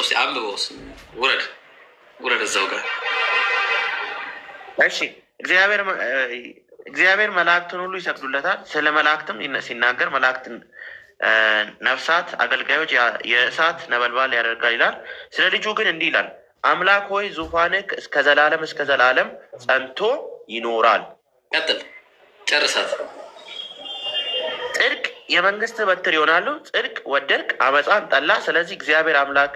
እስኪ አንብበውስ ውረድ ውረድ እዛው ጋር እሺ። እግዚአብሔር መላእክትን ሁሉ ይሰግዱለታል። ስለ መላእክትም ሲናገር መላእክትን ነፍሳት አገልጋዮች የእሳት ነበልባል ያደርጋል ይላል። ስለ ልጁ ግን እንዲህ ይላል፣ አምላክ ሆይ ዙፋንህ እስከ ዘላለም ጸንቶ ይኖራል። ቀጥል፣ ጨርሳት። ጽድቅ የመንግስት በትር ይሆናሉ። ጽድቅ ወደድክ፣ አመፃን ጠላ። ስለዚህ እግዚአብሔር አምላክ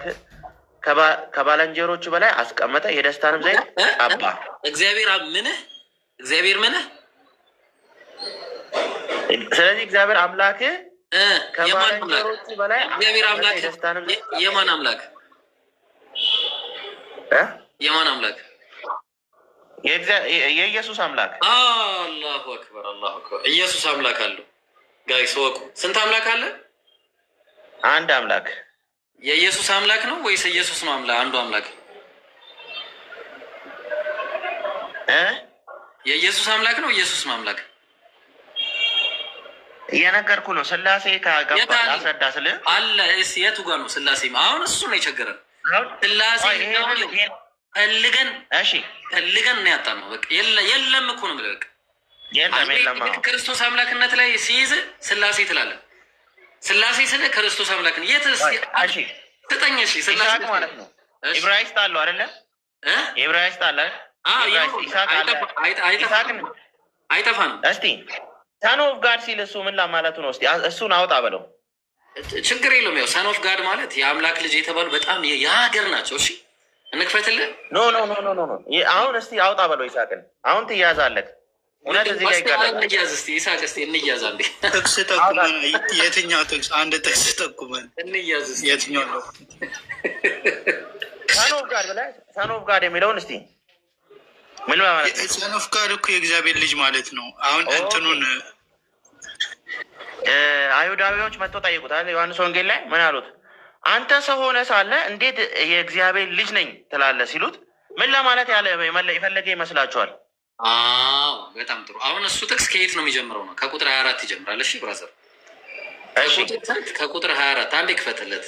ከባልንጀሮቹ በላይ አስቀመጠ፣ የደስታንም ዘይት ቀባ። እግዚአብሔር ምንህ? ስለዚህ እግዚአብሔር አምላክ ከባልንጀሮቹ በላይ እግዚአብሔር አምላክ የማን አምላክ? የማን አምላክ? የኢየሱስ አምላክ። አላሁ አክበር፣ አላሁ አክበር። ኢየሱስ አምላክ አለው። ጋይስ ወቁ። ስንት አምላክ አለ? አንድ አምላክ። የኢየሱስ አምላክ ነው ወይስ ኢየሱስ ነው አንዱ አምላክ? የኢየሱስ አምላክ ነው ኢየሱስ ነው አምላክ? እየነገርኩ ነው። ስላሴ ካገባ አስረዳ ስል አለ። እስ የቱ ጋር ነው ስላሴ? አሁን እሱ ነው የቸገረን። ስላሴ ፈልገን ነው ያጣ ነው። በቃ የለም እኮ ነው ብለህ በቃ የለም። ክርስቶስ አምላክነት ላይ ሲይዝ ስላሴ ትላለህ። ስላሴ ስለ ክርስቶስ አምላክን ትጠኝ። ስላሴ ማለት ነው። ኢብራሂስጥ አለው አይደለ? ኢብራሂስጥ አለ። አይጠፋም። እስቲ ሰን ኦፍ ጋድ ሲል እሱ ምን ለማለቱ ነው? እስቲ እሱን አውጣ በለው። ችግር የለውም። ያው ሰን ኦፍ ጋድ ማለት የአምላክ ልጅ የተባሉ በጣም የሀገር ናቸው። እሺ እንክፈትልህ። ኖ አሁን እስቲ አውጣ በለው ይስሐቅን። አሁን ትያዛለህ። እውነት እዚህ ጋር ይቀራል። እንያዝ እስቲ ይስሐቅ፣ እስቲ እንያዝ። አንዴ ጥቅስ ጠቁመን። የትኛው ጥቅስ? አንድ ጥቅስ ጠቁመን እንያዝ እስቲ። የትኛው ነው? ሰን ኦፍ ጋድ ብለህ ሰን ኦፍ ጋድ የሚለውን እስቲ ምን ማለት ነው? ሰን ኦፍ ጋድ እኮ የእግዚአብሔር ልጅ ማለት ነው። አሁን እንትኑን አይሁዳዊዎች መጥተው ጠይቁታል። ዮሐንስ ወንጌል ላይ ምን አሉት? አንተ ሰው ሆነ ሳለ እንዴት የእግዚአብሔር ልጅ ነኝ ትላለህ ሲሉት ምን ለማለት የፈለገ ይመስላችኋል? በጣም ጥሩ። አሁን እሱ ጥቅስ ከየት ነው የሚጀምረው? ነው ከቁጥር 24 ይጀምራል። እሺ ብራዘር፣ ከቁጥር 24 አንዴ ክፈትለት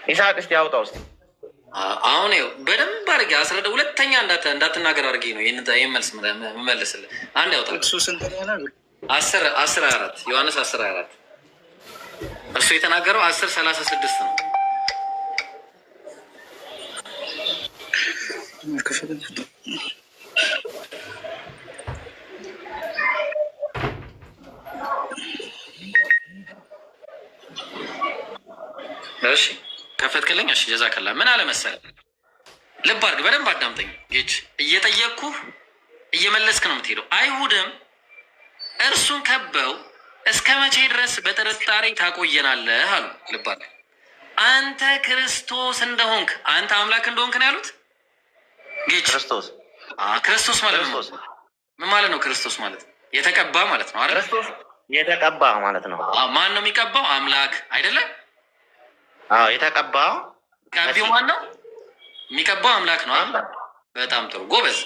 ይስሐቅ። እስቲ አውጣው እስቲ። አሁን ይኸው በደንብ አድርጌ አስረዳ። ሁለተኛ እንዳትናገር አድርጌ ነው ይህን መልስ መመለስልህ። አንድ ያውጣ። እሱ ስንት ነው? 10:24 ዮሐንስ 10:24 እሱ የተናገረው 10:36 ነው። እሺ ከፈትክልኝ። እሺ ጀዛከላ። ምን አለ መሰለህ፣ ልብ አድርግ፣ በደንብ አዳምጠኝ። ጌች እየጠየቅኩህ እየመለስክ ነው የምትሄደው። አይሁድም እርሱን ከበው እስከ መቼ ድረስ በጥርጣሬ ታቆየናለህ አሉ። ልብ አድርግ። አንተ ክርስቶስ እንደሆንክ፣ አንተ አምላክ እንደሆንክ ነው ያሉት። ጌች ክርስቶስ ማለት ነው። ምን ማለት ነው? ክርስቶስ ማለት የተቀባ ማለት ነው አይደል? ክርስቶስ የተቀባ ማለት ነው። ማን ነው የሚቀባው? አምላክ አይደለም? የተቀባው ቀቢው ማን ነው? የሚቀባው አምላክ ነው። በጣም ጥሩ ጎበዝ።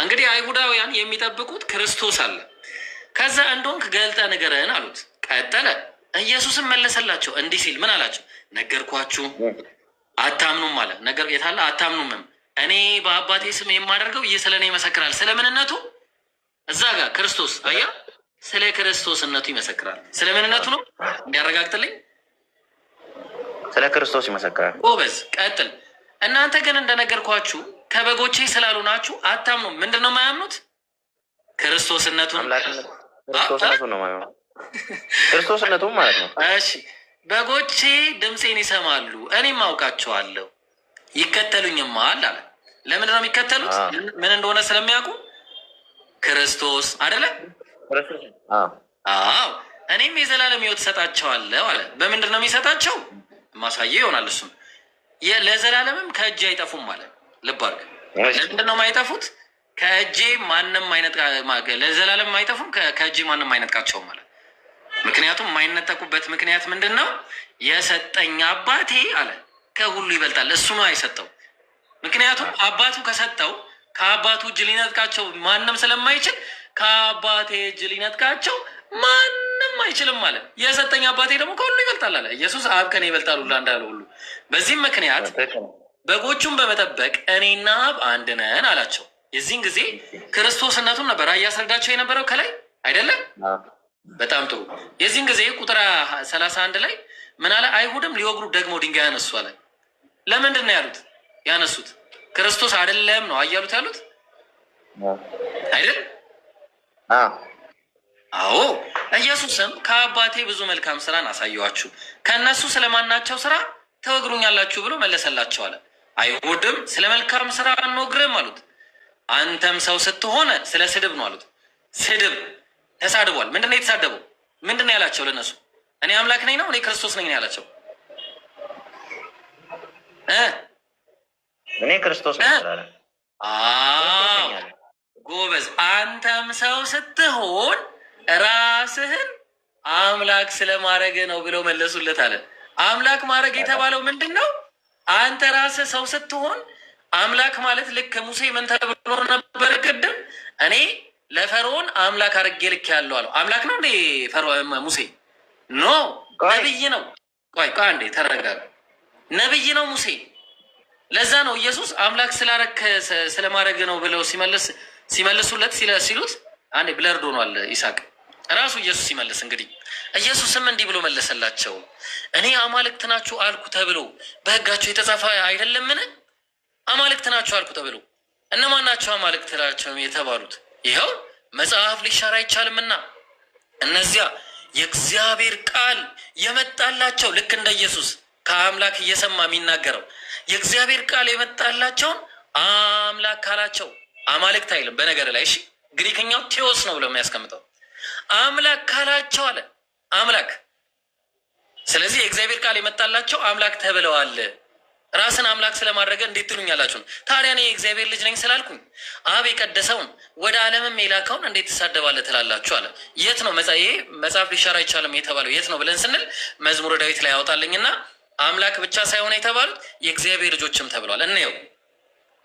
እንግዲህ አይሁዳውያን የሚጠብቁት ክርስቶስ አለ። ከዛ እንደሆንክ ገልጠ ንገረን አሉት። ቀጠለ። ኢየሱስም መለሰላቸው እንዲህ ሲል ምን አላቸው? ነገርኳችሁ አታምኑም አለ። ነገር የታለ? አታምኑምም። እኔ በአባቴ ስም የማደርገው ይህ ስለ እኔ ይመሰክራል። ስለ ምንነቱ እዛ ጋር ክርስቶስ አያ ስለ ክርስቶስነቱ ይመሰክራል። ስለ ምንነቱ ነው እንዲያረጋግጥልኝ። ስለ ክርስቶስ ይመሰክራል። ጎበዝ ቀጥል። እናንተ ግን እንደነገርኳችሁ ከበጎቼ ስላሉ ናችሁ አታምኑም። ምንድን ነው የማያምኑት? ክርስቶስነቱን ክርስቶስነቱን ነው ማለት ነው። ክርስቶስነቱን ማለት ነው። እሺ በጎቼ ድምፄን ይሰማሉ፣ እኔም አውቃቸዋለሁ፣ ይከተሉኝማል አለ። ለምንድን ነው የሚከተሉት? ምን እንደሆነ ስለሚያውቁ። ክርስቶስ አይደለ? አዎ እኔም የዘላለም ሕይወት እሰጣቸዋለሁ አለ። በምንድን ነው የሚሰጣቸው? ማሳየ ይሆናል። እሱም ለዘላለምም ከእጅ አይጠፉም አለ። ልብ አድርግ። ለምንድን ነው የማይጠፉት? ከእጄ ማንም ለዘላለም አይጠፉም፣ ከእጄ ማንም አይነጥቃቸውም አለ። ምክንያቱም የማይነጠቁበት ምክንያት ምንድን ነው? የሰጠኝ አባቴ አለ ከሁሉ ይበልጣል። እሱ ነው አይሰጠው። ምክንያቱም አባቱ ከሰጠው ከአባቱ እጅ ሊነጥቃቸው ማንም ስለማይችል ከአባቴ እጅ ሊነጥቃቸው ማንም ማንም አይችልም አለ። የሰጠኝ አባቴ ደግሞ ከሁሉ ይበልጣል አለ። ኢየሱስ አብ ከኔ ይበልጣል ሁላ እንዳለ ሁሉ በዚህም ምክንያት በጎቹን በመጠበቅ እኔና አብ አንድ ነን አላቸው። የዚህን ጊዜ ክርስቶስነቱን ነበር እያስረዳቸው የነበረው ከላይ አይደለም። በጣም ጥሩ። የዚህን ጊዜ ቁጥር 31 ላይ ምን አለ? አይሁድም ሊወግሩ ደግሞ ድንጋይ ያነሱ አለ። ለምንድን ነው ያሉት? ያነሱት ክርስቶስ አይደለም ነው አያሉት ያሉት አይደል? አዎ። ኢየሱስም ከአባቴ ብዙ መልካም ስራን አሳየኋችሁ፣ ከእነሱ ስለማናቸው ስራ ተወግሩኛላችሁ ብሎ መለሰላቸው አለ። አይሁድም ስለ መልካም ስራ አንወግርም አሉት። አንተም ሰው ስትሆነ ስለ ስድብ ነው አሉት። ስድብ ተሳድቧል። ምንድን ነው የተሳደበው? ምንድን ነው ያላቸው? ለነሱ እኔ አምላክ ነኝ ነው እኔ ክርስቶስ ነኝ ነው ያላቸው። እኔ ክርስቶስ ነኝ። ጎበዝ። አንተም ሰው ስትሆን ራስህን አምላክ ስለማድረግ ነው ብለው መለሱለት አለ። አምላክ ማድረግ የተባለው ምንድን ነው? አንተ ራስህ ሰው ስትሆን አምላክ ማለት ልክ ሙሴ ምን ተብሎ ነበር ቅድም? እኔ ለፈርዖን አምላክ አድርጌ ልክ ያለው አለው። አምላክ ነው እንዴ ሙሴ? ኖ ነብይ ነው። ቆይ አንዴ ተረጋጋ። ነብይ ነው ሙሴ። ለዛ ነው ኢየሱስ አምላክ ስላረክ ስለማድረግ ነው ብለው ሲመልሱለት ሲሉት አንዴ ብለርድ ሆኗል ይስሐቅ ራሱ ኢየሱስ ሲመልስ እንግዲህ ኢየሱስም እንዲህ ብሎ መለሰላቸው። እኔ አማልክት ናችሁ አልኩ ተብሎ በሕጋቸው የተጻፈ አይደለምን? አማልክት ናችሁ አልኩ ተብሎ እነማን ናቸው አማልክት ናቸው የተባሉት? ይኸው መጽሐፍ ሊሻር አይቻልምና እነዚያ የእግዚአብሔር ቃል የመጣላቸው ልክ እንደ ኢየሱስ ከአምላክ እየሰማ የሚናገረው የእግዚአብሔር ቃል የመጣላቸውን አምላክ ካላቸው አማልክት አይልም። በነገር ላይ እሺ፣ ግሪክኛው ቴዎስ ነው ብለው የሚያስቀምጠው አምላክ ካላቸው አለ አምላክ። ስለዚህ የእግዚአብሔር ቃል የመጣላቸው አምላክ ተብለዋል። ራስን አምላክ ስለማድረገ እንዴት ትሉኛላችሁ? ታዲያ እኔ የእግዚአብሔር ልጅ ነኝ ስላልኩኝ አብ የቀደሰውን ወደ ዓለምም የላከውን እንዴት ትሳደባለህ ትላላችሁ አለ። የት ነው ይሄ መጽሐፍ ሊሻር አይቻልም የተባለው የት ነው ብለን ስንል መዝሙረ ዳዊት ላይ ያወጣልኝና አምላክ ብቻ ሳይሆን የተባሉት የእግዚአብሔር ልጆችም ተብለዋል። እንየው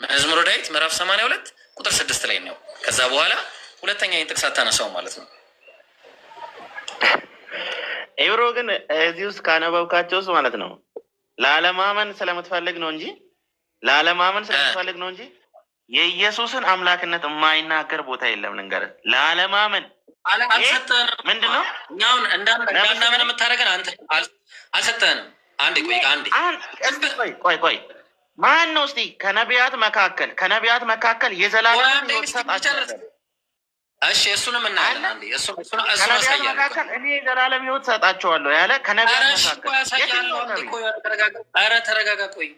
መዝሙረ ዳዊት ምዕራፍ 82 ቁጥር 6 ላይ ነው። ከዛ በኋላ ሁለተኛ ይህን ጥቅስ አታነሳው ማለት ነው። ኢብሮ ግን እዚህ ውስጥ ካነበብካቸው ውስጥ ማለት ነው ላለማመን ስለምትፈልግ ነው እንጂ የኢየሱስን አምላክነት የማይናገር ቦታ የለም። ልንገርህ፣ ላለማመን ምንድን ነው እኛውን እንዳናምን የምታደርገን አንተ አልሰጠንም። አንዴ ቆይ ማን ነው እስቲ ከነቢያት መካከል የዘላለም ሕይወት እሺ እሱንም እናያለን። አንዴ እሱ መካከል እኔ የዘላለም ሕይወት ሰጣቸዋለሁ ያለ ከነቢያት መካከል። ኧረ ተረጋጋ። ቆይ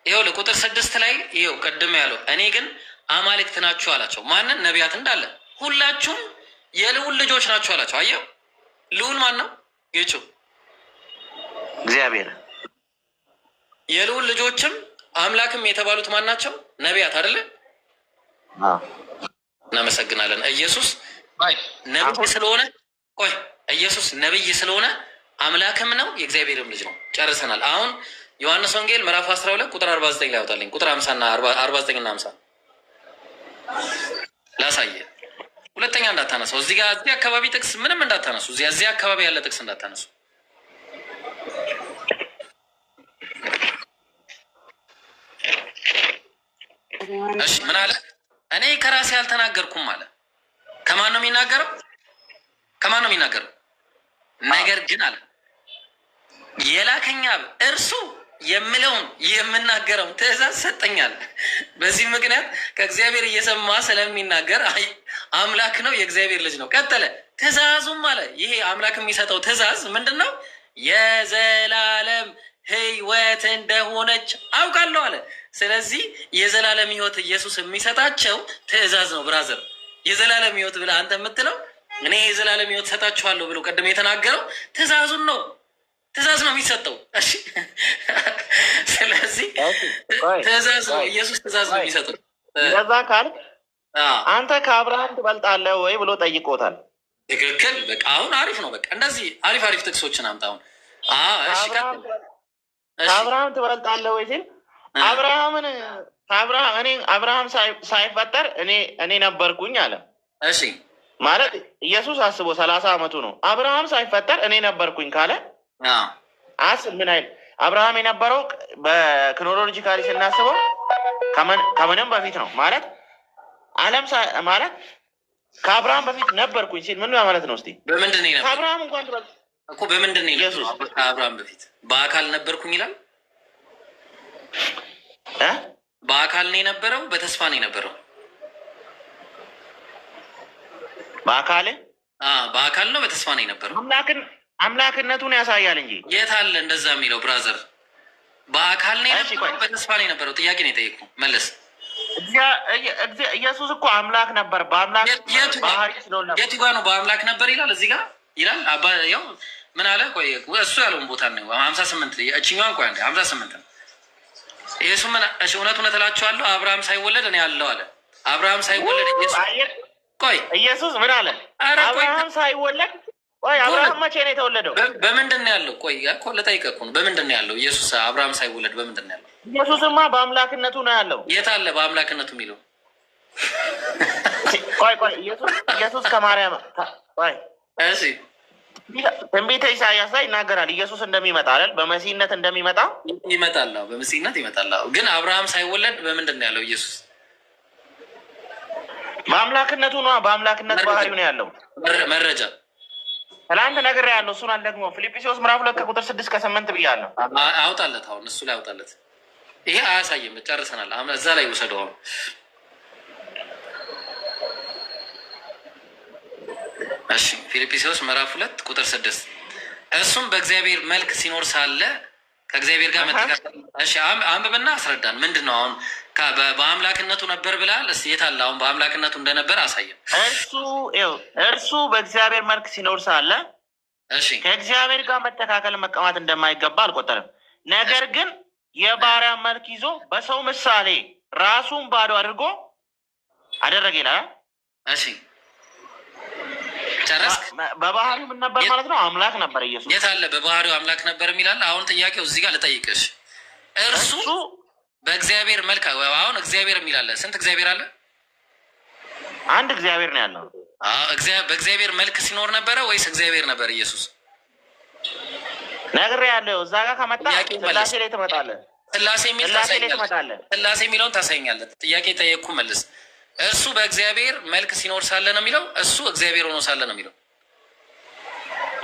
ይኸውልህ ቁጥር 6 ላይ ይኸው ቅድም ያለው እኔ ግን አማልክት ናችሁ አላቸው። ማንን? ነቢያት እንዳለ ሁላችሁም የልዑል ልጆች ናችሁ አላቸው። አየው ልዑል ማን ነው? ጌቹ እግዚአብሔር። የልዑል ልጆችም አምላክም የተባሉት ማን ናቸው? ነቢያት አይደለ? እናመሰግናለን። ኢየሱስ ነብይ ስለሆነ ኢየሱስ ነብይ ስለሆነ አምላክም ነው የእግዚአብሔርም ልጅ ነው። ጨርሰናል። አሁን ዮሐንስ ወንጌል ምዕራፍ 12 ቁጥር 49 ላይ ያወጣልኝ። ቁጥር 50 እና 49 እና 50 ላሳየ። ሁለተኛ እንዳታነሳው። እዚህ አካባቢ ጥቅስ ምንም እንዳታነሱ። እዚህ አካባቢ ያለ ጥቅስ እንዳታነሱ። እሺ ምን አለ? እኔ ከራሴ አልተናገርኩም አለ። ከማን ነው የሚናገረው? ነገር ግን አለ የላከኝ አብ እርሱ የምለውን የምናገረውን ትእዛዝ ሰጠኛል። በዚህ ምክንያት ከእግዚአብሔር እየሰማ ስለሚናገር አምላክ ነው፣ የእግዚአብሔር ልጅ ነው። ቀጠለ። ትእዛዙም አለ ይሄ አምላክ የሚሰጠው ትእዛዝ ምንድን ነው? የዘላለም ሕይወት እንደሆነች አውቃለሁ አለ። ስለዚህ የዘላለም ሕይወት ኢየሱስ የሚሰጣቸው ትእዛዝ ነው። ብራዘር የዘላለም ሕይወት ብለህ አንተ የምትለው እኔ የዘላለም ሕይወት ሰጣችኋለሁ ብሎ ቀደም የተናገረው ትእዛዙን ነው። ትእዛዝ ነው የሚሰጠው። እሺ ስለዚህ ትእዛዝ ነው፣ ኢየሱስ ትእዛዝ ነው የሚሰጠው። እንደዛ ካልክ አንተ ከአብርሃም ትበልጣለህ ወይ ብሎ ጠይቆታል። ትክክል። በቃ አሁን አሪፍ ነው። በቃ እንደዚህ አሪፍ ጥቅሶችን አምጣ። አሁን ከአብርሃም ትበልጣለህ ወይ ሲል አብርሃም ሳይፈጠር እኔ ነበርኩኝ አለ። እሺ ማለት ኢየሱስ አስቦ 30 ዓመቱ ነው። አብርሃም ሳይፈጠር እኔ ነበርኩኝ ካለ አስብ ምን አይል አብርሃም የነበረው በክሮኖሎጂካሊ ስናስበው ከምንም በፊት ነው ማለት ዓለም ማለት ከአብርሃም በፊት ነበርኩኝ ሲል ምን ማለት ነው? እስቲ በምንድን ነው ከአብርሃም እንኳን እኮ በምንድን ነው ኢየሱስ ከአብርሃም በፊት በአካል ነበርኩኝ ይላል። በአካል ነው የነበረው፣ በተስፋ ነው የነበረው። በአካል ነው በተስፋ ነው የነበረው። አምላክነቱን ያሳያል እንጂ የት አለ እንደዛ የሚለው? ብራዘር በአካል ነው የነበረው፣ በተስፋ ነው የነበረው። ጥያቄ ነው የጠየቁ መለስ። ኢየሱስ እኮ አምላክ ነበር። በአምላክ የቱ ጋር ነው በአምላክ ነበር ይላል? እዚህ ጋር ይላል። ያው ምን አለ? ቆይ እሱ ያለውን ቦታ ነው 58 እችኛዋን ቆይ 58 ነው ኢየሱስ ምን እውነት እውነት እላችኋለሁ አብርሃም ሳይወለድ እኔ ያለው አለ። አብርሃም ሳይወለድ ኢየሱስ ምን አለ? አብርሃም ሳይወለድ አብርሃም መቼ ነው የተወለደው? በምንድን ነው ያለው? ቆይ እኮ ልጠይቅህ እኮ ነው። በምንድን ነው ያለው ኢየሱስ? አብርሃም ሳይወለድ በምንድን ነው ያለው? ኢየሱስማ በአምላክነቱ ነው ያለው። የት አለ በአምላክነቱ የሚለው? ቆይ ኢየሱስ ከማርያም እሺ ትንቢተ ኢሳያስ ላይ ይናገራል ኢየሱስ እንደሚመጣ አይደል? በመሲህነት እንደሚመጣ ይመጣል። በመሲህነት ይመጣል። ግን አብርሃም ሳይወለድ በምንድን ነው ያለው ኢየሱስ? በአምላክነቱ ነው። በአምላክነት ባህሪው ነው ያለው። መረጃ ትላንት ነገር ያለው እሱን አልደግሞ ፊልጵስዩስ ምዕራፍ 2 ከቁጥር 6-8 ብያለሁ። አውጣለት። አሁን እሱ ላይ አውጣለት። ይሄ አያሳይም። ጨርሰናል። እዛ ላይ ውሰደው። እሺ ፊልጵስዩስ ምዕራፍ 2 ቁጥር 6 እሱም በእግዚአብሔር መልክ ሲኖር ሳለ ከእግዚአብሔር ጋር መተካከል። እሺ አንብብና አስረዳን። ምንድን ነው አሁን በአምላክነቱ ነበር ብላል። እስኪ የት አለ አሁን በአምላክነቱ እንደነበር አሳየን። እርሱ በእግዚአብሔር መልክ ሲኖር ሳለ እሺ ከእግዚአብሔር ጋር መተካከል መቀማት እንደማይገባ አልቆጠርም። ነገር ግን የባሪያ መልክ ይዞ በሰው ምሳሌ ራሱን ባዶ አድርጎ አደረገ ይላል። እሺ ጨረስክ? በባህሪው ምን ነበር ማለት ነው? አምላክ ነበር ኢየሱስ። የት አለ በባህሪው አምላክ ነበር የሚላል? አሁን ጥያቄው እዚህ ጋር ልጠይቅሽ። እርሱ በእግዚአብሔር መልክ አሁን እግዚአብሔር የሚላለ ስንት እግዚአብሔር አለ? አንድ እግዚአብሔር ነው ያለው። በእግዚአብሔር መልክ ሲኖር ነበረ ወይስ እግዚአብሔር ነበር ኢየሱስ? ነግሬሃለሁ። እዛ ጋር ከመጣ ስላሴ ላይ ትመጣለህ። ስላሴ የሚለውን ታሳይኛለህ። ጥያቄ ጠየቅኩ መልስ። እርሱ በእግዚአብሔር መልክ ሲኖር ሳለ ነው የሚለው? እሱ እግዚአብሔር ሆኖ ሳለ ነው የሚለው?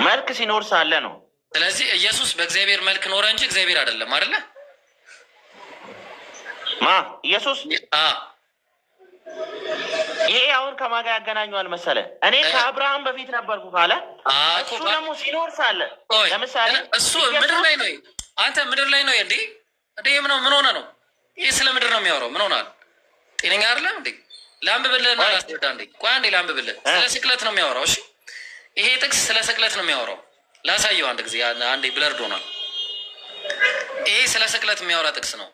መልክ ሲኖር ሳለ ነው። ስለዚህ ኢየሱስ በእግዚአብሔር መልክ ኖረ እንጂ እግዚአብሔር አይደለም አይደለ? ኢየሱስ ይሄ አሁን ከማን ጋር ያገናኘዋል መሰለህ? እኔ ከአብርሃም በፊት ነበርኩ ካለ እሱ ደግሞ ሲኖር ሳለ ለምሳሌ እሱ ምድር ላይ ነው። አንተ ምድር ላይ ነው እንዴ? ምን ሆነ ነው? ይህ ስለ ምድር ነው የሚያወራው። ምን ሆናል? ጤነኛ አይደለም እንዴ? ላንብብልህ እና ላስረዳ። እንዴ ቆይ አንዴ ላንብብልህ። ስለ ስቅለት ነው የሚያወራው። እሺ ይሄ ጥቅስ ስለ ስቅለት ነው የሚያወራው። ላሳየው አንድ ጊዜ። አንዴ ብለርድ ሆኗል። ይሄ ስለ ስቅለት የሚያወራ ጥቅስ ነው።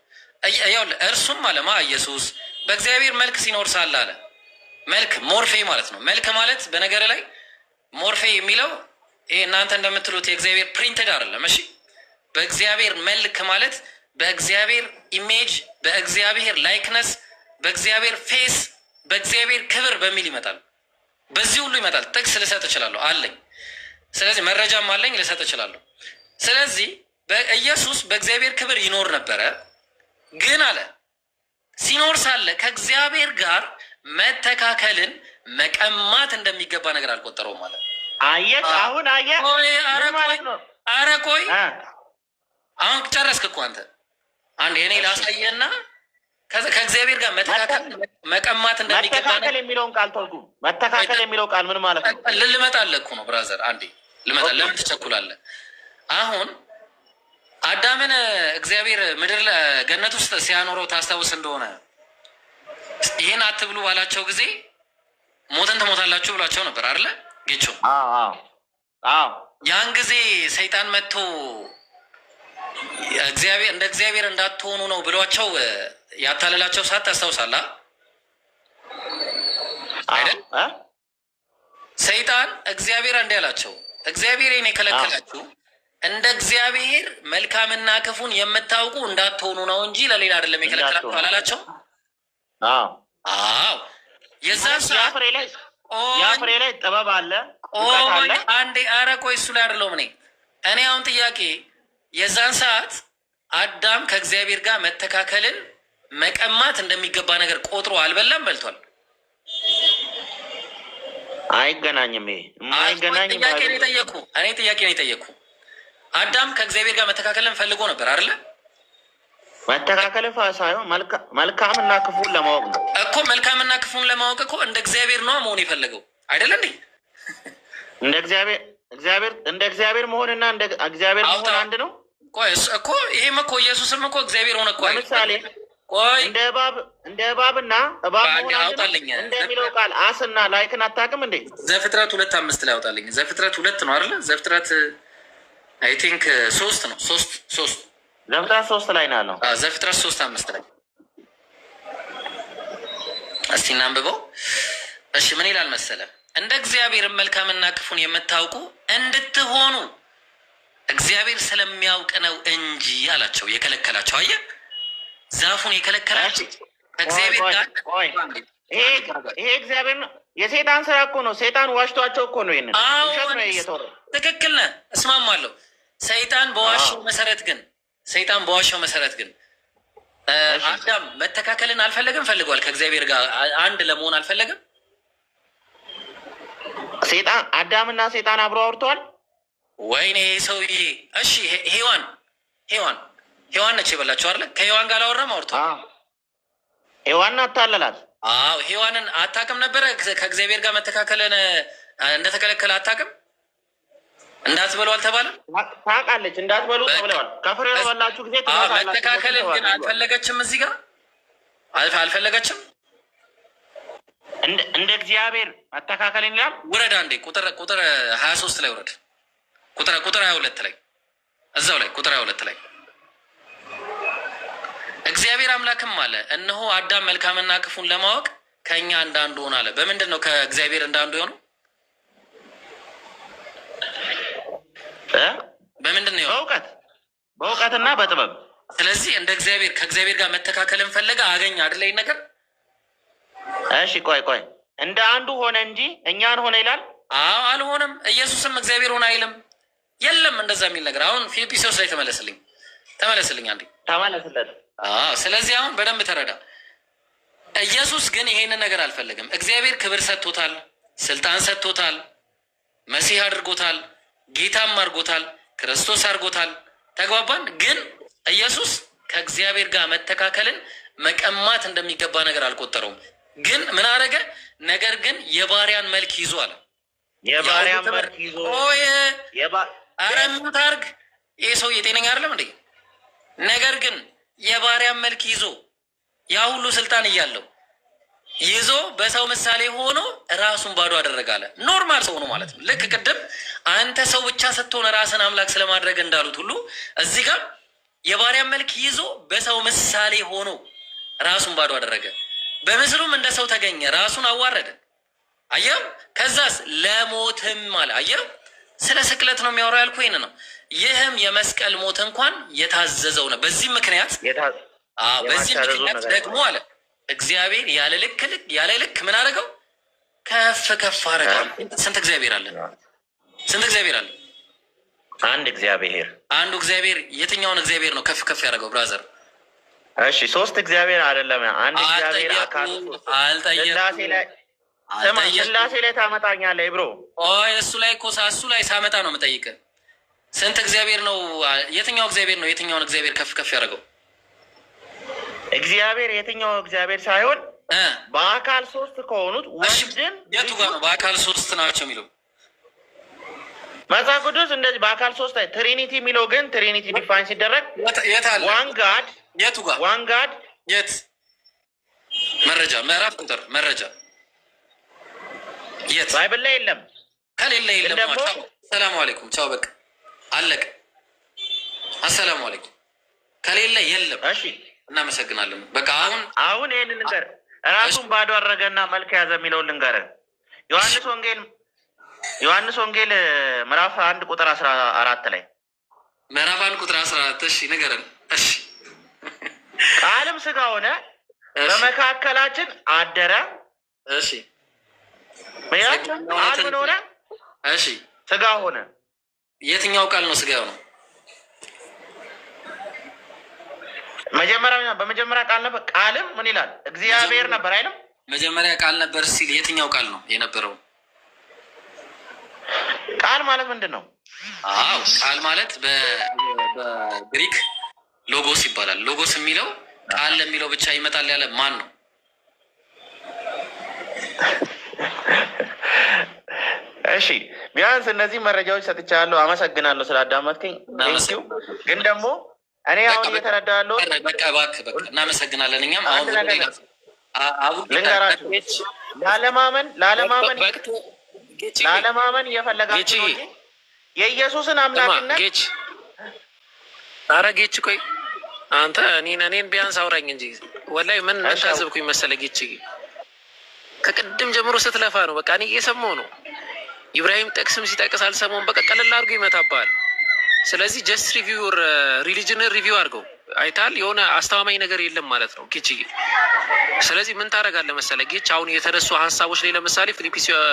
እርሱም አለማ ኢየሱስ በእግዚአብሔር መልክ ሲኖር ሳለ አለ። መልክ ሞርፌ ማለት ነው። መልክ ማለት በነገር ላይ ሞርፌ የሚለው ይሄ እናንተ እንደምትሉት የእግዚአብሔር ፕሪንትድ አይደለም። እሺ በእግዚአብሔር መልክ ማለት በእግዚአብሔር ኢሜጅ፣ በእግዚአብሔር ላይክነስ፣ በእግዚአብሔር ፌስ፣ በእግዚአብሔር ክብር በሚል ይመጣል። በዚህ ሁሉ ይመጣል። ጥቅስ ልሰጥ እችላለሁ አለኝ። ስለዚህ መረጃም አለኝ ልሰጥ እችላለሁ። ስለዚህ ኢየሱስ በእግዚአብሔር ክብር ይኖር ነበረ። ግን አለ ሲኖር ሳለ ከእግዚአብሔር ጋር መተካከልን መቀማት እንደሚገባ ነገር አልቆጠረውም ማለት ነው። አየህ አሁን አየህ። ኧረ ቆይ አሁን ጨረስክ እኮ አንተ። አንድ እኔ ላሳየህና ከእግዚአብሔር ጋር መተካከል መቀማት እንደሚገባ መተካከል የሚለውን ቃል ተወጉ። መተካከል የሚለው ቃል ምን ማለት ነው? ልመጣለህ እኮ ነው ብራዘር። አንዴ ልመጣ። ለምን ትቸኩላለህ? አሁን አዳምን እግዚአብሔር ምድር ገነት ውስጥ ሲያኖረው ታስታውስ እንደሆነ ይህን አትብሉ ባላቸው ጊዜ ሞትን ትሞታላችሁ ብሏቸው ነበር አይደለ? ጌቾ ያን ጊዜ ሰይጣን መጥቶ እግዚአብሔር እንደ እግዚአብሔር እንዳትሆኑ ነው ብሏቸው ያታለላቸው ሰዓት ታስታውሳለህ አይደል? ሰይጣን እግዚአብሔር እንዲህ አላቸው፣ እግዚአብሔርን የከለከላችሁ እንደ እግዚአብሔር መልካምና ክፉን የምታውቁ እንዳትሆኑ ነው እንጂ ለሌላ አይደለም የከለከላችሁ አላላቸው? አዎ የዛ ያ ፍሬ ላይ ጥበብ አለ፣ እውቀት አለ። አንዴ ኧረ ቆይ እሱ ላይ አይደለሁም እኔ አሁን ጥያቄ የዛን ሰዓት አዳም ከእግዚአብሔር ጋር መተካከልን መቀማት እንደሚገባ ነገር ቆጥሮ አልበላም በልቷል? አይገናኝም። ይሄ የማይገናኝ ጥያቄ ነው የጠየኩ። እኔ ጥያቄ ነው የጠየኩ። አዳም ከእግዚአብሔር ጋር መተካከልን ፈልጎ ነበር አይደለ? መተካከልን ሳይሆን መልካምና ክፉን ለማወቅ ነው እኮ። መልካምና ክፉን ለማወቅ እኮ እንደ እግዚአብሔር ነው መሆን የፈለገው አይደለ እንዴ? እንደ እግዚአብሔር መሆንና እንደ እግዚአብሔር መሆን አንድ ነው። ቆይ እኮ ይሄም እኮ ኢየሱስም እኮ እግዚአብሔር ሆነ እኮ። ለምሳሌ ቆይ እንደ እባብና እባብ መሆን እንደሚለው ቃል አስና ላይክን አታውቅም እንዴ? ዘፍጥረት 2:5 ላይ አውጣልኝ። ዘፍጥረት 2 ነው አይደለ? ዘፍጥረት አይ ቲንክ 3 ነው። 3 ዘፍጥረት 3 ላይ ነው ያለው። ዘፍጥረት 3:5 ላይ እስቲ እናንብበው። እሺ ምን ይላል መሰለ? እንደ እግዚአብሔር መልካምና ክፉን የምታውቁ እንድትሆኑ እግዚአብሔር ስለሚያውቅ ነው እንጂ አላቸው። የከለከላቸው አየህ፣ ዛፉን የከለከላቸው እግዚአብሔር ጋር። ይሄ እግዚአብሔር ነው። የሴጣን ስራ እኮ ነው። ሴጣን ዋሽቷቸው እኮ ነው። ይሄንን ውሸት ነው እየተወራ። ትክክል ነህ፣ እስማማለሁ። ሰይጣን በዋሻው መሰረት ግን አዳም መተካከልን አልፈለግም፣ ፈልገዋል። ከእግዚአብሔር ጋር አንድ ለመሆን አልፈለግም። ሴጣን አዳምና ሴጣን አብሮ አውርተዋል። ወይኔ ሰውዬ! እሺ ሔዋን ነች የበላቸው አይደለ? ከሔዋን ጋር አላወራም? አውርተዋል። ሔዋንን አታለላት። አዎ ሔዋንን አታውቅም ነበረ ከእግዚአብሔር ጋር መተካከልን እንደተከለከለ አታውቅም። እንዳትበሉ አልተባለም? ታውቃለች። እንዳትበሉ ተብለዋል። ከፍሬ በላችሁ ጊዜ መተካከልን ግን አልፈለገችም። እዚህ ጋር አልፈለገችም። እንደ እግዚአብሔር መተካከልን ይላል። ውረድ አንዴ ቁጥር 23 ላይ ውረድ። ቁጥር 22 ላይ እዛው ላይ ቁጥር 22 ላይ እግዚአብሔር አምላክም አለ፣ እነሆ አዳም መልካምና ክፉን ለማወቅ ከእኛ እንዳንዱ ሆነ አለ። በምንድን ነው ከእግዚአብሔር እንዳንዱ የሆነው? በምንድን ነው? በእውቀትና በጥበብ። ስለዚህ እንደ እግዚአብሔር ከእግዚአብሔር ጋር መተካከልን ፈለገ፣ አገኘ አይደለ? ይሄን ነገር እሺ ቆይ እንደ አንዱ ሆነ እንጂ እኛን ሆነ ይላል። አዎ አልሆነም። ኢየሱስም እግዚአብሔር ሆነ አይልም። የለም እንደዛ የሚል ነገር። አሁን ፊልጵስዩስ ላይ ተመለስልኝ አንዴ ተመለስለት። ስለዚህ አሁን በደንብ ተረዳ። ኢየሱስ ግን ይሄንን ነገር አልፈለግም። እግዚአብሔር ክብር ሰጥቶታል፣ ስልጣን ሰጥቶታል፣ መሲህ አድርጎታል፣ ጌታም አድርጎታል፣ ክርስቶስ አድርጎታል። ተግባባን? ግን ኢየሱስ ከእግዚአብሔር ጋር መተካከልን መቀማት እንደሚገባ ነገር አልቆጠረውም። ግን ምን አደረገ? ነገር ግን የባሪያን መልክ ይዞ አለ። የባሪያን መልክ ይዞ ኧረ ምን ታርግ? ይህ ሰው የጤነኛ አይደለም እንዴ? ነገር ግን የባሪያን መልክ ይዞ ያ ሁሉ ስልጣን እያለው ይዞ በሰው ምሳሌ ሆኖ ራሱን ባዶ አደረገ አለ። ኖርማል ሰው ነው ማለት ነው። ልክ ቅድም አንተ ሰው ብቻ ስትሆን ራስን አምላክ ስለማድረግ እንዳሉት ሁሉ እዚህ ጋር የባሪያን መልክ ይዞ በሰው ምሳሌ ሆኖ ራሱን ባዶ አደረገ። በምስሉም እንደ ሰው ተገኘ፣ ራሱን አዋረደ። አየው። ከዛስ ለሞትም አለ። አየው። ስለ ስቅለት ነው የሚያወራው። ያልኩህ ይህን ነው። ይህም የመስቀል ሞት እንኳን የታዘዘው ነው። በዚህ ምክንያት ደግሞ አለ እግዚአብሔር ያለ ልክ ምን አደረገው? ከፍ አደረገው። ስንት እግዚአብሔር አለ? አንድ እግዚአብሔር። አንዱ እግዚአብሔር። የትኛውን እግዚአብሔር ነው ከፍ ያደረገው ብራዘር? እሺ 3 እግዚአብሔር አይደለም፣ አንድ እግዚአብሔር አካል። ስላሴ ላይ ታመጣኛለህ ብሮ። እሱ ላይ ሳመጣ ነው የምጠይቅህ። ስንት እግዚአብሔር ነው? የትኛው እግዚአብሔር ነው የትኛውን እግዚአብሔር ከፍ ያደረገው? እግዚአብሔር የትኛው እግዚአብሔር ሳይሆን በአካል 3 ከሆኑት ወንድን የቱ ጋር ነው በአካል 3 ናቸው የሚለው መጽሐፍ ቅዱስ? እንደዚህ በአካል 3 ላይ ትሪኒቲ የሚለው ግን ትሪኒቲ ዲፋይን ሲደረግ ዋን ጋድ የቱ ጋር? ዋን ጋድ የት? መረጃ፣ ምዕራፍ፣ ቁጥር፣ መረጃ የት? ባይብል ላይ የለም። ከሌለ የለም። ሰላሙ አለይኩም። ቻው፣ በቃ አለቀ። አሰላሙ አለይኩም። ከሌለ የለም። እሺ፣ እናመሰግናለን። በቃ አሁን ይህን ልንገር፣ ራሱን ባዶ አደረገና መልክ ያዘ የሚለውን ልንገር። ዮሐንስ ወንጌል ምዕራፍ 1 ቁጥር 14 ላይ ምዕራፍ 1 ቁጥር 14 እሺ፣ ንገረን። እሺ፣ ቃልም ስጋ ሆነ በመካከላችን አደረ። እሺ፣ ቃል ምን ሆነ? እሺ ስጋ ሆነ። የትኛው ቃል ነው ስጋው ነው? በመጀመሪያ ቃል ነበር፣ ቃልም ምን ይላል? እግዚአብሔር ነበር አይልም? መጀመሪያ ቃል ነበር ሲል የትኛው ቃል ነው የነበረው? ቃል ማለት ምንድን ነው? አዎ ቃል ማለት በግሪክ ሎጎስ ይባላል። ሎጎስ የሚለው ቃል ለሚለው ብቻ ይመጣል ያለ ማን ነው? እሺ ቢያንስ እነዚህ መረጃዎች ሰጥቻለሁ። አመሰግናለሁ ስላዳመጥከኝ። ግን ደግሞ እኔ አሁን እየተረዳ ያለው በቃ እናመሰግናለን። እኛም አሁን ልንገራችሁ፣ ላለማመን እየፈለጋችሁ የኢየሱስን አምላክነት ኧረ ጌች ቆይ አንተ እኔን ቢያንስ አውራኝ እንጂ ወላሂ ምን ታዘብኩኝ መሰለህ? ጌች ከቅድም ጀምሮ ስትለፋ ነው። በቃ እኔ እየሰማሁ ነው። ኢብራሂም ጠቅስም ሲጠቅስ አልሰማውም። በቃ ቀለል አድርጎ ይመታባል። ስለዚህ ጀስት ሪቪው ሪሊጅንን ሪቪው አድርገው አይታል። የሆነ አስተማማኝ ነገር የለም ማለት ነው ጌች። ስለዚህ ምን ታደርጋለህ መሰለህ ጌች፣ አሁን የተነሱ ሀሳቦች ላይ ለምሳሌ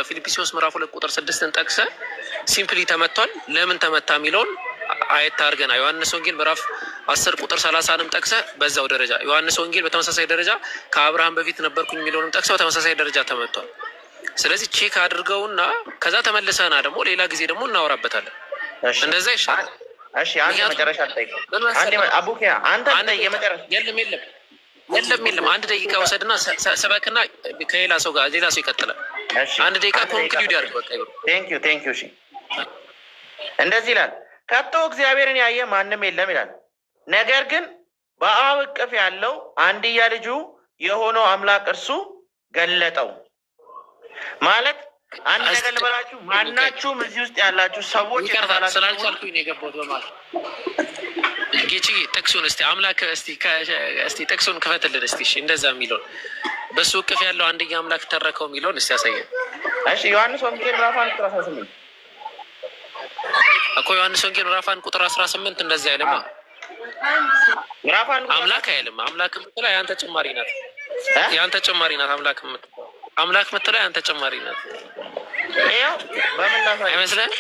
ፊልጵስዩስ ምዕራፍ 2 ቁጥር 6 ጠቅሰ ሲምፕሊ ተመቷል። ለምን ተመታ የሚለውን አየት አድርገና ዮሐንስ ወንጌል ምዕራፍ 10 ቁጥር 30ንም ጠቅሰ በዛው ደረጃ ዮሐንስ ወንጌል በተመሳሳይ ደረጃ ከአብርሃም በፊት ነበርኩኝ የሚለውንም ጠቅሰ በተመሳሳይ ደረጃ ተመቷል። ስለዚህ ቼክ አድርገውና ከዛ ተመልሰና ደግሞ ሌላ ጊዜ ደግሞ እናወራበታለን። እንደዛ ይሻላል። እሺ አንድ መጨረሻ አልጠይቅም። አቡኪያ አንተ የመጨረሻ የለም አንድ ደቂቃ ወሰድና ሰበክና ከሌላ ሰው ጋር ሌላ ሰው ይቀጥላል። አንድ ደቂቃ ኮንክሉድ ያድርግ። በቃ ይብሩ። ቴንክ ዩ። እሺ እንደዚህ ይላል፣ ከቶ እግዚአብሔርን ያየ ማንም የለም ይላል። ነገር ግን በአብ እቅፍ ያለው አንድያ ልጁ የሆነው አምላክ እርሱ ገለጠው። ማለት አንድ ነገር ልበላችሁ፣ ማናችሁም እዚህ ውስጥ ያላችሁ ሰዎች ስላልቻልኩኝ ነው የገባሁት በማለት ጌቺ ጥቅሱን እስቲ አምላክ እስቲ ጥቅሱን ክፈትልን እስቲ። እሺ እንደዛ የሚለውን በሱ እቅፍ ያለው አንድያ አምላክ ተረከው የሚለውን እስቲ ያሳየን። እሺ ዮሐንስ ወንጌል ምዕራፍ 1 ቁጥር 18 እኮ ዮሐንስ ወንጌል ምዕራፍ 1 ቁጥር 18 እንደዛ አይልም። ምዕራፍ 1 አምላክ አይልም። አምላክ የምትለው ያንተ ጭማሪ ናት። ያንተ ጭማሪ ናት። አምላክ የምትለው ያንተ ጭማሪ ናት። ይኸው በምን ላሳይ አይመስልህም?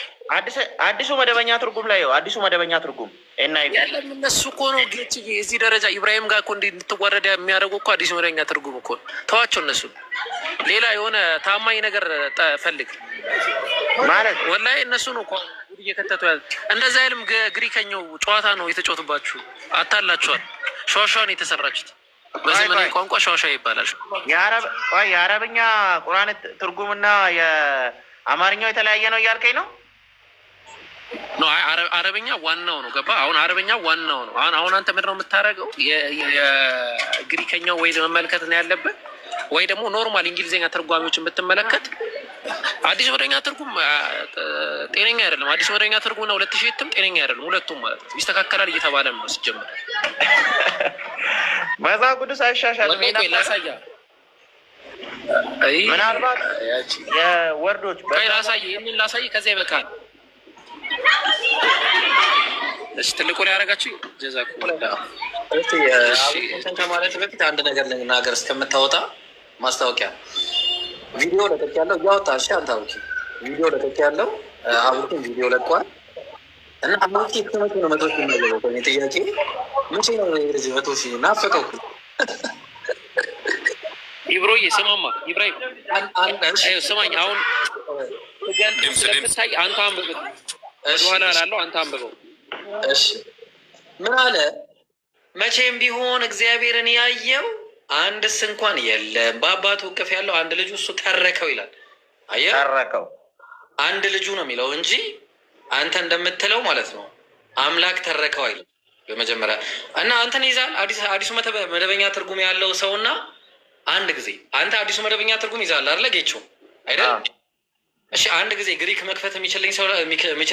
አዲሱ መደበኛ ትርጉም ላይ አዲሱ መደበኛ ትርጉም ያለም እነሱ እኮ ነው ጌች እዚህ ደረጃ ኢብራሂም ጋር እኮ እንድትወረድ የሚያደርጉ እኮ አዲሱ መደበኛ ትርጉም እኮ ተዋቸው። እነሱ ሌላ የሆነ ታማኝ ነገር ፈልግ ማለት ወላሂ እነሱ ነው እኮ እየከተቱ ያለ። እንደዛ አይልም። ግሪከኛው ጨዋታ ነው የተጫወቱባችሁ። አታላችኋል። ሸዋሸዋ ነው የተሰራችሁት። በዘመናዊ ቋንቋ ሸዋሸዋ ይባላል። የአረብኛ ቁርአን ትርጉምና የአማርኛው የተለያየ ነው እያልከኝ ነው? አረበኛ ዋናው ነው። ገባ? አሁን አረበኛ ዋናው ነው። አሁን አንተ ምንድን ነው የምታደርገው? የግሪከኛው ወይ መመልከት ነው ያለበት፣ ወይ ደግሞ ኖርማል እንግሊዝኛ ተርጓሚዎችን ብትመለከት አዲስ መደበኛ ትርጉም ጤነኛ አይደለም። አዲስ መደበኛ ትርጉምና 2000 እትም ጤነኛ አይደለም። ሁለቱም ማለት ነው ይስተካከላል እየተባለ ነው ሲጀመር። መጽሐፍ ቅዱስ አይሻሻልም። ምናልባት የወርዶች ይህንን ላሳይ ከዚያ ይበቃል። እሺ ትልቁ ላይ ያደረጋችሁ ከማለት በፊት አንድ ነገር ልናገር እስከምታወጣ ማስታወቂያ ቪዲዮ ለቀቅ ያለው እያወጣ እሺ፣ አንተ አውቂ ቪዲዮ ለቀቅ ያለው አውቂ ቪዲዮ ለቋል እና አውቂ ከመቶ ነው 100 ሺህ ነው። ቆይ ጥያቄ መቼ ነው እንደዚህ 100 ሺህ ናፈቀው? ኢብሮዬ ስማማ፣ ኢብራሂም ስማኝ። አሁን ስለምታይ አንተ አንብበው፣ በኋላ ላለው አንተ አንብበው። እሺ ምን አለ? መቼም ቢሆን እግዚአብሔርን ያየው አንድስ እንኳን የለም። በአባቱ እቅፍ ያለው አንድ ልጁ እሱ ተረከው ይላል። አየህ፣ ተረከው አንድ ልጁ ነው የሚለው እንጂ አንተ እንደምትለው ማለት ነው አምላክ ተረከው አይልም። በመጀመሪያ እና አንተን ይዛል አዲሱ መደበኛ ትርጉም ያለው ሰውና አንድ ጊዜ አንተ አዲሱ መደበኛ ትርጉም ይዛል አይደለ? ጌቾ አይደል? እሺ አንድ ጊዜ ግሪክ መክፈት የሚችል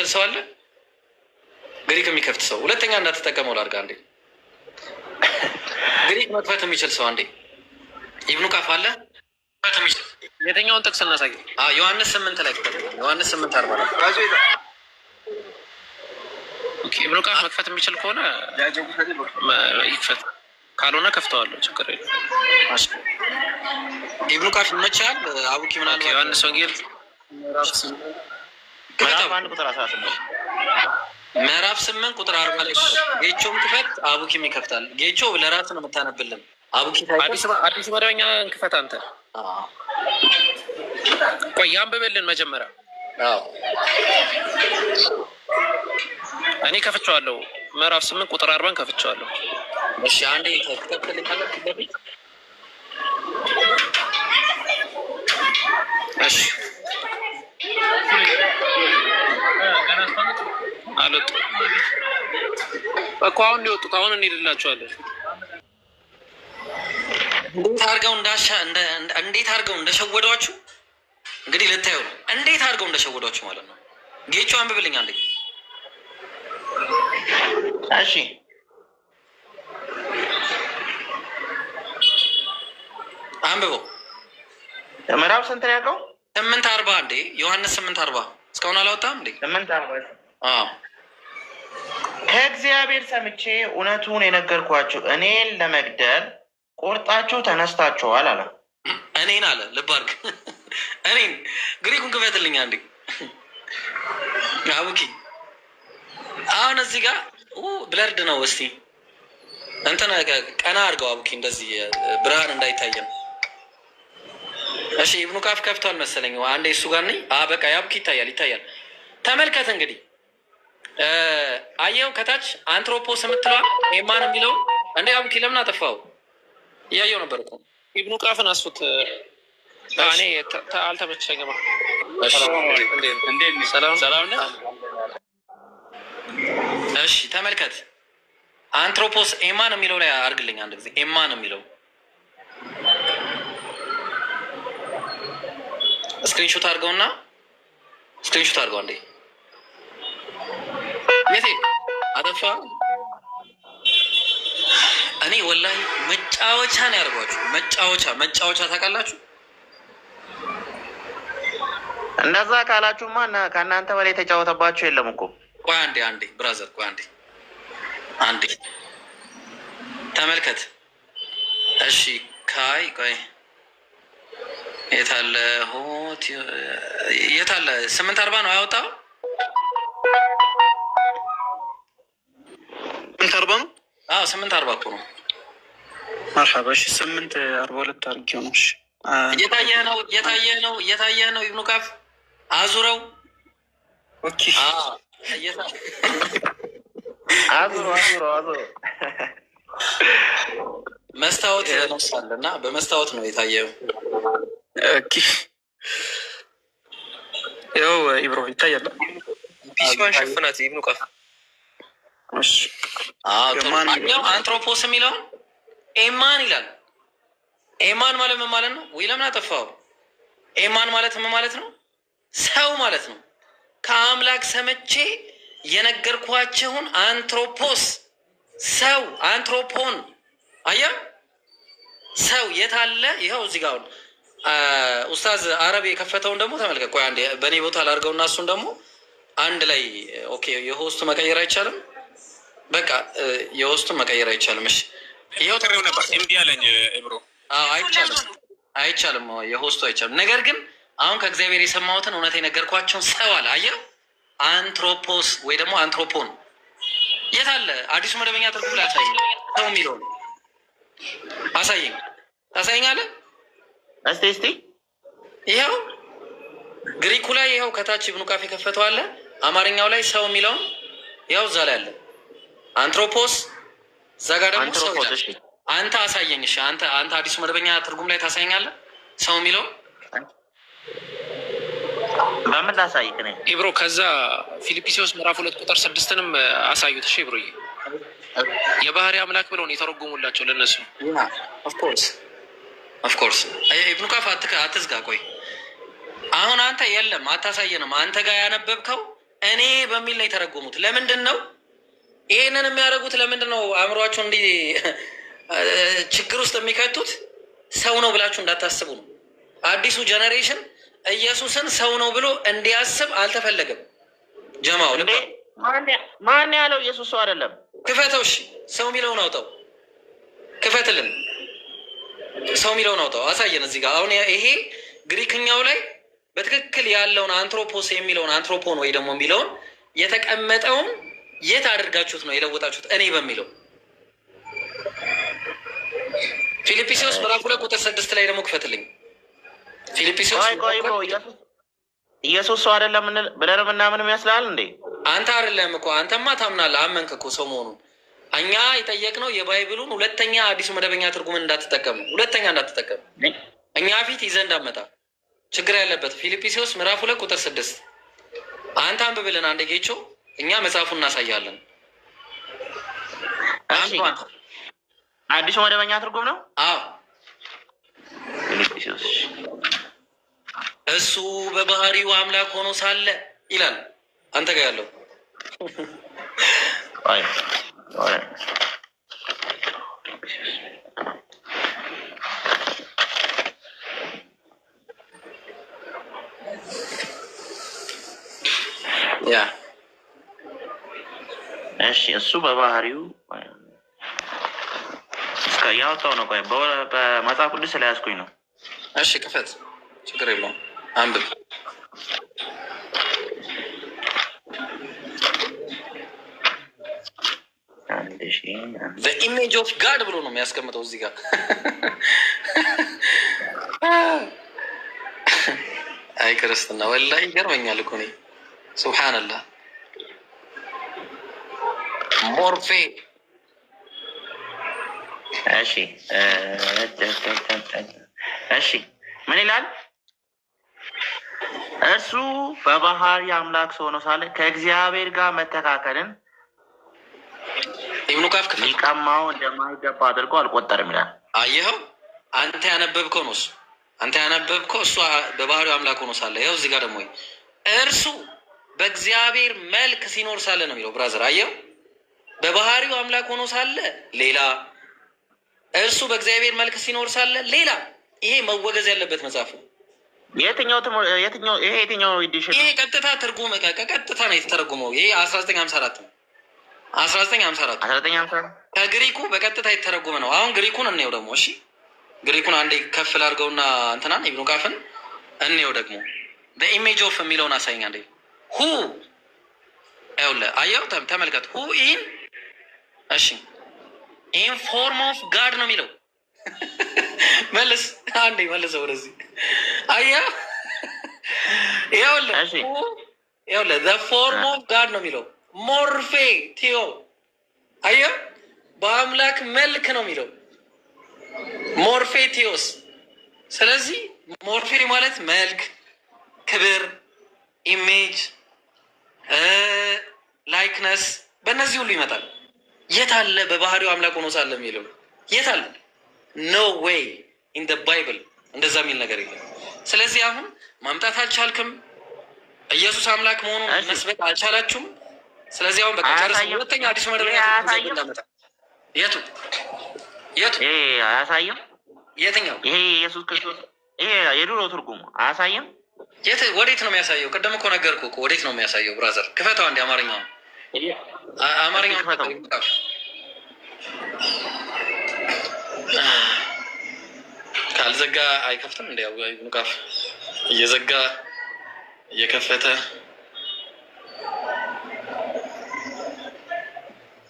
ሰው አለ? ግሪክ የሚከፍት ሰው ሁለተኛ እንዳትጠቀመው ላድርግ። አንዴ ግሪክ መክፈት የሚችል ሰው አንዴ ኢብኑ ቃፍ አለ? የትኛውን ጥቅስ እናሳይ? ዮሐንስ 8 ላይ ዮሐንስ 8:40 ኢብኑ ቃፍ መክፈት የሚችል ከሆነ ይክፈት፣ ካልሆነ ከፍተዋለሁ፣ ችግር የለም። ኢብኑ ቃፍ ይመቻል። አቡኪ ምናልባት ዮሐንስ ወንጌል ምዕራፍ 1 ቁጥር 18 ምዕራፍ 8 ቁጥር 40 ላይ ጌቾም ክፈት አቡኪም ይከፍታል። ጌቾ ለራስ ነው የምታነብልን። አቡኪ አዲስ መደበኛ እንክፈት አንተ። ቆይ ያንብብልን መጀመሪያ። እኔ ከፍቼዋለሁ። ምዕራፍ 8 ቁጥር 40 ከፍቼዋለሁ። እሺ አንዴ ተከተልኝ። እሺ አሉት እኮ አሁን ሊወጡት አሁን እንሄድላቸዋለን። እንዴት አድርገው እንደሸወዷችሁ እንግዲህ ልታዩ ነው። እንዴት አድርገው እንደሸወዷችሁ ማለት ነው። ጌቾ አንብብልኝ አንዴ። እሺ አንብበው። ምዕራፍ ስንት ነው ያልከው? 8:40 እንዴ ዮሐንስ 8:40 እስካሁን አላወጣም እንዴ? 8:40 ከእግዚአብሔር ሰምቼ እውነቱን የነገርኳችሁ እኔን ለመግደል ቆርጣችሁ ተነስታችኋል አለ። እኔን አለ። ልብ አድርግ። እኔን ግሪኩን ክፈትልኝ አንዴ አቡኪ። አሁን እዚህ ጋር ብለርድ ነው። እስቲ እንትን ቀና አድርገው አቡኪ፣ እንደዚህ ብርሃን እንዳይታየን። እሺ ኢብኑ ቃፍ ከፍቷል መሰለኝ። አንዴ እሱ ጋር ነኝ። በቃ ያቡኪ ይታያል። ተመልከት እንግዲህ አየው ከታች አንትሮፖስ የምትለዋል ኤማን የሚለው እንዴ አቡኪ ለምን አጠፋው? እያየው ነበር እኮ። ኢብኑ ቃፍን አስፉት። እኔ አልተመቸኝም። ሰላም ነህ? እሺ ተመልከት። አንትሮፖስ ኤማን የሚለው ላይ አድርግልኝ አንድ ጊዜ። ኤማን የሚለው ስክሪንሾት አድርገውና ስክሪንሾት አድርገው አንዴ። የቴ አጠፋ። እኔ ወላሂ መጫወቻ ነው ያደርጓችሁ። መጫወቻ ታውቃላችሁ። እንደዛ ካላችሁማ ከእናንተ በላይ የተጫወተባችሁ የለም እኮ። ቆይ አንዴ ብራዘር፣ ቆይ አንዴ ተመልከት። እሺ ቆይ የታለ 8:40 ነው ያወጣው። 8:40 ነው። 8:40 እኮ ነው። መርሐባ። እሺ 8:42 አድርጌው ነው። እሺ እየታየ ነው። ኢብኑ ቃፍ አዙረው። ኦኬ አዙሮ መስታወት ነሳለ እና በመስታወት ነው የታየው። ኦኬ ያው ኢብሮ ይታያል። ፒሲዋን ሸፍናት ኢብኑ ቃፍ። እሺ አንትሮፖስ የሚለውን ኤማን ይላል። ኤማን ማለት ምን ማለት ነው? ወይ ለምን አጠፋው? ኤማን ማለት ምን ማለት ነው? ሰው ማለት ነው። ከአምላክ ሰምቼ የነገርኳችሁን አንትሮፖስ ሰው፣ አንትሮፖን አያ ሰው የታለ? ይኸው እዚህ ጋር ኡስታዝ አረብ የከፈተውን ደግሞ ተመልከት። ቆይ አንዴ በእኔ ቦታ ላድርገውና እሱን ደግሞ አንድ ላይ ኦኬ። የሆስቱ መቀየር አይቻልም። በቃ የሆስቱን መቀየር አይቻልም። እሺ ይኸው ጥሬው ነበር እምቢ አለኝ ኢብሮ። አይቻልም። የሆስቱ አይቻልም። ነገር ግን አሁን ከእግዚአብሔር የሰማሁትን እውነት የነገርኳቸውን ሰው አለ። አየው አንትሮፖስ ወይ ደግሞ አንትሮፖን የት አለ? አዲሱ መደበኛ ትርጉም ላይ አሳየኝ። ሰው የሚለው ታሳየኛለህ? እስቲ ይኸው ግሪኩ ላይ ይኸው ከታች ኢብኑ ቃፍ የከፈተው አለ። አማርኛው ላይ ሰው የሚለውን ይኸው እዛ ላይ አለ። አንትሮፖስ እዛ ጋር ደግሞ ሰው ይላል። አንተ አሳየኝ። እሺ አንተ አዲሱ መደበኛ ትርጉም ላይ ታሳየኛለህ ሰው የሚለው በምን ላሳይክ ነው ኢብሮ? ከዛ ፊልጵስዩስ ምዕራፍ 2 ቁጥር 6ንም አሳዩት። እሺ ኢብሮዬ፣ የባህሪ አምላክ ብለው ነው የተረጎሙላቸው ለነሱ። ኦፍኮርስ ኢብኑ ቃፍ አትዝጋ። ቆይ አሁን አንተ የለም አታሳየንም። አንተ ጋር ያነበብከው እኔ በሚል ነው የተረጎሙት። ለምንድን ነው ይሄንን የሚያደርጉት? ለምንድን ነው አእምሯቸው እንዲህ ችግር ውስጥ የሚከቱት? ሰው ነው ብላችሁ እንዳታስቡ ነው። አዲሱ ጀኔሬሽን ኢየሱስን ሰው ነው ብሎ እንዲያስብ አልተፈለገም። ጀማው ማን ያለው ኢየሱስ ሰው አይደለም? ክፈተው። እሺ ሰው የሚለውን አውጣው። ክፈትልን። ሰው የሚለውን አውጣው፣ አሳየን እዚህ ጋር። አሁን ይሄ ግሪክኛው ላይ በትክክል ያለውን አንትሮፖስ የሚለውን አንትሮፖን ወይ ደግሞ የሚለውን የተቀመጠውን የት አድርጋችሁት ነው የለወጣችሁት? እኔ በሚለው ፊልጵስዩስ ምዕራፍ 2 ቁጥር 6 ላይ ደግሞ ክፈትልኝ። ፊልጵስዩስ ኢየሱስ ሰው አይደለም ብለን ምናምን ይመስላል እንዴ? አንተ አይደለም እኮ አንተማ ታምናለህ፣ አመንክ እኮ ሰው መሆኑን። እኛ የጠየቅነው የባይብሉን ሁለተኛ አዲሱ መደበኛ ትርጉምን እንዳትጠቀሙ፣ ሁለተኛ እንዳትጠቀሙ እኛ ፊት ይዘህ እንዳመጣ ችግር ያለበት ፊልጵስዩስ ምዕራፍ 2 ቁጥር 6 አንተ አንብብልን አንዴ ጌቾ፣ እኛ መጽሐፉን እናሳያለን። አዲሱ መደበኛ ትርጉም ነው። አዎ እሱ በባህሪው አምላክ ሆኖ ሳለ ይላል። አንተ ጋር ያለው ያ እሺ፣ እሱ በባህሪው ያወጣው ነው። ቆይ በመጽሐፍ ቅዱስ ስለያዝኩኝ ነው። እሺ ክፈት፣ ችግር የለውም አንብብ። ኢሜጅ ኦፍ ጋድ ብሎ ነው የሚያስቀምጠው እዚህ ጋር። አይ ክርስትና ወላሂ ይገርመኛል እኮ እኔ ሱብሓነላህ። ሞርፌ እሺ እሺ ምን ይላል? እርሱ በባህሪ አምላክ ሰው ሆኖ ሳለ ከእግዚአብሔር ጋር መተካከልን ኢብኑ ካፍ ክፍል ሊቀማው እንደማይገባ አድርጎ አልቆጠርም ይላል። አየኸው? አንተ ያነበብከው ነው እሱ። አንተ ያነበብከው እሱ በባህሪው አምላክ ሆኖ ሳለ። ይኸው እዚህ ጋር ደግሞ እርሱ በእግዚአብሔር መልክ ሲኖር ሳለ ነው የሚለው። ብራዘር አየኸው? በባህሪው አምላክ ሆኖ ሳለ ሌላ፣ እርሱ በእግዚአብሔር መልክ ሲኖር ሳለ ሌላ። ይሄ መወገዝ ያለበት መጽሐፍ ነው። የትኛው ኤዲሽን? ይሄ ቀጥታ ትርጉም ቀጥታ ነው የተተረጉመው። ይሄ 1954 ነው። 1954 ከግሪኩ በቀጥታ የተተረጎመ ነው። አሁን ግሪኩን እንየው ደግሞ። እሺ ግሪኩን አንዴ ከፍ ላድርገውና እንትናን ኢብኑ ካፍን እንየው ደግሞ። በኢሜጅ ኦፍ የሚለውን አሳይኝ አንዴ። ሁ ይኸውልህ፣ አየው፣ ተመልከት። ሁ ኢን እሺ ኢን ፎርም ኦፍ ጋድ ነው የሚለው። መልስ አንዴ መልሰው ወደዚህ። አየው፣ ይኸውልህ ዘ ፎርም ኦፍ ጋድ ነው የሚለው። ሞርፌ ቲዮ አየው፣ በአምላክ መልክ ነው የሚለው ሞርፌ ቲዮስ። ስለዚህ ሞርፌ ማለት መልክ፣ ክብር፣ ኢሜጅ፣ ላይክነስ በእነዚህ ሁሉ ይመጣል። የት አለ በባህሪው አምላክ ሆኖ ሳለ የሚለው? የት አለ? ኖ ዌይ ኢን ደ ባይብል እንደዛ የሚል ነገር የለም። ስለዚህ አሁን ማምጣት አልቻልክም። ኢየሱስ አምላክ መሆኑን መስበክ አልቻላችሁም። ስለዚህ አሁን በቃ ጨርስ። ሁለተኛ አዲስ መደበኛ እንዳመጣ የቱ አያሳይም? የትኛው? ይሄ ኢየሱስ ክርስቶስ ይሄ የድሮ ትርጉሙ አያሳይም? ወዴት ነው የሚያሳየው? ቅድም እኮ ነገርኩህ እኮ ወዴት ነው የሚያሳየው? ብራዘር ክፈተው አንዴ አማርኛውን ካልዘጋ አይከፍትም። እንዲ ኢብኑ ካፍ እየዘጋ እየከፈተ።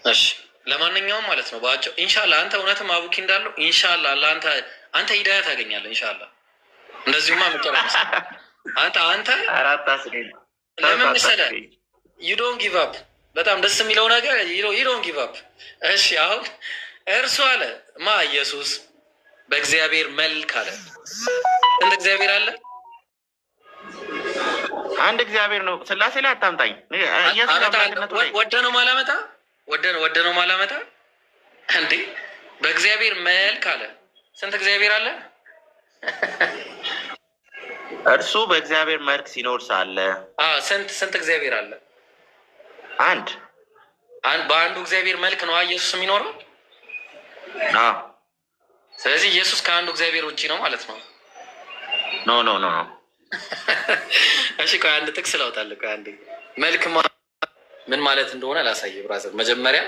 እሺ ለማንኛውም ማለት ነው በአጭው ኢንሻላህ አንተ እውነትም አቡኪ እንዳለው ኢንሻላህ ለአንተ አንተ ሂዳያ ታገኛለህ። ኢንሻላህ እንደዚሁማ መጨረስ አንተ ለምን መሰለህ ዩ ዶንት ጊቭ አፕ። በጣም ደስ የሚለው ነገር ዩ ዶንት ጊቭ አፕ። እሺ አሁን እርሱ አለ ማ ኢየሱስ በእግዚአብሔር መልክ አለ። እንደ እግዚአብሔር አለ አንድ እግዚአብሔር ነው። ስላሴ ላይ አታምጣኝ። ወደ ነው ማላመጣ ወደ ነው ማላመጣ እንዴ? በእግዚአብሔር መልክ አለ። ስንት እግዚአብሔር አለ? እርሱ በእግዚአብሔር መልክ ሲኖር ሳለ ስንት እግዚአብሔር አለ? አንድ። በአንዱ እግዚአብሔር መልክ ነው ኢየሱስ የሚኖረው። ስለዚህ ኢየሱስ ከአንዱ እግዚአብሔር ውጭ ነው ማለት ነው። ኖ እሺ ቆይ አንድ ጥቅስ ላውጣልህ። ቆይ አንዴ መልክ ምን ማለት እንደሆነ ላሳየህ ብራዘር። መጀመሪያ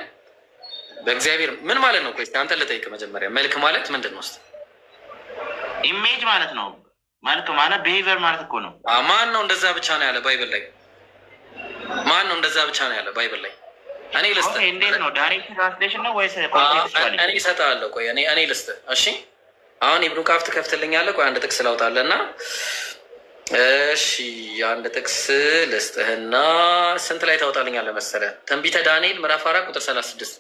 በእግዚአብሔር ምን ማለት ነው? ቆይ አንተ ልጠይቅ መጀመሪያ። መልክ ማለት ምንድን ነው? እስኪ ኢሜጅ ማለት ነው። መልክ ማለት ቢሄቪየር ማለት እኮ ነው። ማን ነው እንደዛ ብቻ ነው ያለ ባይብል ላይ? ማን ነው እንደዛ ብቻ ነው ያለ ባይብል ላይ? እኔ ልስጥህ። እንዴት ነው? ዳይሬክት ትራንስሌሽን ነው ወይስ እኔ እሰጥሃለሁ? ቆይ እኔ ልስጥህ። እሺ አሁን ኢብኑ ካፍ ትከፍትልኛለህ? ቆይ አንድ ጥቅስ ላውጣለና እሺ አንድ ጥቅስ ልስጥህና ስንት ላይ ታወጣልኛለህ መሰለህ? ትንቢተ ዳንኤል ምዕራፍ 4 ቁጥር 36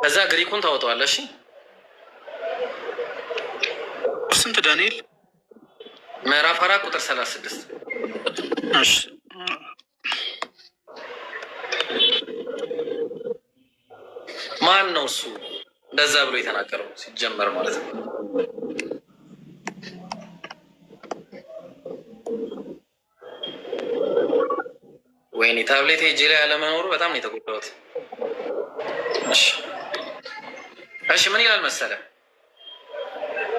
ከዛ ግሪኩን ታወጣዋለህ። እሺ ስንት? ዳንኤል ምዕራፍ 4 ቁጥር 36 እሺ ማን ነው እሱ እንደዛ ብሎ የተናገረው ሲጀመር ማለት ነው? ወይኔ ታብሌት እጄ ላይ ያለመኖሩ በጣም ነው የተጎዳሁት። እሺ ምን ይላል መሰለ?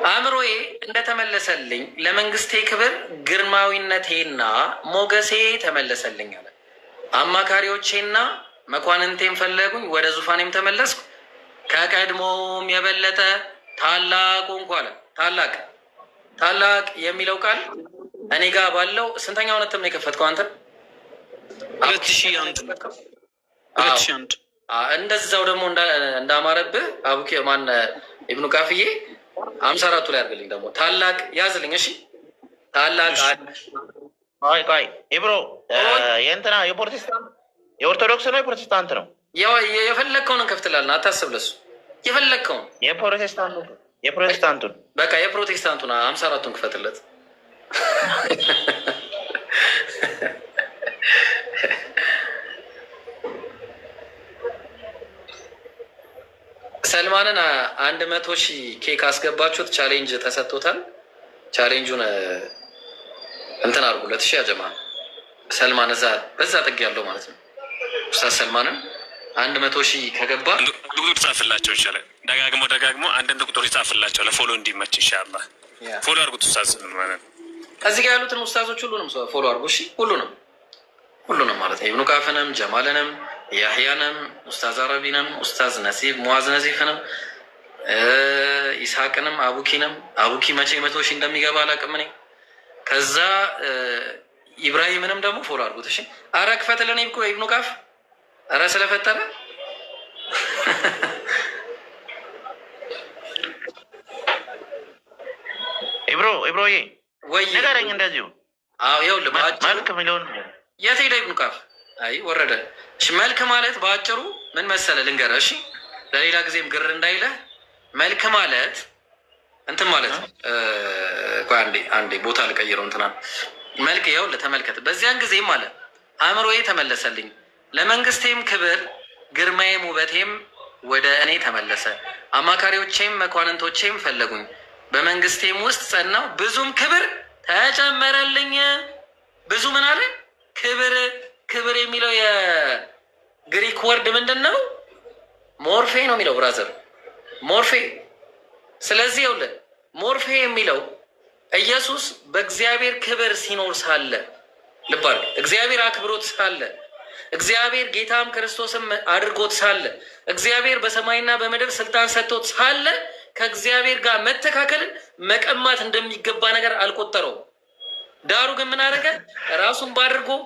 አእምሮዬ እንደተመለሰልኝ ለመንግስቴ ክብር ግርማዊነቴና ሞገሴ ተመለሰልኝ አለ። አማካሪዎቼና መኳንንቴም ፈለጉኝ፣ ወደ ዙፋኔም ተመለስኩ። ከቀድሞም የበለጠ ታላቁ እንኳ አለ። ታላቅ የሚለው ቃል እኔ ጋር ባለው ስንተኛው ነጥብ ነው የከፈትከው አንተ? 2001 እንደዛው ደግሞ እንዳማረብህ አቡኪ ማን ኢብኑ ካፍዬ 54ቱ ላይ አድርግልኝ ደግሞ ታላቅ ያዝልኝ። እሺ ታላቅ ቆይ ኢብሮ የእንትና የፕሮቴስታንት የኦርቶዶክስ ነው የፕሮቴስታንት ነው? የፈለግከውን እንከፍትላለን፣ አታስብ። ለሱ የፈለግከውን የፕሮቴስታንቱን በቃ የፕሮቴስታንቱን 54ቱን ክፈትለት። ሰልማንን 100,000 ኬክ አስገባችሁት። ቻሌንጅ ተሰጥቶታል። ቻሌንጁን እንትን አድርጉለት። እሺ ያጀማ ሰልማን በዛ ጥግ ያለው ማለት ነው። ኡስታዝ ሰልማንን 100,000 ከገባ ቁጥር ጻፍላቸው ይቻላል። ደጋግሞ አንዳንድ ቁጥር ይጻፍላቸው ለፎሎ እንዲመች ኢንሻአላህ። ፎሎ አድርጉት ኡስታዝ ሰልማንን። እዚህ ጋር ያሉትን ኡስታዞች ሁሉንም ፎሎ አድርጉ። እሺ ሁሉንም ማለት ነው። ኢብኑ ካፍንም፣ ጀማልንም፣ ያህያንም፣ ኡስታዝ አረቢንም፣ ኡስታዝ ነሲብ ሙአዝ ነዚፍንም፣ ኢስሐቅንም፣ አቡኪ መቼ 100,000 እንደሚገባ አላውቅም እኔ። ከዛ ኢብራሂምንም ደግሞ ፎሎ አድርጉት። እሺ አረ ክፈትልን ኢብኑ ካፍ አረ ስለፈጠረ ኢብሮዬ ወይ ንገረኝ እንደዚሁ። አዎ ይኸውልህ መልክ ሚሊዮን የት ሄደ ኢብኑ ካፍ? አይ ወረደ። እሺ መልክ ማለት በአጭሩ ምን መሰለህ ልንገርህ። እሺ ለሌላ ጊዜም ግር እንዳይለህ መልክ ማለት እንትን ማለት ቆይ አንዴ ቦታ ልቀይረው። እንትና መልክ ይኸውልህ ተመልከት። በዚያን ጊዜም አለ አእምሮዬ ተመለሰልኝ፣ ለመንግስቴም ክብር ግርማዬም ውበቴም ወደ እኔ ተመለሰ። አማካሪዎቼም መኳንንቶቼም ፈለጉኝ፣ በመንግስቴም ውስጥ ጸናው፣ ብዙም ክብር ተጨመረልኝ። ብዙ ምን አለ? ክብር የሚለው የግሪክ ወርድ ምንድን ነው? ሞርፌ ነው የሚለው ብራዘር፣ ሞርፌ። ስለዚህ ይኸውልህ ሞርፌ የሚለው ኢየሱስ በእግዚአብሔር ክብር ሲኖር ሳለ፣ ልብ አድርግ፣ እግዚአብሔር አክብሮት ሳለ፣ እግዚአብሔር ጌታም ክርስቶስም አድርጎት ሳለ፣ እግዚአብሔር በሰማይና በምድር ስልጣን ሰጥቶት ሳለ ከእግዚአብሔር ጋር መተካከልን መቀማት እንደሚገባ ነገር አልቆጠረውም። ዳሩ ግን ምን አደረገ? ራሱን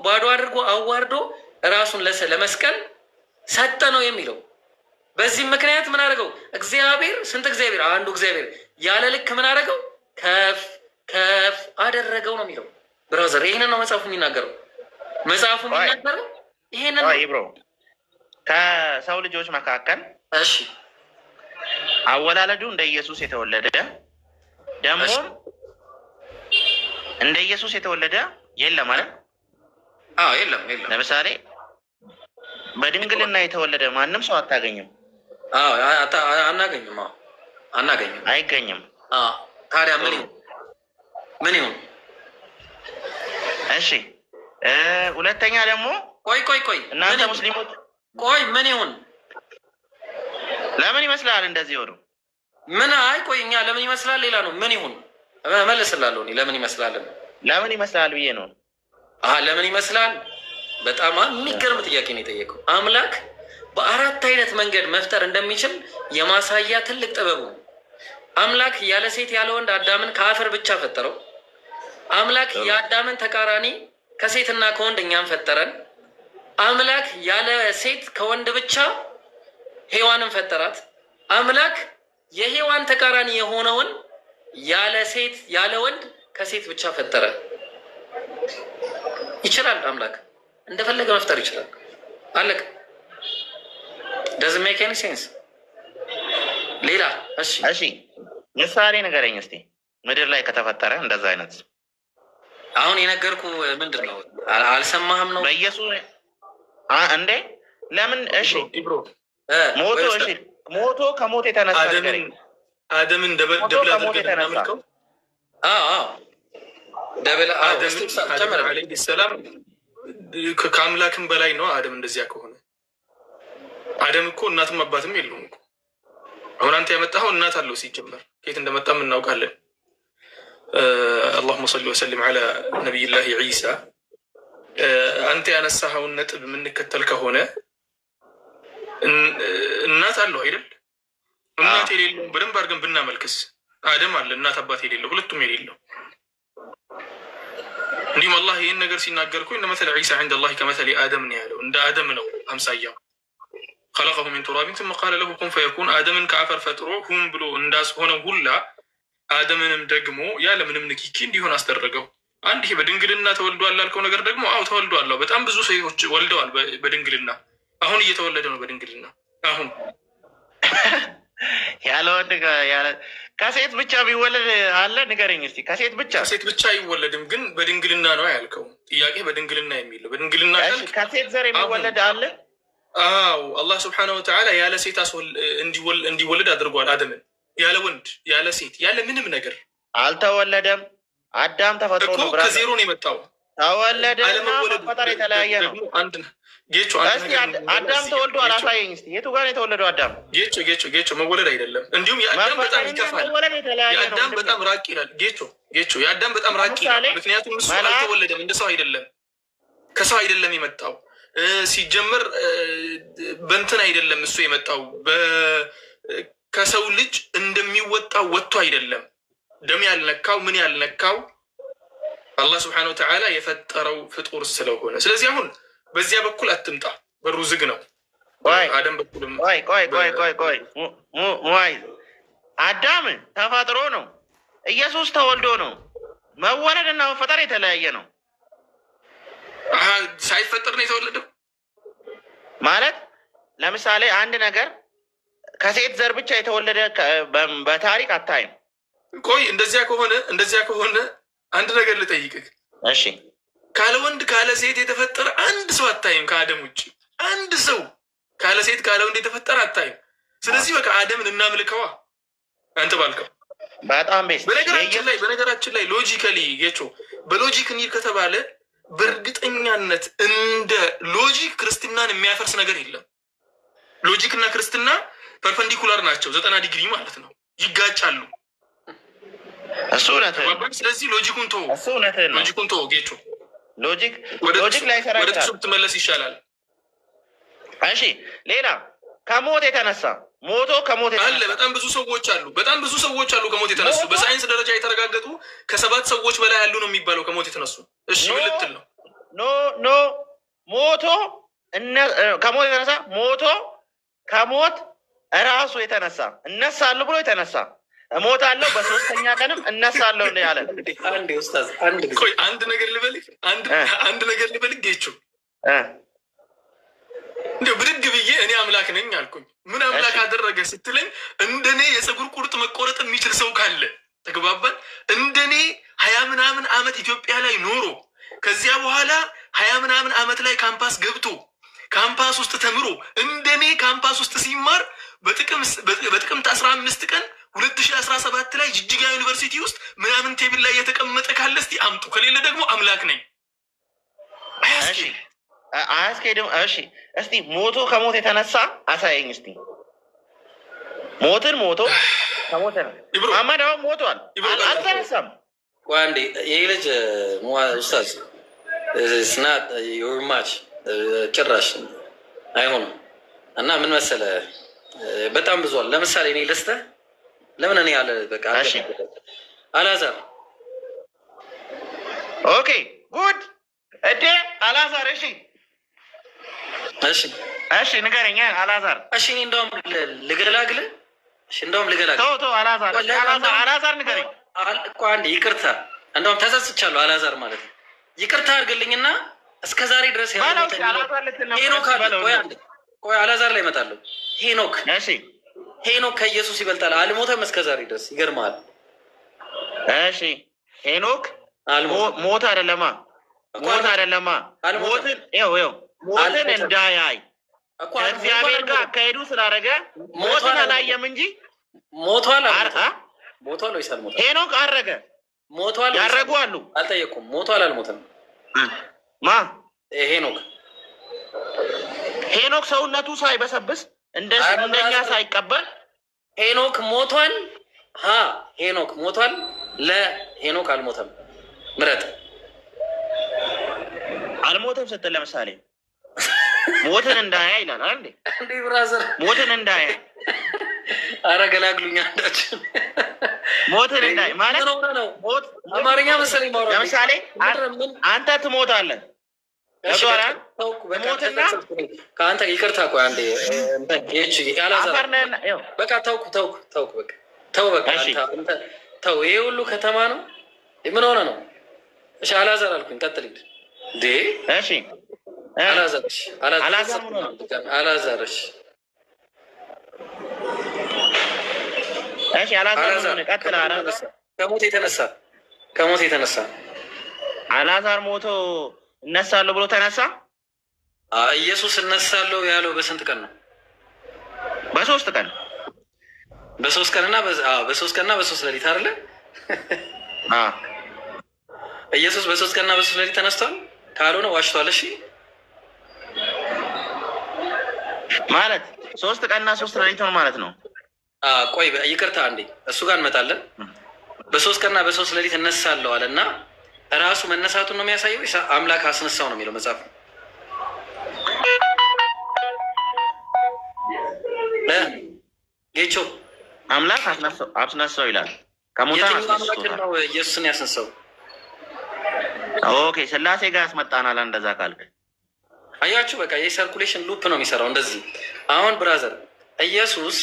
ባዶ አድርጎ አዋርዶ ራሱን ለመስቀል ሰጠ ነው የሚለው። በዚህም ምክንያት ምን አደረገው? እግዚአብሔር ስንት እግዚአብሔር? አንዱ እግዚአብሔር ያለ ልክ ምን አደረገው? ከፍ አደረገው ነው የሚለው ብራዘር። ይህንን ነው መጽሐፉ የሚናገረው። መጽሐፉ የሚናገረው ይሄንን ብሮ ከሰው ልጆች መካከል እሺ አወላለዱ እንደ ኢየሱስ የተወለደ ደግሞ እንደ ኢየሱስ የተወለደ የለም ማለት? አዎ የለም። ለምሳሌ በድንግልና የተወለደ ማንም ሰው አታገኝም። አናገኝም። አይገኝም። ታዲያ ምን ይሁን? እሺ ሁለተኛ ደግሞ ቆይ እናንተ ሙስሊሞች ምን ይሁን? ለምን ይመስላል እንደዚህ ሆኑ? እኛ ለምን ይመስላል ሌላ ነው። ምን ይሁን? እመልስላለሁ። ለምን ይመስላል? ለምን ይመስላል ብዬ ነው። ለምን ይመስላል? በጣም የሚገርም ጥያቄ ነው የጠየቀው። አምላክ በአራት አይነት መንገድ መፍጠር እንደሚችል የማሳያ ትልቅ ጥበቡ ነው። አምላክ ያለ ሴት ያለ ወንድ አዳምን ከአፈር ብቻ ፈጠረው። አምላክ የአዳምን ተቃራኒ ከሴትና ከወንድ እኛን ፈጠረን። አምላክ ያለ ሴት ከወንድ ብቻ ሔዋንን ፈጠራት። አምላክ የሔዋን ተቃራኒ የሆነውን ያለ ሴት ያለ ወንድ ከሴት ብቻ ፈጠረ። ይችላል። አምላክ እንደፈለገ መፍጠር ይችላል። አለቀ። doesn't make any sense። ሌላ እሺ ምሳሌ ንገረኝ እስቲ ምድር ላይ ከተፈጠረ እንደዛ አይነት። አሁን የነገርኩ ምንድን ነው? አልሰማህም ነው? በኢየሱስ እንዴ ለምን? እሺ ሞቶ እሺ ሞቶ ከሞት የተነሳ አደምን ደብል አድርገን አደም ዓለይሂ ሰላም ከአምላክም በላይ ነው። አደም እንደዚያ ከሆነ አደም እኮ እናትም አባትም የለውም እኮ። አሁን አንተ ያመጣኸው እናት አለው ሲጀመር፣ ከየት እንደመጣም እናውቃለን። አላሁመ ሰሊ ወሰሊም ዐላ ነቢይላህ ዒሳ። አንተ ያነሳኸውን ነጥብ የምንከተል ከሆነ እናት አለው አይደል? እናት የሌለው በደንብ አድርገን ብናመልክስ አደም አለ እናት አባት የሌለው ሁለቱም የሌለው። እንዲሁም አላህ ይህን ነገር ሲናገር እኮ እነ መሰለ ዒሳ ዐንደ አላህ ከመሰሊ አደም ነው ያለው። እንደ አደም ነው አምሳያው። خلقه من تراب ثم قال له كن فيكون አደምን ከአፈር ፈጥሮ ሁን ብሎ እንዳስሆነው ሁላ አደምንም ደግሞ ያለ ምንም ንክኪ እንዲሆን አስደረገው። አንድ ይሄ በድንግልና ተወልዷል ላልከው ነገር ደግሞ አዎ ተወልዷል። በጣም ብዙ ሰዎች ወልደዋል በድንግልና። አሁን እየተወለደ ነው በድንግልና። አሁን ያለ ወንድ ያለ ከሴት ብቻ ቢወለድ አለ? ንገረኝ እስቲ። ከሴት ብቻ አይወለድም፣ ግን በድንግልና ነው ያልከው ጥያቄ። በድንግልና የሚለው በድንግልና ከሴት ዘር የሚወለድ አለ? አዎ አላህ ስብሐነሁ ወተዓላ ያለ ሴት እንዲወለድ አድርጓል። አደምን ያለ ወንድ ያለ ሴት ያለ ምንም ነገር አልተወለደም። አዳም ተፈጥሮ ነው። ከዜሮ ነው የመጣው። ተወለደና መፈጠር የተለያየ ነው። ጌቾ አዳም ተወልዶ አላሳየኝ እስቲ። የቱ ጋር ነው የተወለደው አዳም? ጌቾ መወለድ አይደለም። እንዲሁም የአዳም በጣም ይከፋል። የአዳም በጣም ራቅ ይላል። ጌቾ የአዳም በጣም ራቅ ይላል። ምክንያቱም እሱ አልተወለደም፣ እንደ ሰው አይደለም፣ ከሰው አይደለም የመጣው። ሲጀምር በእንትን አይደለም እሱ የመጣው፣ ከሰው ልጅ እንደሚወጣው ወጥቶ አይደለም። ደም ያልነካው ምን ያልነካው አላህ ስብሐነሁ ወተዓላ የፈጠረው ፍጡር ስለሆነ፣ ስለዚህ አሁን በዚያ በኩል አትምጣ፣ በሩ ዝግ ነው። አዳም በኩልም ቆይ አዳም ተፈጥሮ ነው፣ ኢየሱስ ተወልዶ ነው። መወለድ እና መፈጠር የተለያየ ነው። ሳይፈጠር ነው የተወለደው ማለት። ለምሳሌ አንድ ነገር ከሴት ዘር ብቻ የተወለደ በታሪክ አታይም። ቆይ እንደዚያ ከሆነ አንድ ነገር ልጠይቅህ። እሺ ካለ ወንድ ካለ ሴት የተፈጠረ አንድ ሰው አታይም። ከአደም ውጭ አንድ ሰው ካለ ሴት ካለ ወንድ የተፈጠረ አታይም። ስለዚህ በቃ አደምን እናምልከዋ አንተ ባልከው። በጣም ቤስ በነገራችን ላይ ሎጂካሊ ጌቾ በሎጂክ እንሂድ ከተባለ በእርግጠኛነት እንደ ሎጂክ ክርስትናን የሚያፈርስ ነገር የለም። ሎጂክ እና ክርስትና ፐርፐንዲኩላር ናቸው፣ 90 ዲግሪ ማለት ነው። ይጋጫሉ። እሱ እውነት ነው። ስለዚህ ሎጂኩን ተወው ጌቾ። ሎጂክ ላይ ሰራ ወደ ተሱብ ትመለስ ይሻላል። እሺ ሌላ ከሞት የተነሳ ከሞት አለ። በጣም ብዙ ሰዎች አሉ ከሞት የተነሱ በሳይንስ ደረጃ የተረጋገጡ ከ7 ሰዎች በላይ ያሉ ነው የሚባለው ከሞት የተነሱ። እሺ ምን ልትል ነው? ከሞት የተነሳ ከሞት እራሱ የተነሳ እነሳለሁ ብሎ የተነሳ እሞታለሁ በሶስተኛ ቀንም እነሳለሁ ያለ። ቆይ አንድ ነገር ልበልህ ጌቾ። እንደው ብድግ ብዬ እኔ አምላክ ነኝ አልኩኝ። ምን አምላክ አደረገ ስትለኝ እንደኔ የፀጉር ቁርጥ መቆረጥ የሚችል ሰው ካለ ተግባባን። እንደኔ 20 ምናምን ዓመት ኢትዮጵያ ላይ ኖሮ ከዚያ በኋላ 20 ምናምን ዓመት ላይ ካምፓስ ገብቶ ካምፓስ ውስጥ ተምሮ እንደኔ ካምፓስ ውስጥ ሲማር በጥቅምት 15 ቀን 2017 ላይ ጅጅጋ ዩኒቨርሲቲ ውስጥ ምናምን ቴብል ላይ የተቀመጠ ካለ እስቲ አምጡ። ከሌለ ደግሞ አምላክ ነኝ። አያስኬድም። እሺ እስቲ ከሞት የተነሳ አሳየኝ እስቲ። ሞቶ ከሞተ ነው። መሐመድ አሁን ሞቷል፣ አልተነሳም። ቆይ አንዴ ይሄ ልጅ ኡስታዝ ስናት ዩርማች ጭራሽ አይሆንም። እና ምን መሰለ በጣም ብዙዋል። ለምሳሌ እኔ ልስጥህ ለምን እኔ ያለ በቃ አልዓዛር ኦኬ ጉድ እዴ አልዓዛር እሺ እሺ እሺ ንገረኝ አልዓዛር እሺ እኔ እንደውም ልገላግልህ እሺ እንደውም ልገላግልህ ተው አልዓዛር ንገረኝ እኮ አንዴ ይቅርታ እንደውም ተጸጽቻለሁ አልዓዛር ማለት ነው ይቅርታ አድርግልኝና እስከ ዛሬ ድረስ ሄኖክ አለ ቆይ አልዓዛር ላይ እመጣለሁ ሄኖክ እሺ ሄኖክ ከኢየሱስ ይበልጣል አልሞተም እስከ ዛሬ ድረስ ይገርማል እሺ ሄኖክ ሞት አይደለማ ሞትን ሞትን እንዳያይ ከእግዚአብሔር ጋር አካሄዱ ስላደረገ ሞትን አላየም እንጂ ሞቷል ወይስ አልሞተም? ሄኖክ አረገ ሞቷል ያረጉ አሉ አልጠየቁም ሞቷል አልሞተም? ሄኖክ ሰውነቱ ሳይበሰብስ እንደኛ ሳይቀበል ሄኖክ ሞቷል ሄኖክ ሞቷል ለሄኖክ አልሞተም ምረጥ አልሞተም ስትል ለምሳሌ ሞትን እንዳያ ይላል አንዴ እንዴ ብራዘር ሞትን እንዳያ አረ ገላግሉኛ አንዳችን ሞትን እንዳያ ማለት ነው ሞት አማርኛ መሰለኝ ማውራት ለምሳሌ አንተ ትሞታለህ ሞትና ከአንተ ይቅርታ ቆይ አንዴ አልዓዛር በቃ ተውኩ በቃ ተው በቃ ተው ይሄ ሁሉ ከተማ ነው ምን ሆነ ነው እሺ አልዓዛር አልኩኝ ቀጥል እንዴ እሺ አልዓዛር ከሞት የተነሳ አልዓዛር ሞቶ እነሳለሁ ብሎ ተነሳ። ኢየሱስ እነሳለሁ ያለው በስንት ቀን ነው? በ3 ቀን በ3 ቀንና በ3 ሌሊት አይደለ? ኢየሱስ በ3 ቀንና በ3 ሌሊት ተነስቷል። ካልሆነ ዋሽቷል። እሺ ማለት 3 ቀንና 3 ሌሊት ነው ማለት ነው። ቆይ ይቅርታ አንዴ እሱ ጋር እንመጣለን። በ3 ቀንና በ3 ሌሊት እነሳለሁ አለ እና ራሱ መነሳቱን ነው የሚያሳየው። አምላክ አስነሳው ነው የሚለው መጽሐፍ። ጌቾ አምላክ አስነሳው ይላል። ከሞታን ነው ኢየሱስን ያስነሳው። ኦኬ ስላሴ ጋር ያስመጣናል። እንደዛ ካልክ አያችሁ፣ በቃ የሰርኩሌሽን ሉፕ ነው የሚሰራው እንደዚህ። አሁን ብራዘር ኢየሱስ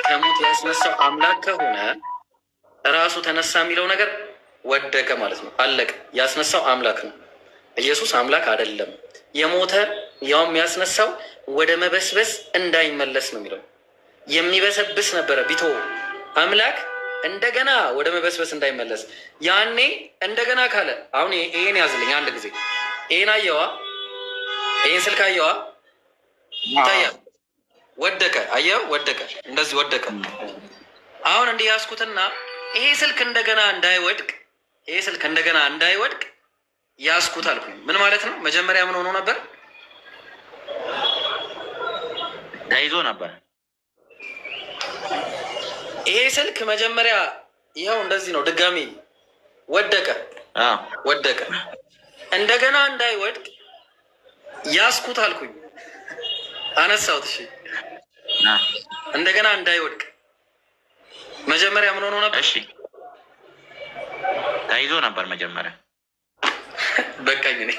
ከሞት ያስነሳው አምላክ ከሆነ ራሱ ተነሳ የሚለው ነገር ወደቀ ማለት ነው። አለቀ። ያስነሳው አምላክ ነው። ኢየሱስ አምላክ አይደለም። የሞተ ያውም ያስነሳው ወደ መበስበስ እንዳይመለስ ነው የሚለው። የሚበሰብስ ነበረ ቢቶ አምላክ እንደገና ወደ መበስበስ እንዳይመለስ ያኔ እንደገና ካለ አሁን ይሄን ያዝልኝ አንድ ጊዜ ይሄን አየዋ፣ ይሄን ስልክ አየዋ፣ ይታያል። ወደቀ። አየው፣ ወደቀ። እንደዚህ ወደቀ። አሁን እንዲህ ያዝኩትና ይሄ ስልክ እንደገና እንዳይወድቅ ያዝኩት አልኩኝ። ምን ማለት ነው? መጀመሪያ ምን ሆኖ ነበር? ተይዞ ነበር። ይሄ ስልክ መጀመሪያ ይኸው እንደዚህ ነው። ድጋሚ ወደቀ። እንደገና እንዳይወድቅ ያዝኩት አልኩኝ። አነሳሁት። እሺ እንደገና እንዳይወድቅ መጀመሪያ ምን ሆኖ ነበር? እሺ ተይዞ ነበር መጀመሪያ። በቃኝ እኔ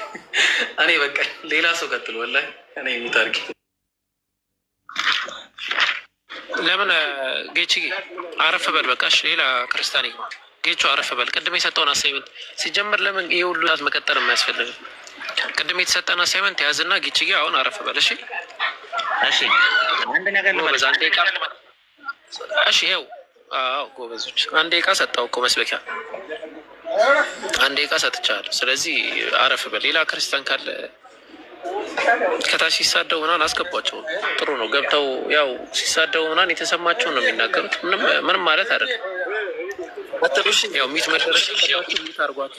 በቃኝ። ሌላ ሰው ቀጥሎ ወላሂ እኔ ሙታርጊ ለምን ጌቺ አረፍ በል በቃ። እሺ ሌላ ክርስቲያን ይግባ። ጌቹ አረፍ በል። ቅድም የሰጠውን አሳይመንት ሲጀምር ለምን ይሄ ሁሉ መቀጠል የማያስፈልግ? ቅድም የተሰጠን አሳይመንት ያዝና ጌቺ አሁን አረፍ በል። እሺ አንድ ነገር ልበል። አንድ ደቂቃ እሺ ይኸው ጎበዞች 1 ደቂቃ ሰጠው እኮ መስበኪያ 1 ደቂቃ ሰጥቻለሁ። ስለዚህ አረፍ በል። ሌላ ክርስቲያን ካለ ከታች ሲሳደው ምናምን አስገቧቸው። ጥሩ ነው። ገብተው ያው ሲሳደው ምናምን የተሰማቸውን ነው የሚናገሩት። ምንም ማለት አይደለም። ያው ሚት መደረሻ ሚት አርጓት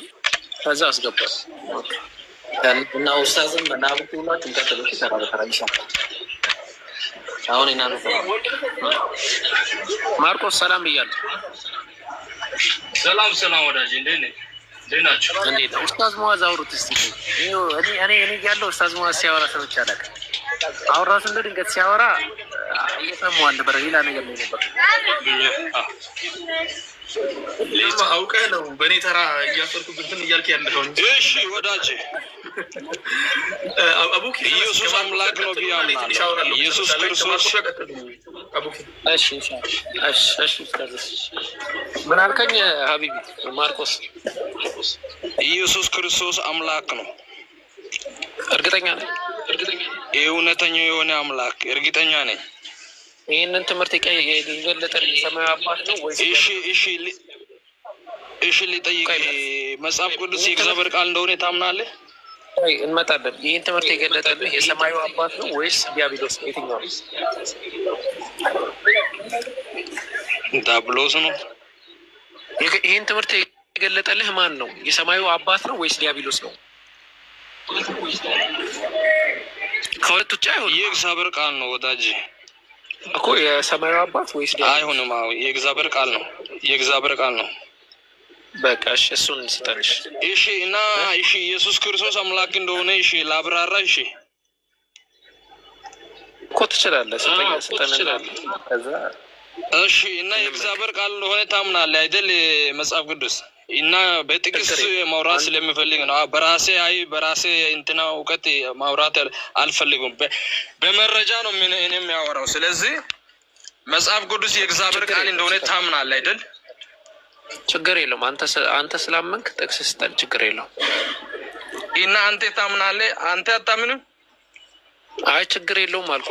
ከዛ አስገቧት እና ኡስታዝም እና ሁላችሁም ቀጥሉ። አሁን እናንተ ማርቆስ ሰላም ብያለሁ። ሰላም ወዳጅ፣ እንዴት ነህ? እንዴት ናቸው? እንዴት ነው ኡስታዝ ሙአዝ አውሩት እስቲ። እኔ ያለው ኡስታዝ ሙአዝ ሲያወራ ሰምቼ አላውቅም። አሁን ራሱ እንደ ድንገት ሲያወራ እየሰማሁ አልነበረ፣ ሌላ ነገር ነው ነበር። ሌላ አውቀህ ነው በእኔ ተራ እያፈርኩ ግንትን እያልክ ያለኸው እንጂ። እሺ ወዳጅ አቡኪ ኢየሱስ አምላክ ነው ብያለሁ። ኢየሱስ ክርስቶስ ምን አልከኝ ሀቢቢ? ማርቆስ ኢየሱስ ክርስቶስ አምላክ ነው። እርግጠኛ ነኝ። እውነተኛው የሆነ አምላክ እርግጠኛ ነኝ። ይህንን ትምህርት የገለጠልኝ ሰማያዊ አባት ነው ወይስ? እሺ ሊጠይቅ መጽሐፍ ቅዱስ የእግዚአብሔር ቃል እንደሆነ ታምናለህ? እንመጣለን። ይህን ትምህርት የገለጠልህ የሰማዩ አባት ነው ወይስ ዲያብሎስ? የትኛው ዲያብሎስ ነው? ይህን ትምህርት የገለጠልህ ማን ነው? የሰማዩ አባት ነው ወይስ ዲያብሎስ ነው? ከሁለት ውጭ አይሆንም። የእግዚአብሔር ቃል ነው ወዳጅ እኮ የሰማዩ አባት ወይስ አይሆንም? አዎ የእግዚአብሔር ቃል ነው። የእግዚአብሔር ቃል ነው። በቃ እሺ፣ እሱን ስጠንሽ። እሺ እና እሺ ኢየሱስ ክርስቶስ አምላክ እንደሆነ እሺ ላብራራ። እሺ እኮ ትችላለህ። ስጠንና ከዛ እሺ እና የእግዚአብሔር ቃል እንደሆነ ታምናለህ አይደል? መጽሐፍ ቅዱስ እና በጥቅስ ማውራት ስለምፈልግ ነው። በራሴ እንትና እውቀት ማውራት አልፈልግም። በመረጃ ነው እኔ የሚያወራው። ስለዚህ መጽሐፍ ቅዱስ የእግዚአብሔር ቃል እንደሆነ ታምናለህ አይደል? ችግር የለውም። አንተ ስላመንክ ጥቅስ ስጠን፣ ችግር የለውም። እና አንተ ታምናለህ? አንተ አታምንም? አይ ችግር የለውም አልኩ።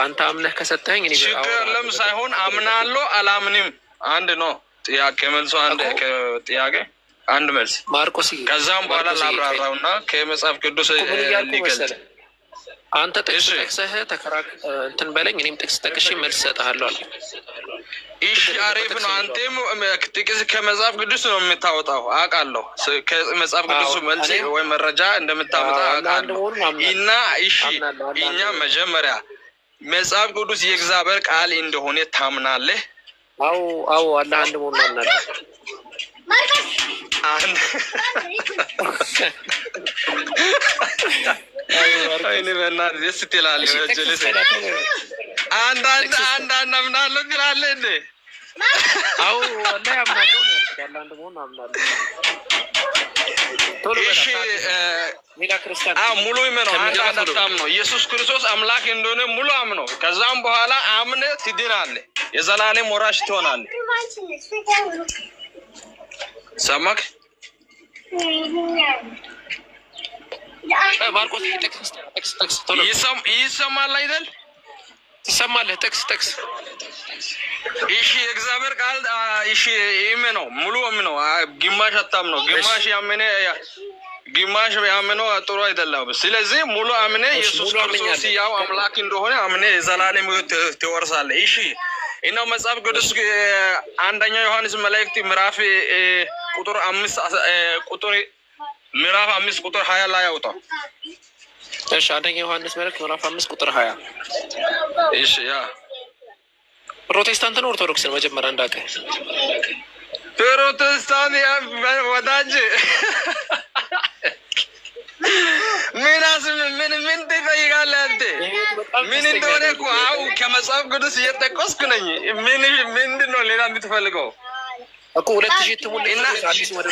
አንተ አምነህ ከሰጠኸኝ እኔ ችግር የለም ሳይሆን አምናለሁ አላምንም አንድ ነው። ጥያቄ መልሶ አንድ ጥያቄ አንድ መልስ ማርቆስ። ከዛም በኋላ ላብራራውና ከመጽሐፍ ቅዱስ ሊገልጽ አንተ ጥቅስ ጠቅሰህ እንትን በለኝ፣ እኔም ጥቅስ ጠቅሼ መልስ እሰጥሃለሁ አልኩ። እሺ አሪፍ ነው። አንተም ጥቅስ ከመጽሐፍ ቅዱስ ነው የምታወጣው አውቃለሁ። ከመጽሐፍ ቅዱስ መልስ ወይ መረጃ እንደምታወጣ አውቃለሁ። እና እሺ እኛ መጀመሪያ መጽሐፍ ቅዱስ የእግዚአብሔር ቃል እንደሆነ ታምናለህ? አዎ አላህ አንድ መሆኑን አምናለሁ። አይኔ በእናትህ ደስ ትላለህ። አንዳንድ አምናለሁ ትላለህ እንዴ? አዎ ወላሂ አምናለሁ። ያለ አንድ መሆኑን አምናለሁ። እሺ ሙሉ ይመነው። አንድ አታምነው። ኢየሱስ ክርስቶስ አምላክ እንደሆነ ሙሉ አምነው። ከዛም በኋላ አምነህ ትድናለህ፣ የዘላለም ወራሽ ትሆናለህ። ሰማክ ማርቆስ? ይሰማል አይደል? ትሰማለህ? ጥቅስ እሺ የእግዚአብሔር ቃል እሺ ነው ሙሉ ነው። ግማሽ አታምነው። ግማሽ ያምነው ጥሩ አይደለም። ስለዚህ ሙሉ አምኔ ኢየሱስ ክርስቶስ ያው አምላክ እንደሆነ አምኔ የዘላለም ሕይወት ትወርሳለህ። እሺ እና መጽሐፍ ቅዱስ አንደኛ ዮሐንስ መልእክት ምዕራፍ ቁጥር 20 ላይ ያውጣው። እሺ አንደኛ ዮሐንስ መልእክት ምዕራፍ 5 ቁጥር 20። እሺ ያ ፕሮቴስታንት ነው ኦርቶዶክስ ነው? መጀመሪያ እንዳውቅህ ፕሮቴስታንት ወዳጅ ምን ትጠይቃለህ አንተ? ምን እንደሆነ እኮ አሁን ከመጽሐፍ ቅዱስ እየጠቀስኩ ነኝ። ምንድን ነው ሌላ የምትፈልገው እኮ? 2000 ትሙልና አዲስ ወደ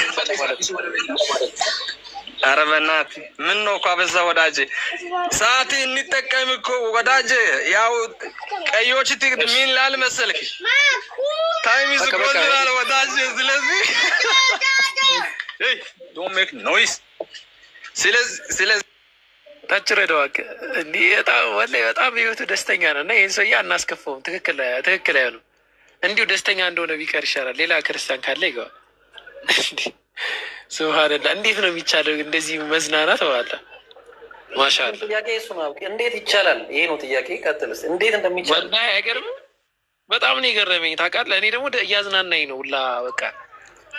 ኧረ በእናትህ ምን ነው እኮ አበዛ ወዳጅ። ሰዓት እንጠቀም እኮ ወዳጅ። ያው ቀዮች ምን ላል መሰልክ ታይም ኢዝ ጎልድ ላል ወዳጅ። ስለዚህ ዶንት ሜክ ኖይስ። ስለዚህ ታችረ ደዋክ እንዴ በጣም ህይወቱ ደስተኛ ነው እና ይህን ሰውዬ አናስከፋውም። ትክክል አይሆንም። እንዲሁ ደስተኛ እንደሆነ ቢቀር ይሻላል። ሌላ ክርስቲያን ካለ ይገባል። ሱብሃንአላህ። እንዴት ነው የሚቻለው እንደዚህ መዝናናት? ዋላ ማሻአላህ። ጥያቄ እሱ ነው። እንዴት ይቻላል? ይሄ ነው ጥያቄ። ቀጥልስ እንዴት እንደሚቻል ወላሂ አይገርምም? በጣም ነው የገረመኝ ታውቃለህ። እኔ ደግሞ እያዝናናኝ ነው ሁላ በቃ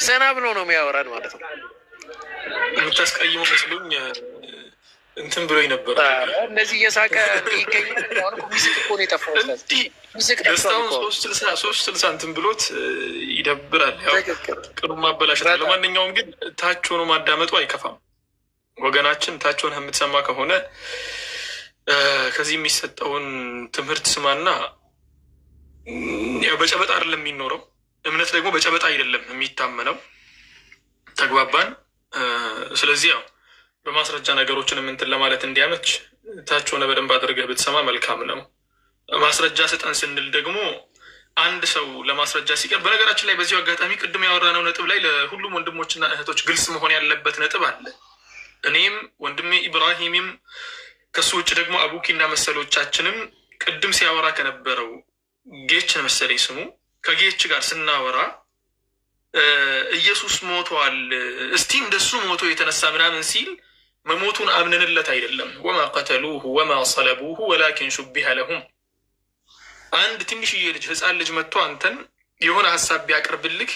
ዘና ብሎ ነው የሚያወራን ማለት ነው። የምታስቀይሙ መስሎኝ እንትን ብሎ ነበር። እነዚህ እየሳቀ ይገኛል። ሚስቅ እኮ ነው የጠፋው። ደስታውን 360 እንትን ብሎት ይደብራል። ያው ቅኑ ማበላሸት። ለማንኛውም ግን ታች ሆኖ ማዳመጡ አይከፋም። ወገናችን ታች ሆነህ የምትሰማ ከሆነ ከዚህ የሚሰጠውን ትምህርት ስማና፣ ያው በጨበጣ አይደለም የሚኖረው። እምነት ደግሞ በጨበጣ አይደለም የሚታመነው። ተግባባን? ስለዚህ ያው በማስረጃ ነገሮችን እንትን ለማለት እንዲያመች ታች ሆነ በደንብ አድርገህ ብትሰማ መልካም ነው። ማስረጃ ስጠን ስንል ደግሞ አንድ ሰው ለማስረጃ ሲቀር፣ በነገራችን ላይ በዚሁ አጋጣሚ ቅድም ያወራነው ነጥብ ላይ ለሁሉም ወንድሞችና እህቶች ግልጽ መሆን ያለበት ነጥብ አለ። እኔም ወንድሜ ኢብራሂምም ከሱ ውጭ ደግሞ አቡኪና መሰሎቻችንም ቅድም ሲያወራ ከነበረው ጌች መሰለኝ ስሙ፣ ከጌች ጋር ስናወራ ኢየሱስ ሞቷል፣ እስቲ እንደሱ ሞቶ የተነሳ ምናምን ሲል መሞቱን አምንንለት አይደለም። ወማ ቀተሉሁ ወማ ሰለቡሁ ወላኪን ሹቢሀ ለሁም። አንድ ትንሽዬ ልጅ ህፃን ልጅ መጥቶ አንተን የሆነ ሀሳብ ቢያቀርብልህ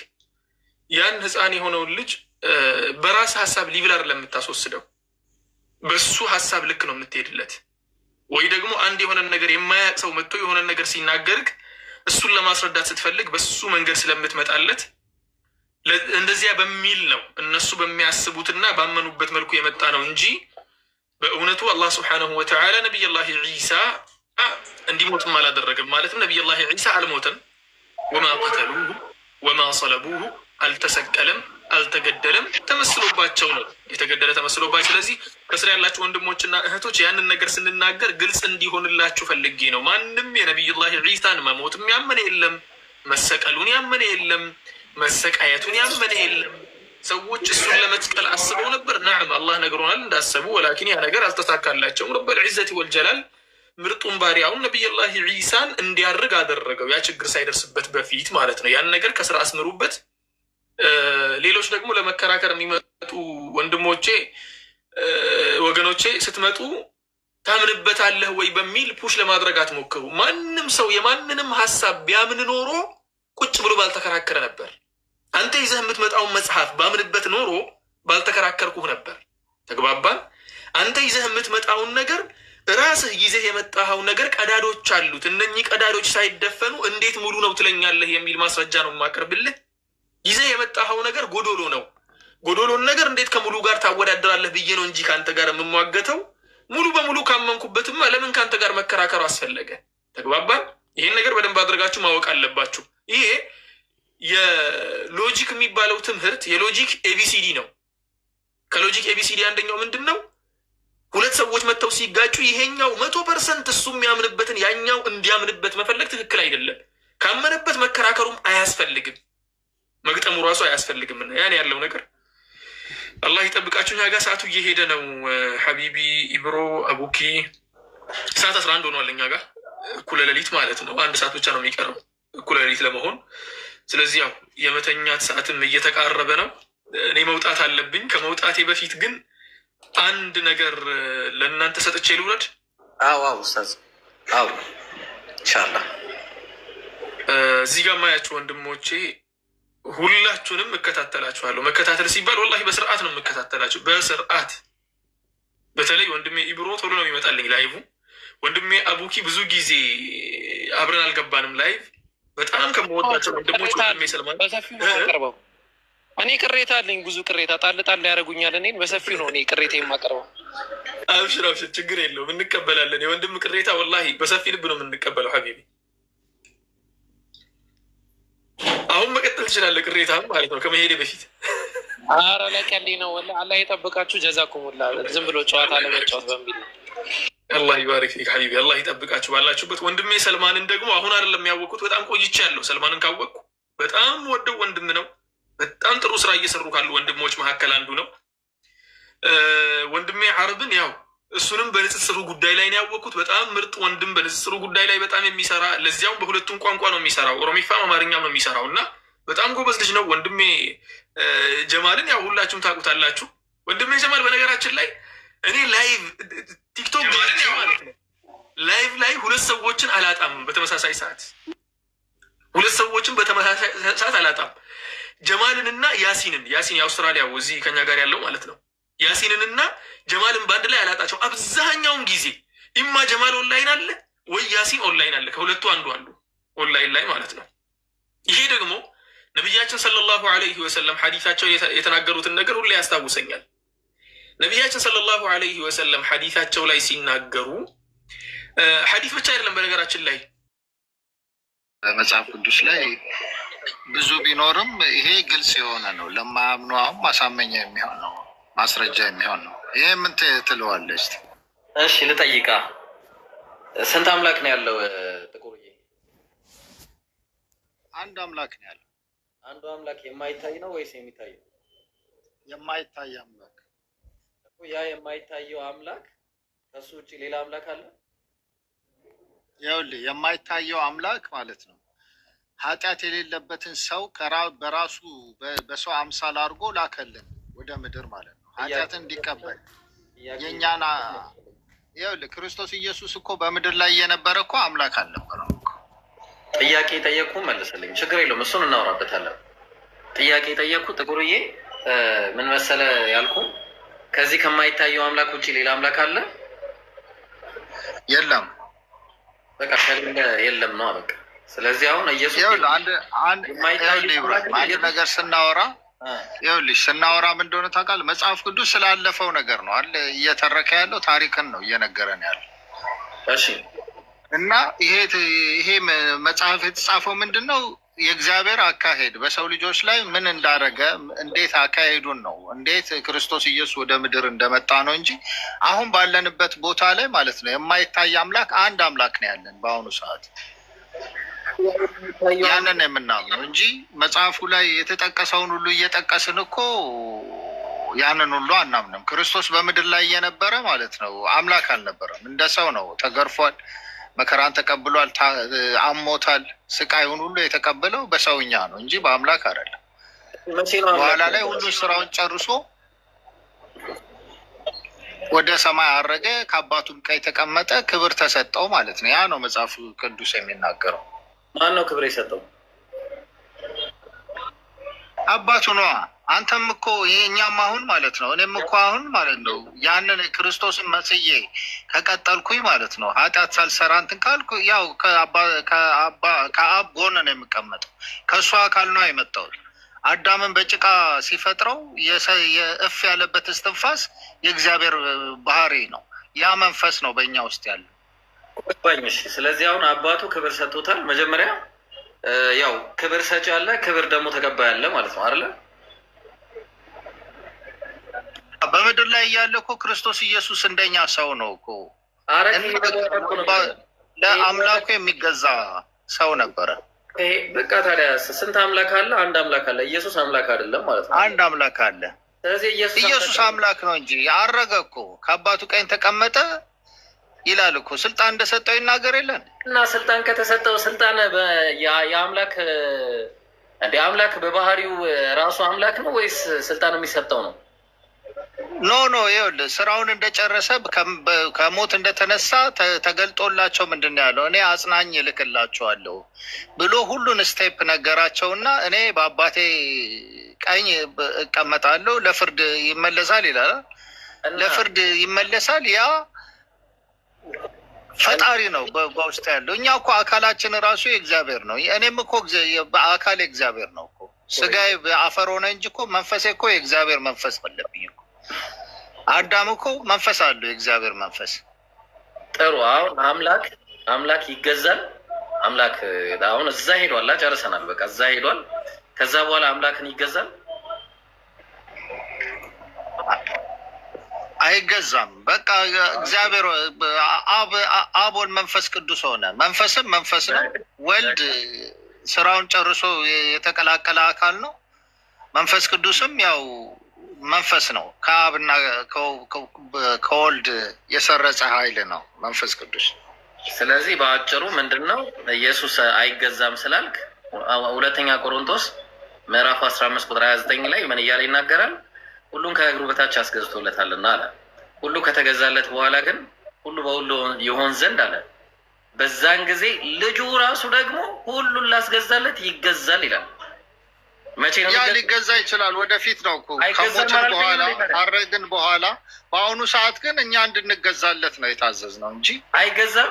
ያን ህፃን የሆነውን ልጅ በራስ ሀሳብ ሊብል አይደለም የምታስወስደው፣ በሱ ሀሳብ ልክ ነው የምትሄድለት። ወይ ደግሞ አንድ የሆነን ነገር የማያውቅ ሰው መጥቶ የሆነን ነገር ሲናገርግ እሱን ለማስረዳት ስትፈልግ በሱ መንገድ ስለምትመጣለት እንደዚያ በሚል ነው እነሱ በሚያስቡትና ባመኑበት መልኩ የመጣ ነው እንጂ በእውነቱ አላህ ስብሓነሁ ወተዓላ ነቢይላህ ዒሳ እንዲሞትም አላደረገም። ማለትም ነቢይላህ ዒሳ አልሞተም። ወማ ቀተሉሁ ወማ ሰለቡሁ፣ አልተሰቀለም፣ አልተገደለም፣ ተመስሎባቸው ነው የተገደለ ተመስሎባቸው። ስለዚህ ከስራ ያላችሁ ወንድሞችና እህቶች ያንን ነገር ስንናገር ግልጽ እንዲሆንላችሁ ፈልጌ ነው። ማንም የነቢይላህ ዒሳን መሞትም ያመነ የለም፣ መሰቀሉን ያመነ የለም፣ መሰቃየቱን ያመነ የለም። ሰዎች እሱን ለመስቀል አስበው ነበር። ናዕም አላህ ነግሮናል እንዳሰቡ፣ ወላኪን ያ ነገር አልተሳካላቸውም። ረበል ዒዘቲ ወልጀላል ምርጡን ባሪያውን ነቢይላህ ዒሳን እንዲያርግ አደረገው፣ ያ ችግር ሳይደርስበት በፊት ማለት ነው። ያን ነገር ከስራ አስምሩበት። ሌሎች ደግሞ ለመከራከር የሚመጡ ወንድሞቼ ወገኖቼ ስትመጡ ታምንበታለህ ወይ በሚል ፑሽ ለማድረግ አትሞክሩ። ማንም ሰው የማንንም ሀሳብ ቢያምን ኖሮ ቁጭ ብሎ ባልተከራከረ ነበር። አንተ ይዘህ የምትመጣውን መጽሐፍ ባምንበት ኖሮ ባልተከራከርኩህ ነበር። ተግባባን? አንተ ይዘህ የምትመጣውን ነገር ራስህ ይዘህ የመጣኸው ነገር ቀዳዶች አሉት። እነኚህ ቀዳዶች ሳይደፈኑ እንዴት ሙሉ ነው ትለኛለህ የሚል ማስረጃ ነው የማቀርብልህ። ይዘህ የመጣኸው ነገር ጎዶሎ ነው። ጎዶሎን ነገር እንዴት ከሙሉ ጋር ታወዳደራለህ ብዬ ነው እንጂ ከአንተ ጋር የምሟገተው። ሙሉ በሙሉ ካመንኩበትማ ለምን ከአንተ ጋር መከራከሩ አስፈለገ? ተግባባን? ይህን ነገር በደንብ አድርጋችሁ ማወቅ አለባችሁ። ይሄ የሎጂክ የሚባለው ትምህርት የሎጂክ ኤቢሲዲ ነው። ከሎጂክ ኤቢሲዲ አንደኛው ምንድን ነው? ሁለት ሰዎች መጥተው ሲጋጩ ይሄኛው 100% እሱ የሚያምንበትን ያኛው እንዲያምንበት መፈለግ ትክክል አይደለም። ካመነበት መከራከሩም አያስፈልግም፣ መግጠሙ ራሱ አያስፈልግም። ያን ያለው ነገር አላህ ይጠብቃችሁ። እኛ ጋር ሰዓቱ እየሄደ ነው። ሀቢቢ ኢብሮ አቡኪ ሰዓት 11 ሆኗል። እኛ ጋር እኩለ ሌሊት ማለት ነው። አንድ ሰዓት ብቻ ነው የሚቀረው እኩለ ሌሊት ለመሆን። ስለዚህ ያው የመተኛት ሰዓትም እየተቃረበ ነው። እኔ መውጣት አለብኝ። ከመውጣቴ በፊት ግን አንድ ነገር ለእናንተ ሰጥቼ ልውረድ። አዎ ኡስታዝ፣ አዎ ኢንሻአላህ። እዚህ ጋር ማያችሁ ወንድሞቼ ሁላችሁንም እከታተላችኋለሁ። መከታተል ሲባል ወላሂ በስርዓት ነው የምከታተላችሁ፣ በስርዓት። በተለይ ወንድሜ ኢብሮ ቶሎ ነው የሚመጣልኝ ላይቭ። ወንድሜ አቡኪ ብዙ ጊዜ አብረን አልገባንም ላይቭ። በጣም ከምወዳቸው ወንድሞች ወንድሜ ሰልማን በሰፊው ነው የማቀርበው። እኔ ቅሬታ አለኝ፣ ብዙ ቅሬታ ጣል ጣል ያደርጉኛል። እኔን በሰፊው ነው እኔ ቅሬታ የማቀርበው። አብሽር አብሽር፣ ችግር የለውም እንቀበላለን። የወንድም ቅሬታ ወላሂ በሰፊ ልብ ነው የምንቀበለው ሀቢቢ። አሁን መቀጠል ትችላለህ፣ ቅሬታ ማለት ነው ከመሄዴ በፊት። አረ ለቀልድ ነው ወላሂ። አላህ የጠብቃችሁ። ጀዛኩሙላ። ዝም ብሎ ጨዋታ ለመጫወት በሚል አላህ ይባረክ ፊክ ሀቢቢ፣ አላህ ይጠብቃችሁ ባላችሁበት። ወንድሜ ሰልማንን ደግሞ አሁን አይደለም ያወቅኩት፣ በጣም ቆይቻለሁ። ሰልማንን ካወቅኩ በጣም ወደው ወንድም ነው። በጣም ጥሩ ስራ እየሰሩ ካሉ ወንድሞች መካከል አንዱ ነው። ወንድሜ አረብን ያው እሱንም በንጽጽሩ ጉዳይ ላይ ነው ያወቅኩት። በጣም ምርጥ ወንድም፣ በንጽጽሩ ጉዳይ ላይ በጣም የሚሰራ፣ ለዚያውም በሁለቱም ቋንቋ ነው የሚሰራው፣ ኦሮሚፋም አማርኛም ነው የሚሰራው እና በጣም ጎበዝ ልጅ ነው። ወንድሜ ጀማልን ያው ሁላችሁም ታውቁታላችሁ። ወንድሜ ጀማል በነገራችን ላይ እኔ ላይቭ ቲክቶክ ማለት ነው ላይቭ ላይ ሁለት ሰዎችን አላጣም በተመሳሳይ ሰዓት፣ ሁለት ሰዎችን በተመሳሳይ ሰዓት አላጣም። ጀማልን እና ያሲንን፣ ያሲን የአውስትራሊያው እዚህ ከኛ ጋር ያለው ማለት ነው። ያሲንንና ጀማልን በአንድ ላይ አላጣቸው። አብዛኛውን ጊዜ ኢማ ጀማል ኦንላይን አለ ወይ ያሲን ኦንላይን አለ። ከሁለቱ አንዱ ኦንላይን ላይ ማለት ነው። ይሄ ደግሞ ነቢያችን ሰለላሁ ዐለይሂ ወሰለም ሐዲታቸው የተናገሩትን ነገር ሁሌ ያስታውሰኛል። ነቢያችን ሰለላሁ ዐለይሂ ወሰለም ሐዲታቸው ላይ ሲናገሩ ሐዲት ብቻ አይደለም በነገራችን ላይ መጽሐፍ ቅዱስ ላይ ብዙ ቢኖርም ይሄ ግልጽ የሆነ ነው። ለማያምኑ አሁን ማሳመኛ የሚሆን ነው፣ ማስረጃ የሚሆን ነው። ይሄ ምን ትለዋለች? እሺ ልጠይቃ፣ ስንት አምላክ ነው ያለው ጥቁርዬ? አንድ አምላክ ነው ያለው። አንዱ አምላክ የማይታይ ነው ወይስ የሚታይ ነው? የማይታይ አምላክ። ያ የማይታየው አምላክ ከሱ ውጭ ሌላ አምላክ አለ? ይኸውልህ የማይታየው አምላክ ማለት ነው ኃጢአት የሌለበትን ሰው በራሱ በሰው አምሳል አድርጎ ላከልን ወደ ምድር ማለት ነው፣ ኃጢአትን እንዲቀበል የእኛን። ይኸውልህ ክርስቶስ ኢየሱስ እኮ በምድር ላይ እየነበረ እኮ አምላክ አልነበረም። ጥያቄ ጠየቅኩ መልስልኝ፣ ችግር የለውም እሱን እናወራበታለን። ጥያቄ ጠየቅኩ ጥቁርዬ፣ ምን መሰለ ያልኩ፣ ከዚህ ከማይታየው አምላክ ውጭ ሌላ አምላክ አለ? የለም። በቃ ከሌለ የለም ነው በቃ። ስለዚህ አሁን ኢየሱስ አንድ ነገር ስናወራ ስናወራ ምን እንደሆነ ታውቃለህ? መጽሐፍ ቅዱስ ስላለፈው ነገር ነው አለ እየተረከ ያለው፣ ታሪክን ነው እየነገረን ያለው። እሺ። እና ይሄ መጽሐፍ የተጻፈው ምንድን ነው? የእግዚአብሔር አካሄድ በሰው ልጆች ላይ ምን እንዳደረገ፣ እንዴት አካሄዱን ነው፣ እንዴት ክርስቶስ ኢየሱስ ወደ ምድር እንደመጣ ነው እንጂ አሁን ባለንበት ቦታ ላይ ማለት ነው የማይታይ አምላክ አንድ አምላክ ነው ያለን በአሁኑ ሰዓት። ያንን የምናምነው እንጂ መጽሐፉ ላይ የተጠቀሰውን ሁሉ እየጠቀስን እኮ ያንን ሁሉ አናምንም። ክርስቶስ በምድር ላይ እየነበረ ማለት ነው አምላክ አልነበረም። እንደ ሰው ነው። ተገርፏል፣ መከራን ተቀብሏል፣ አሞታል። ስቃዩን ሁሉ የተቀበለው በሰውኛ ነው እንጂ በአምላክ አይደለም። በኋላ ላይ ሁሉ ስራውን ጨርሶ ወደ ሰማይ አረገ፣ ከአባቱም ቀኝ ተቀመጠ፣ ክብር ተሰጠው ማለት ነው። ያ ነው መጽሐፉ ቅዱስ የሚናገረው። ማን ነው ክብር የሰጠው? አባቱ ነዋ። አንተም እኮ እኛም አሁን ማለት ነው እኔም እኮ አሁን ማለት ነው ያንን ክርስቶስን መስዬ ከቀጠልኩኝ ማለት ነው ኃጢአት ሳልሰራ እንትን ካልኩ ያው ከአብ ጎን ነው የምቀመጠው። ከእሱ አካል ነው የመጣሁት። አዳምን በጭቃ ሲፈጥረው የእፍ ያለበት እስትንፋስ የእግዚአብሔር ባህሪ ነው። ያ መንፈስ ነው በእኛ ውስጥ ያለው። ስለዚህ አሁን አባቱ ክብር ሰጥቶታል። መጀመሪያ ያው ክብር ሰጪ አለ፣ ክብር ደግሞ ተቀባይ አለ ማለት ነው አይደለ? በምድር ላይ እያለ እኮ ክርስቶስ ኢየሱስ እንደኛ ሰው ነው እኮ። ለአምላኩ የሚገዛ ሰው ነበረ። በቃ ታዲያ ስንት አምላክ አለ? አንድ አምላክ አለ። ኢየሱስ አምላክ አይደለም ማለት ነው። አንድ አምላክ አለ። ስለዚህ ኢየሱስ አምላክ ነው እንጂ አረገ እኮ ከአባቱ ቀኝ ተቀመጠ ይላል እኮ። ስልጣን እንደሰጠው ይናገር የለን እና ስልጣን ከተሰጠው ስልጣን የአምላክ እንደ አምላክ በባህሪው ራሱ አምላክ ነው ወይስ ስልጣን የሚሰጠው ነው? ኖ ይኸውልህ ስራውን እንደጨረሰ ከሞት እንደተነሳ ተገልጦላቸው ምንድን ነው ያለው? እኔ አጽናኝ እልክላቸዋለሁ ብሎ ሁሉን ስቴፕ ነገራቸውና እኔ በአባቴ ቀኝ እቀመጣለሁ፣ ለፍርድ ይመለሳል ይላል። ለፍርድ ይመለሳል። ያ ፈጣሪ ነው በውስጥ ያለው። እኛ እኮ አካላችን ራሱ የእግዚአብሔር ነው። እኔም እኮ በአካል የእግዚአብሔር ነው እኮ። ስጋዬ አፈር ሆነ እንጂ እኮ መንፈሴ እኮ የእግዚአብሔር መንፈስ አለብኝ እኮ። አዳም እኮ መንፈስ አለው፣ የእግዚአብሔር መንፈስ። ጥሩ። አሁን አምላክ ይገዛል። አምላክ አሁን እዛ ሄዷል። ጨርሰናል። በቃ እዛ ሄዷል። ከዛ በኋላ አምላክን ይገዛል? አይገዛም። በቃ እግዚአብሔር አብ ወልድ መንፈስ ቅዱስ ሆነ። መንፈስም መንፈስ ነው። ወልድ ስራውን ጨርሶ የተቀላቀለ አካል ነው። መንፈስ ቅዱስም ያው መንፈስ ነው። ከአብና ከወልድ የሰረጸ ኃይል ነው መንፈስ ቅዱስ። ስለዚህ በአጭሩ ምንድን ነው ኢየሱስ አይገዛም ስላልክ ሁለተኛ ቆሮንቶስ ምዕራፍ 15 ቁጥር 29 ላይ ምን እያለ ይናገራል? ሁሉን ከእግሩ በታች አስገዝቶለታልና አለ። ሁሉ ከተገዛለት በኋላ ግን ሁሉ በሁሉ ይሆን ዘንድ አለ። በዛን ጊዜ ልጁ ራሱ ደግሞ ሁሉን ላስገዛለት ይገዛል ይላል። መቼ ነው ያ ሊገዛ ይችላል? ወደፊት ነው እኮ ከሞትን በኋላ አረግን በኋላ። በአሁኑ ሰዓት ግን እኛ እንድንገዛለት ነው የታዘዝነው እንጂ አይገዛም።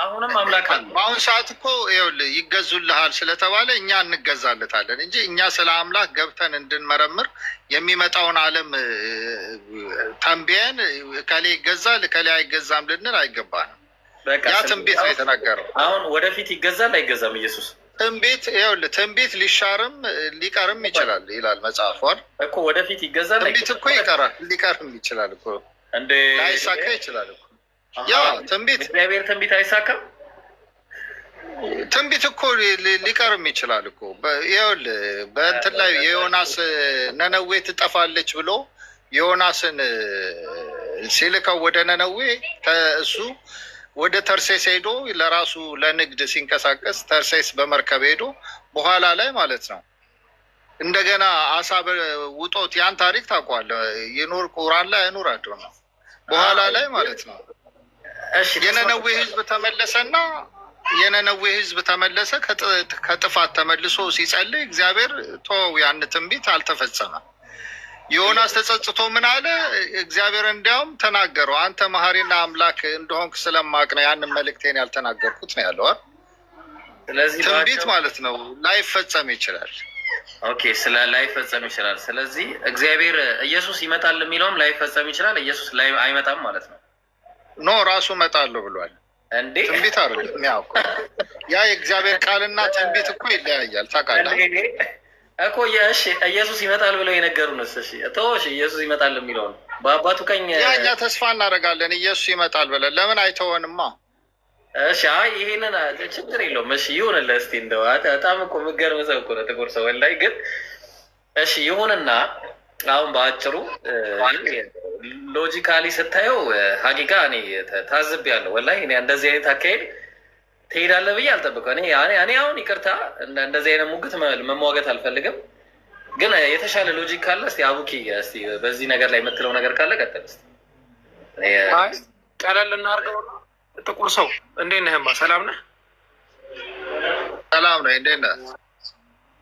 አሁንም አምላክ አለ። በአሁኑ ሰዓት እኮ ይኸውልህ ይገዙልሃል ስለተባለ እኛ እንገዛለታለን እንጂ እኛ ስለ አምላክ ገብተን እንድንመረምር የሚመጣውን ዓለም ተንብየን እከሌ ይገዛል እከሌ አይገዛም ልንል አይገባንም። ያ ትንቢት ነው የተናገረው። አሁን ወደፊት ይገዛል አይገዛም ኢየሱስ? ትንቢት ይኸውልህ ትንቢት ሊሻርም ሊቀርም ይችላል ይላል መጽሐፉ እኮ። ወደፊት ይገዛል። ትንቢት እኮ ይቀራል ሊቀርም ይችላል እኮ እንደ ላይሳካ ይችላል እኮ። ያ ትንቢት እግዚአብሔር ትንቢት አይሳካም። ትንቢት እኮ ሊቀርም ይችላል እኮ። ይኸውልህ በእንትን ላይ የዮናስ ነነዌ ትጠፋለች ብሎ ዮናስን ሲልከው ወደ ነነዌ እሱ ወደ ተርሴስ ሄዶ ለራሱ ለንግድ ሲንቀሳቀስ ተርሴስ በመርከብ ሄዶ በኋላ ላይ ማለት ነው እንደገና አሳ ውጦት ያን ታሪክ ታውቀዋለህ። ይኑር ቁርአን ላይ አይኑር አድሮ ነው በኋላ ላይ ማለት ነው። የነነዌ ህዝብ ተመለሰና የነነዌ ህዝብ ተመለሰ ከጥፋት ተመልሶ ሲጸልይ እግዚአብሔር ተወው፣ ያን ትንቢት አልተፈጸመም። ዮናስ ተጸጽቶ ምን አለ? እግዚአብሔር እንዲያውም ተናገረው፣ አንተ መሐሪና አምላክ እንደሆንክ ስለማቅ ነው ያንን መልእክቴን ያልተናገርኩት ነው ያለው። ስለዚህ ትንቢት ማለት ነው ላይፈጸም ይችላል። ኦኬ፣ ስለ ላይፈጸም ይችላል። ስለዚህ እግዚአብሔር ኢየሱስ ይመጣል የሚለውም ላይፈጸም ይችላል። ኢየሱስ ላይ አይመጣም ማለት ነው። ኖ ራሱ እመጣለሁ ብሏል እንዴ? ትንቢት አይደለም ያው ያ የእግዚአብሔር ቃልና ትንቢት እኮ ይለያያል ታውቃለህ እኮ። እሺ ኢየሱስ ይመጣል ብለው የነገሩንስ? እሺ ተወሽ፣ ኢየሱስ ይመጣል የሚለው ነው በአባቱ ቀኝ። ያ እኛ ተስፋ እናደርጋለን ኢየሱስ ይመጣል ብለን። ለምን አይተወንማ? እሺ አይ ይሄንን ችግር የለውም። እሺ ይሁንልህ። እስኪ እንደው በጣም እኮ የምትገርም ሰው እኮ ነው ጥቁር ሰው ላይ ግን። እሺ ይሁንና አሁን በአጭሩ ሎጂካሊ ስታየው ሀቂቃ እኔ ታዝቤያለሁ። ወላሂ እኔ እንደዚህ አይነት አካሄድ ትሄዳለህ ብዬ አልጠብቅም። እኔ አሁን ይቅርታ እንደዚህ አይነት ሙግት መሟገት አልፈልግም፣ ግን የተሻለ ሎጂክ ካለ እስኪ አቡኪ እስኪ በዚህ ነገር ላይ የምትለው ነገር ካለ ቀጥል እስኪ። ቀለል እናድርገው። ጥቁር ሰው እንዴት ነህማ? ሰላም ነህ? ሰላም ነህ? እንዴት ነህ?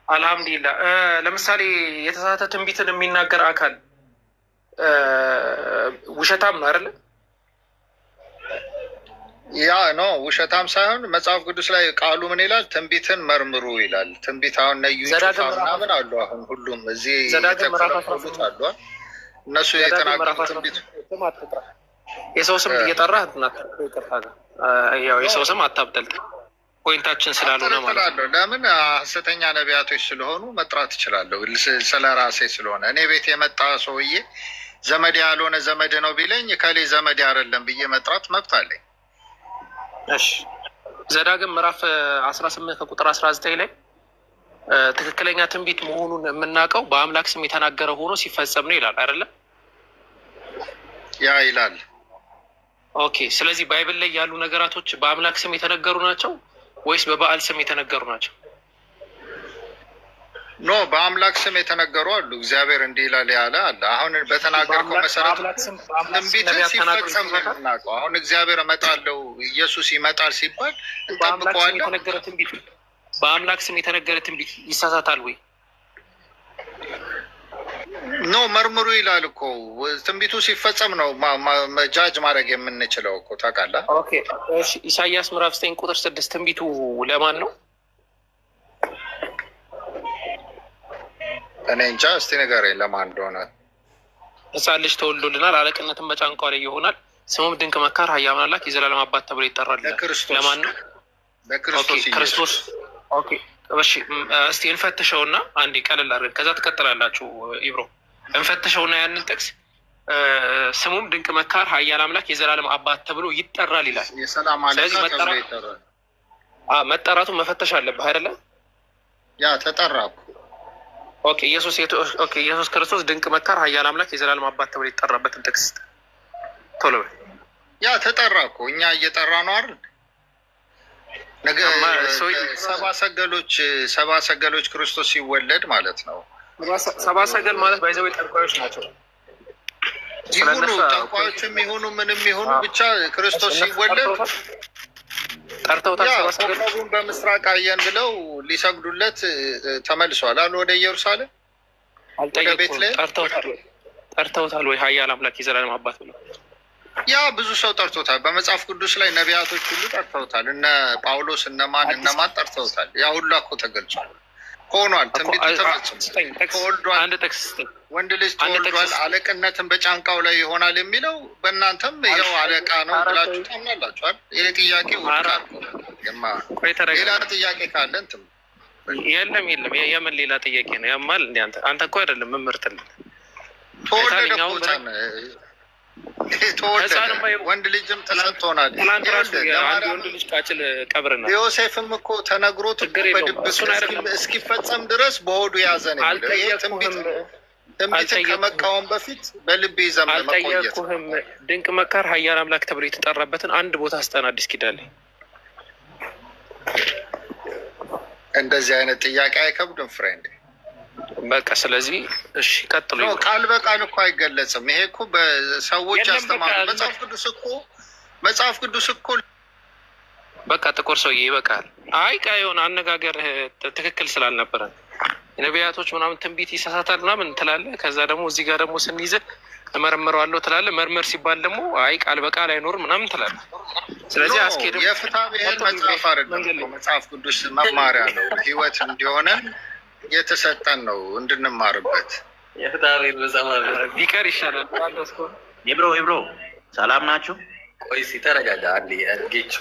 አልሐምዱሊላህ። ለምሳሌ የተሳሳተ ትንቢትን የሚናገር አካል ውሸታም ነው አይደለ? ያ ነው ውሸታም ሳይሆን መጽሐፍ ቅዱስ ላይ ቃሉ ምን ይላል? ትንቢትን መርምሩ ይላል። ትንቢት አሁን ነዩ ምናምን አሉ። አሁን ሁሉም እዚህ የተፈረሉት አሉ። እነሱ የተናገሩት ትንቢት የሰው ስም እየጠራህ ያው የሰው ስም አታብጠልጥ። ፖይንታችን ስላልሆነ ማለት ነው። ለምን ሐሰተኛ ነቢያቶች ስለሆኑ መጥራት እችላለሁ። ስለ ራሴ ስለሆነ እኔ ቤት የመጣ ሰውዬ ዘመድ ያልሆነ ዘመድ ነው ቢለኝ ከሌ ዘመድ አይደለም ብዬ መጥራት መብት አለኝ። እሺ ዘዳግም ምዕራፍ 18 ከቁጥር 19 ላይ ትክክለኛ ትንቢት መሆኑን የምናውቀው በአምላክ ስም የተናገረ ሆኖ ሲፈጸም ነው ይላል አይደለ? ያ ይላል። ኦኬ፣ ስለዚህ ባይብል ላይ ያሉ ነገራቶች በአምላክ ስም የተነገሩ ናቸው ወይስ በበዓል ስም የተነገሩ ናቸው? ኖ በአምላክ ስም የተነገሩ አሉ። እግዚአብሔር እንዲህ ይላል ያለ አለ። አሁን በተናገርከው መሰረት ትንቢት ሲፈጸም ነው የምናውቀው። አሁን እግዚአብሔር እመጣለሁ ኢየሱስ ይመጣል ሲባል እንጠብቀዋለን። በአምላክ ስም የተነገረ ትንቢት ይሳሳታል ወይ? ኖ መርምሩ ይላል እኮ። ትንቢቱ ሲፈጸም ነው ጃጅ ማድረግ የምንችለው እኮ ታውቃለህ። ኦኬ እሺ፣ ኢሳያስ ምዕራፍ 9 ቁጥር 6 ትንቢቱ ለማን ነው? እኔ እንጃ፣ እስቲ ንገረኝ ለማን እንደሆነ። ሕፃን ልጅ ተወልዶልናል፣ አለቅነትን በጫንቃው ላይ ይሆናል፣ ስሙም ድንቅ መካር፣ ኃያል አምላክ፣ የዘላለም አባት ተብሎ ይጠራል። ለማን ነው? ክርስቶስ። ኦኬ እሺ፣ እስቲ እንፈትሸውና አንዴ ቀለል አድርገን ከዛ ትቀጥላላችሁ። ኢብሮ እንፈትሸውና ያንን ጥቅስ ስሙም ድንቅ መካር፣ ኃያል አምላክ፣ የዘላለም አባት ተብሎ ይጠራል ይላል። ስለዚህ መጠራቱን መፈተሽ አለብህ አይደለ? ያ ተጠራ። ኦኬ ኢየሱስ ክርስቶስ ድንቅ መካር፣ ኃያል አምላክ፣ የዘላለም አባት ተብሎ ይጠራበትን ጥቅስ ቶሎ በል። ያ ተጠራ እኮ እኛ እየጠራ ነው አይደል? ነገ ሰባ ሰገሎች ክርስቶስ ሲወለድ ማለት ነው። ሰባ ሰገል ማለት ባይዘው ጠንቋዮች ናቸው። ይሁኑ ጠንቋዮችም ይሁኑ ምንም ይሁኑ ብቻ ክርስቶስ ሲወለድ ጠርተውታል። ኮከቡን በምስራቅ አየን ብለው ሊሰግዱለት ተመልሰዋል አሉ ወደ ኢየሩሳሌም። ጠርተውታል ወይ ኃያል አምላክ የዘላለም አባት ብለው? ያ ብዙ ሰው ጠርቶታል። በመጽሐፍ ቅዱስ ላይ ነቢያቶች ሁሉ ጠርተውታል። እነ ጳውሎስ እነማን ጠርተውታል። ያ ሁሉ እኮ ተገልጿል፣ ሆኗል። ትንቢቱ ተወልዷል፣ ወንድ ልጅ ተወልዷል፣ አለቅነትን በጫንቃው ላይ ይሆናል የሚለው በእናንተም ይኸው አለቃ ነው ብላችሁ ታምናላችኋል። ይህ ጥያቄ ሌላ ጥያቄ ካለ እንትን የለም የምን ሌላ ጥያቄ ነው ያማል እንደ አንተ እኮ አይደለም መምህርትልን ተወለደ ወንድ ልጅም ተሰጥቶናል። ወንድ ልጅ ቃጭል ቀብር ነው። ዮሴፍም እኮ ተነግሮት በድብቅ እስኪፈጸም ድረስ በሆዱ ያዘ ነው። ትንቢትን ከመቃወም በፊት በልብ ይዘም ለመቆየት። አልጠየኩህም። ድንቅ መካር ኃያል አምላክ ተብሎ የተጠራበትን አንድ ቦታ አስጠና። አዲስ ኪዳን ላይ እንደዚህ አይነት ጥያቄ አይከብድም ፍሬንድ። በቃ ስለዚህ እሺ ቀጥሉ። ቃል በቃል እኮ አይገለጽም። ይሄ እኮ በሰዎች ያስተማሩ መጽሐፍ ቅዱስ እኮ በቃ ጥቁር ሰውዬ ይበቃል። አይ ቃ የሆነ አነጋገር ትክክል ስላልነበረ ነቢያቶች ምናምን ትንቢት ይሳሳታል ምናምን ትላለህ። ከዛ ደግሞ እዚህ ጋር ደግሞ ስንይዝ እመረምረዋለሁ ትላለህ። መርመር ሲባል ደግሞ አይ ቃል በቃል አይኖር ምናምን ትላለህ። ስለዚህ አስኬድ የፍትሐ ብሔር መጽሐፍ አይደለም፣ መጽሐፍ ቅዱስ መማሪያ ነው። ህይወት እንዲሆነ የተሰጠን ነው እንድንማርበት። ቢቀር ይሻላል። ኢብሮ ሰላም ናችሁ? ቆይ ተረጋጋ። ጌች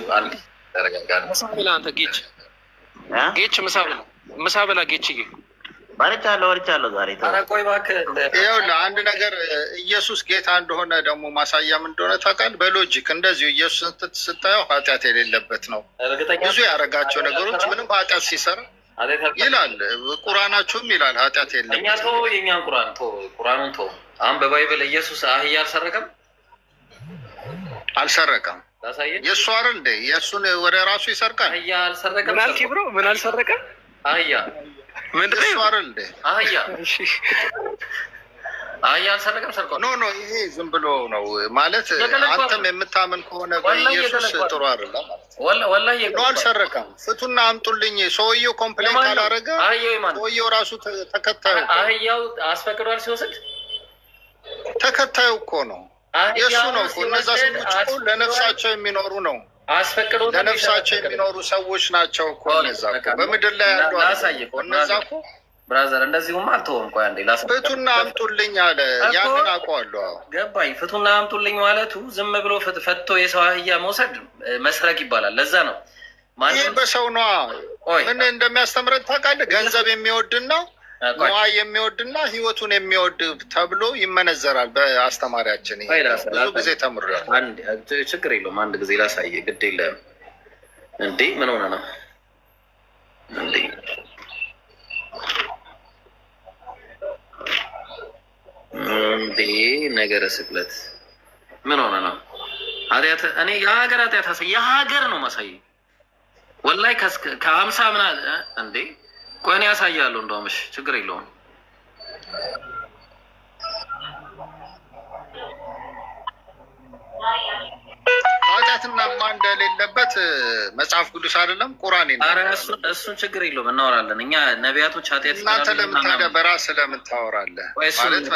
ተረጋጋ። አንተ ጌች ምሳ ብላ ጌችዬ ወርቻለሁ ዛሬ። ቆይ እባክህ ይኸውልህ አንድ ነገር ኢየሱስ ጌታ እንደሆነ ደግሞ ማሳያም እንደሆነ ታውቃለህ። በሎጂክ እንደዚሁ ኢየሱስ ስታየው ኃጢአት የሌለበት ነው። ብዙ ያደረጋቸው ነገሮች ምንም ኃጢአት ሲሰራ ይላል። ቁርአናችሁም ይላል ኃጢአት የለም። እኛ የኛን ቁርአኑን አሁን በባይብል ኢየሱስ አህያ አልሰረቀም። የእሱ አይደል እንደ የእሱን ወደ ራሱ ይሰርቃል። አህያ አልሰረቀም። ምን አልሰረቀም? አህያ ምንድን ነው? እሱ አይደል እንደ አህያ አልሰረቀም። ሰርቋል። ኖ ይሄ ዝም ብሎ ነው ማለት። አንተም የምታምን ከሆነ በኢየሱስ ጥሩ አይደለም ወላሂ ነው። አልሰረቀም። ፍቱና አምጡልኝ። ሰውየው ኮምፕሌን ካላረገ ሰውየው ራሱ ተከታዩ አህያው አስፈቅዷል ሲወስድ ተከታዩ እኮ ነው። የእሱ ነው እኮ። እነዛ ሰዎች እኮ ለነፍሳቸው የሚኖሩ ነው። አስፈቅዶ ለነፍሳቸው የሚኖሩ ሰዎች ናቸው እኮ እነዛ እኮ በምድር ላይ ያሉ እነዛ እኮ ብራዘር እንደዚሁም አልተወም። ቆይ አንዴ ፍቱና አምጡልኝ አለ። ያንን አውቀዋለሁ። ገባኝ። ፍቱና አምጡልኝ ማለቱ ዝም ብሎ ፈቶ የሰው አህያ መውሰድ መስረቅ ይባላል። ለዛ ነው ይህ በሰው ነዋ። ምን እንደሚያስተምረን ታውቃለህ? ገንዘብ የሚወድና ነዋ የሚወድና ህይወቱን የሚወድ ተብሎ ይመነዘራል በአስተማሪያችን። ብዙ ጊዜ ተምሬያለሁ። ችግር የለውም። አንድ ጊዜ ላሳየ። ግድ የለም እንዴ። ምን ሆነ ነው እንዴ? እንዴ ነገረ ስቅለት ምን ሆነ ነው? ኃጢአት እኔ የሀገር ኃጢአት የሀገር ነው ማሳየ ወላሂ ከሀምሳ ምና እንዴ ቆይ እኔ ያሳያለሁ። እንደውም እሺ ችግር የለውም። ኃጢአትና ማን እንደሌለበት መጽሐፍ ቅዱስ አይደለም ቁርአን እሱን ችግር የለውም እናወራለን። እኛ ነቢያቶች ኃጢአት እናንተ ለምን ታዲያ በራስህ ለምን ታወራለህ? ማለት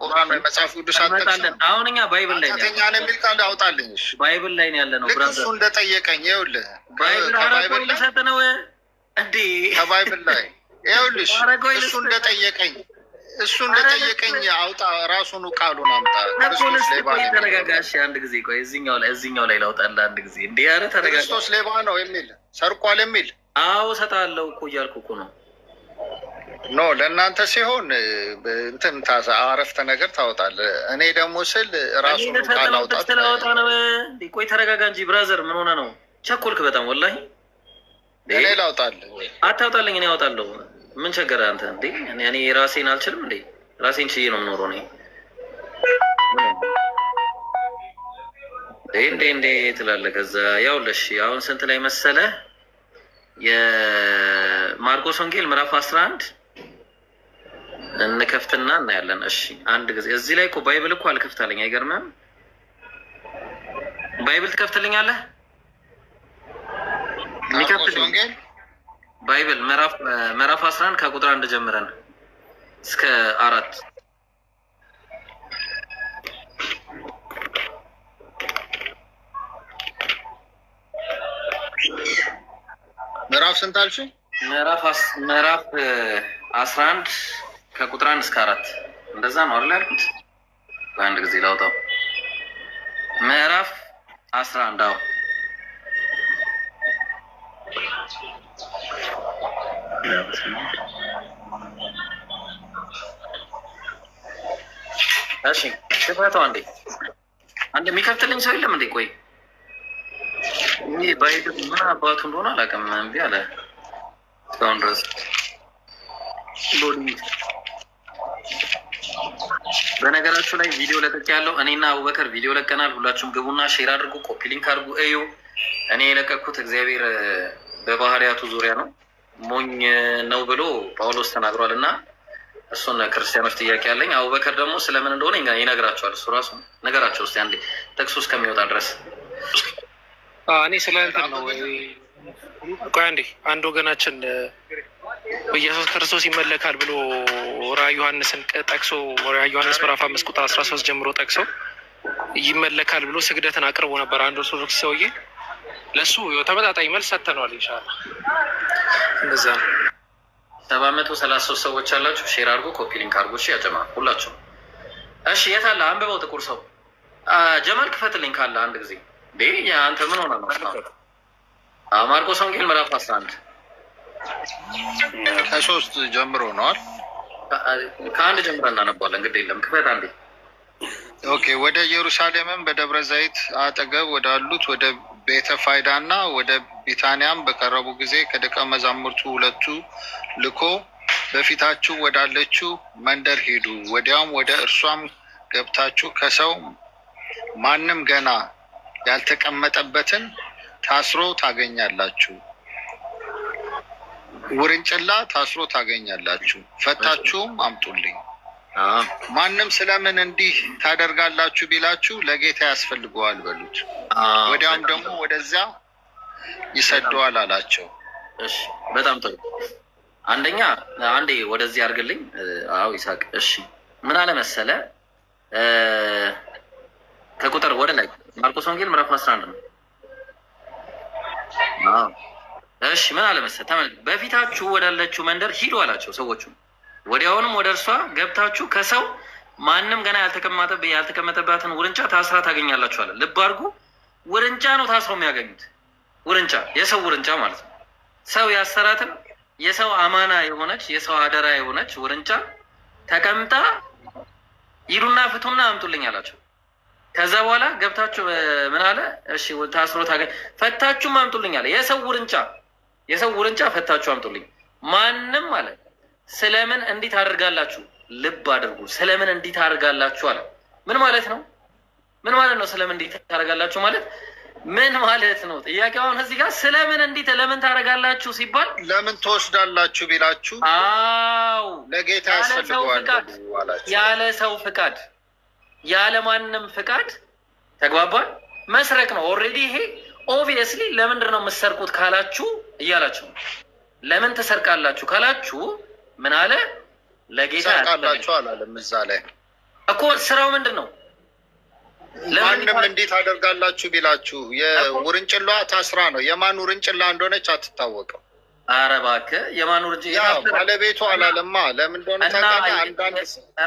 ቁርአን ወይ መጽሐፍ ቅዱስ አትጠቅስም። አሁን እኛ ባይብል ላይ ኃጢአተኛ ነው የሚል ቃል አውጣልኝ። እሺ ባይብል ላይ ነው ያለ ነው። ልክ እሱ እንደጠየቀኝ ይኸውልህ ከባይብል ላይ ከባይብል ላይ ይኸውልሽ እሱ እንደጠየቀኝ አውጣ። ራሱን ቃሉን አምጣ። ክርስቶስ ሌባ ነው። ተረጋጋሽ አንድ ጊዜ። ቆይ እዚህኛው ላይ ላውጣልህ አንድ ጊዜ። እንዴ ኧረ ተረጋጋ። ክርስቶስ ሌባ ነው የሚል ሰርቋል የሚል አዎ እሰጥሃለሁ እኮ እያልኩ እኮ ነው። ኖ ለእናንተ ሲሆን እንትን አረፍተ ነገር ታወጣለህ። እኔ ደግሞ ስል ራሱን ቃል አውጣ ስለወጣ ነው። ቆይ ተረጋጋ እንጂ ብራዘር። ምን ሆነ ነው? ቸኮልክ በጣም ወላሂ። እኔ ላውጣልህ? አታውጣልኝ፣ እኔ አውጣለሁ። ምን ቸገረ አንተ? እንዴ እኔ ራሴን አልችልም እንዴ? ራሴን ችዬ ነው የምኖረው እኔ። እንዴ ትላለህ። ከዛ ያውልሽ አሁን ስንት ላይ መሰለ? የማርቆስ ወንጌል ምዕራፍ 11 እንከፍትና እናያለን። እሺ አንድ ጊዜ እዚህ ላይ እኮ ባይብል እኮ አልከፍታለኝ። አይገርምም? ባይብል ትከፍትልኛለህ? የሚከፍል ባይብል ምዕራፍ 11 ከቁጥር 1 ጀምረን እስከ 4 ምዕራፍ ስንት አልሽኝ? ምዕራፍ 11 ከቁጥር 1 እስከ 4 እንደዛ ነው አይደል ያልኩት? በአንድ ጊዜ ላውጣው። ምዕራፍ 11 አዎ እሺ ክፈተው አንዴ የሚከፍትልኝ ሰው የለም እንዴ? ቆይ ይህ ባይድ ምን አባቱ እንደሆነ አላውቅም። እምቢ አለ እስካሁን ድረስ ሎዲንግ። በነገራችሁ ላይ ቪዲዮ ለቀቅ ያለው እኔና አቡበከር ቪዲዮ ለቀናል። ሁላችሁም ግቡና ሼር አድርጉ፣ ኮፒ ሊንክ አድርጉ፣ እዩ። እኔ የለቀኩት እግዚአብሔር በባህሪያቱ ዙሪያ ነው። ሞኝ ነው ብሎ ጳውሎስ ተናግሯል እና እሱን ክርስቲያኖች ጥያቄ ያለኝ። አቡበከር ደግሞ ስለምን እንደሆነ ይነግራቸዋል። እሱ ራሱ ነገራቸው ውስጥ አንዴ ጥቅሱ እስከሚወጣ ድረስ። እኔ ስለ እንትን ነው። ቆይ አንዴ አንድ ወገናችን ኢየሱስ ክርስቶስ ይመለካል ብሎ ራዕየ ዮሐንስን ጠቅሶ ራዕየ ዮሐንስ ምዕራፍ 5 ቁጥር 13 ጀምሮ ጠቅሶ ይመለካል ብሎ ስግደትን አቅርቦ ነበር አንድ ኦርቶዶክስ ሰውዬ። ለሱ ተመጣጣኝ መልስ ሰጥተነዋል። ኢንሻአላህ እንደዛ ነው። 733 ሰዎች አላችሁ። ሼር አድርጉ፣ ኮፒ ሊንክ አድርጉ። እሺ ያጀማ ሁላችሁም። እሺ የት አለ? አንብበው። ጥቁር ሰው ጀማል ክፈትልኝ ካለ አንድ ጊዜ። አንተ ምን ሆነ ነው? ማርቆስ ወንጌል ምዕራፍ 11 ከ3 ጀምሮ ነዋል። ከአንድ ጀምረ እናነባለን። ግድ የለም ክፈት አንዴ። ኦኬ። ወደ ኢየሩሳሌምም በደብረ ዘይት አጠገብ ወዳሉት ወደ ቤተ ፋይዳ እና ወደ ቢታንያም በቀረቡ ጊዜ ከደቀ መዛሙርቱ 2 ልኮ በፊታችሁ ወዳለችው መንደር ሄዱ። ወዲያውም ወደ እርሷም ገብታችሁ ከሰው ማንም ገና ያልተቀመጠበትን ታስሮ ታገኛላችሁ፣ ውርንጭላ ታስሮ ታገኛላችሁ፣ ፈታችሁም አምጡልኝ። ማንም ስለምን እንዲህ ታደርጋላችሁ ቢላችሁ ለጌታ ያስፈልገዋል በሉት። ወዲያውም ደግሞ ወደዚያ ይሰደዋል አላቸው። እሺ በጣም ጥሩ። አንደኛ አንዴ ወደዚህ አድርግልኝ። አዎ ይሳቅ። እሺ ምን አለ መሰለ ከቁጥር ወደ ላይ ማርቆስ ወንጌል ምዕራፍ 11 ነው። አዎ እሺ ምን አለ መሰለ ተመልከቱ። በፊታችሁ ወዳለችው መንደር ሂዱ አላቸው ሰዎቹ። ወዲያውንም ወደ እርሷ ገብታችሁ ከሰው ማንም ገና ያልተቀመጠባትን ውርንጫ ታስራ ታገኛላችሁ አለ። ልብ አድርጉ። ውርንጫ ነው ታስሮ የሚያገኙት። ውርንጫ የሰው ውርንጫ ማለት ነው። ሰው ያሰራትን የሰው አማና የሆነች የሰው አደራ የሆነች ውርንጫ ተቀምጣ ሂዱና ፍቱና አምጡልኝ አላቸው። ከዛ በኋላ ገብታችሁ ምን አለ? እሺ ታስሮ ፈታችሁም አምጡልኝ አለ። የሰው ውርንጫ ፈታችሁ አምጡልኝ። ማንም አለ ስለምን እንዲህ ታደርጋላችሁ? ልብ አድርጉ። ስለምን እንዲህ ታደርጋላችሁ አለ። ምን ማለት ነው? ምን ማለት ነው? ስለምን እንዲህ ታደርጋላችሁ ማለት ምን ማለት ነው? ጥያቄው አሁን እዚህ ጋር ስለምን እንዲህ ለምን ታደርጋላችሁ ሲባል ለምን ትወስዳላችሁ ቢላችሁ፣ አዎ ለጌታ ያስፈልገዋል ያለ ሰው ፍቃድ፣ ያለ ማንም ፍቃድ ተግባባል። መስረቅ ነው ኦልሬዲ። ይሄ ኦብቪየስሊ ለምንድን ነው የምትሰርቁት ካላችሁ እያላችሁ ነው። ለምን ትሰርቃላችሁ ካላችሁ ምን አለ? ለጌታ ያስፈልጋላችሁ አላለም። እዛ ላይ እኮ ስራው ምንድን ነው? ማንም እንዴት አደርጋላችሁ ቢላችሁ የውርንጭላ ታስራ ነው። የማን ውርንጭላ እንደሆነች አትታወቅም። ኧረ እባክህ የማን ውርንጭላ? ባለቤቱ አላለማ። ለምን እንደሆነ ታውቃለህ? አንዳንድ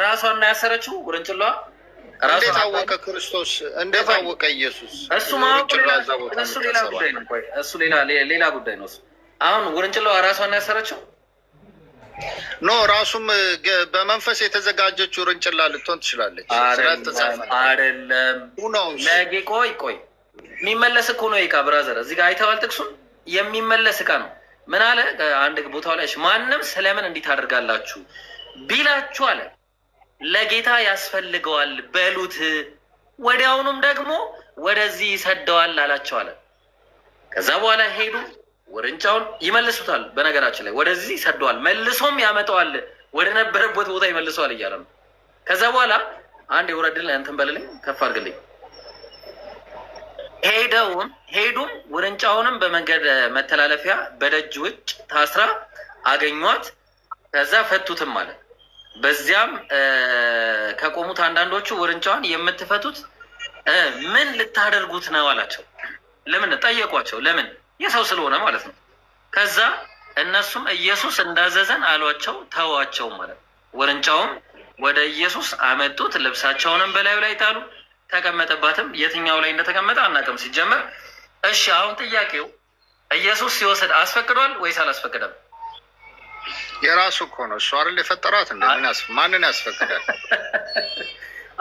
ራሷን ያሰረችው ውርንጭላ እንዴት አወቀ ክርስቶስ? እንዴት አወቀ ኢየሱስ? እሱ ማወቅ እሱ ሌላ ጉዳይ ነው። እሱ ሌላ ጉዳይ ነው። አሁን ውርንጭላዋ ራሷን ያሰረችው ኖ ራሱም በመንፈስ የተዘጋጀችው ውርንጭላ ልትሆን ትችላለች። አይደለም ነጌ ቆይ የሚመለስ እኮ ነው። ይቃ ብራዘር እዚህ ጋር አይተዋል። ጥቅሱን የሚመለስ እቃ ነው። ምን አለ አንድ ቦታው ላይ ማንም ስለምን እንዲህ ታደርጋላችሁ ቢላችሁ አለ ለጌታ ያስፈልገዋል በሉት። ወዲያውኑም ደግሞ ወደዚህ ይሰደዋል አላቸው አለ። ከዛ በኋላ ሄዱ፣ ውርንጫውን ይመልሱታል። በነገራችን ላይ ወደዚህ ይሰደዋል፣ መልሶም ያመጣዋል፣ ወደ ነበረበት ቦታ ይመልሰዋል እያለ ነው። ከዛ በኋላ አንድ የውረድል እንትን በልልኝ፣ ከፍ አድርግልኝ። ሄዱም ውርንጫውንም በመንገድ መተላለፊያ በደጅ ውጭ ታስራ አገኟት። ከዛ ፈቱትም ማለት። በዚያም ከቆሙት አንዳንዶቹ ውርንጫዋን የምትፈቱት ምን ልታደርጉት ነው አላቸው። ለምን ጠየቋቸው? ለምን? የሰው ስለሆነ ማለት ነው። ከዛ እነሱም ኢየሱስ እንዳዘዘን አሏቸው፣ ተዋቸው ማለት። ውርንጫውም ወደ ኢየሱስ አመጡት፣ ልብሳቸውንም በላዩ ላይ ጣሉ፣ ተቀመጠባትም። የትኛው ላይ እንደተቀመጠ አናውቅም ሲጀመር። እሺ አሁን ጥያቄው ኢየሱስ ሲወሰድ አስፈቅዷል ወይስ አላስፈቅደም? የራሱ እኮ ነው። እሱ አይደል የፈጠራት? ማንን ያስፈቅዳል?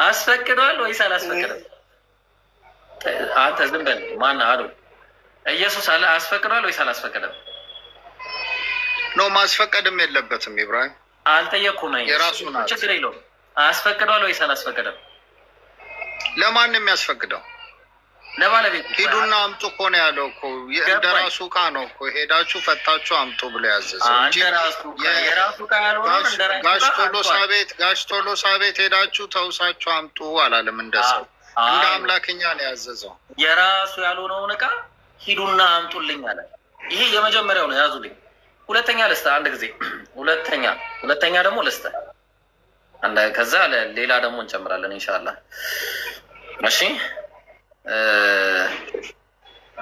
አስፈቅዷል ወይስ አላስፈቅደም? አንተ ዝም በል። ማን አሉ? ኢየሱስ አስፈቅዷል ወይስ አላስፈቅደም? ነው ማስፈቀድም የለበትም። ኢብራሂም አልጠየቅኩም ነው። የራሱ ናት። ችግር የለውም። አስፈቅዷል ወይስ አላስፈቅደም? ለማንም ያስፈቅደው? ለባለቤት ሂዱና አምጡ እኮ ነው ያለው እኮ። እንደ ራሱ ዕቃ ነው እኮ። ሄዳችሁ ፈታችሁ አምጡ ብሎ ያዘዘው እንጂ ጋሽ ቶሎሳ ቤት ሄዳችሁ ተውሳችሁ አምጡ አላለም። እንደሰው እንደ አምላክኛ ነው ያዘዘው። የራሱ ያልሆነውን ዕቃ ሂዱና አምጡልኝ አለ። ይሄ የመጀመሪያው ነው። ያዙልኝ። ሁለተኛ ልስተ አንድ ጊዜ ሁለተኛ ደግሞ ልስተ ከዛ ሌላ ደግሞ እንጨምራለን ኢንሻአላህ። እሺ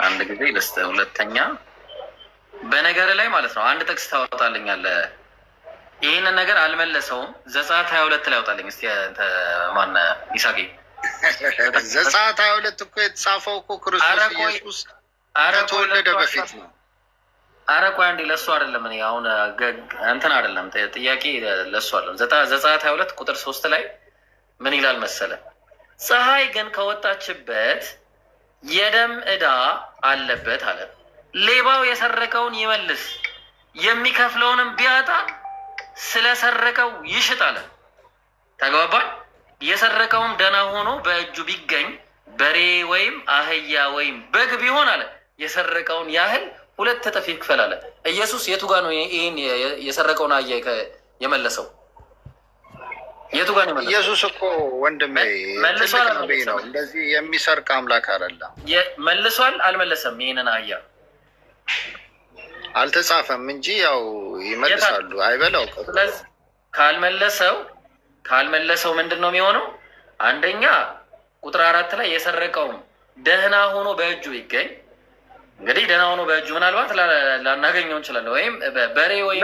አንድ ጊዜ ልስተ ሁለተኛ በነገር ላይ ማለት ነው። አንድ ጥቅስ ታወጣልኛለህ። ይህንን ነገር አልመለሰውም። ዘጸአት 22 ላይ አውጣልኝ እስቲ። ማን ይሳቂ? ዘጸአት 22 እኮ የተጻፈው እኮ ክርስቶስ ኢየሱስ ከተወለደ በፊት ነው። ኧረ ቆይ አንዴ፣ ለእሱ አይደለም። እኔ አሁን እንትን አይደለም ጥያቄ፣ ለእሱ አይደለም። ዘጸአት 22 ቁጥር 3 ላይ ምን ይላል መሰለ? ፀሐይ ግን ከወጣችበት የደም ዕዳ አለበት አለ። ሌባው የሰረቀውን ይመልስ፣ የሚከፍለውንም ቢያጣ ስለሰረቀው ይሽጥ አለ። ተግባባን? የሰረቀውም ደህና ሆኖ በእጁ ቢገኝ በሬ ወይም አህያ ወይም በግ ቢሆን አለ የሰረቀውን ያህል 2 እጥፍ ይክፈል አለ። ኢየሱስ የቱ ጋር ነው ይህን የሰረቀውን አህያ የመለሰው? የቱ ጋር ነው? ኢየሱስ እኮ ወንድሜ መልሷል ነው። እንደዚህ የሚሰርቅ አምላክ አይደለም። መልሷል አልመለሰም? ይህንን አህያ አልተጻፈም እንጂ ያው ይመልሳሉ። አይበላው። ስለዚህ ካልመለሰው ምንድን ነው የሚሆነው? አንደኛ ቁጥር 4 ላይ የሰረቀውም ደህና ሆኖ በእጁ ይገኝ። እንግዲህ ደህና ሆኖ በእጁ ምናልባት ላናገኘው እንችላለን። ወይም በሬ ወይም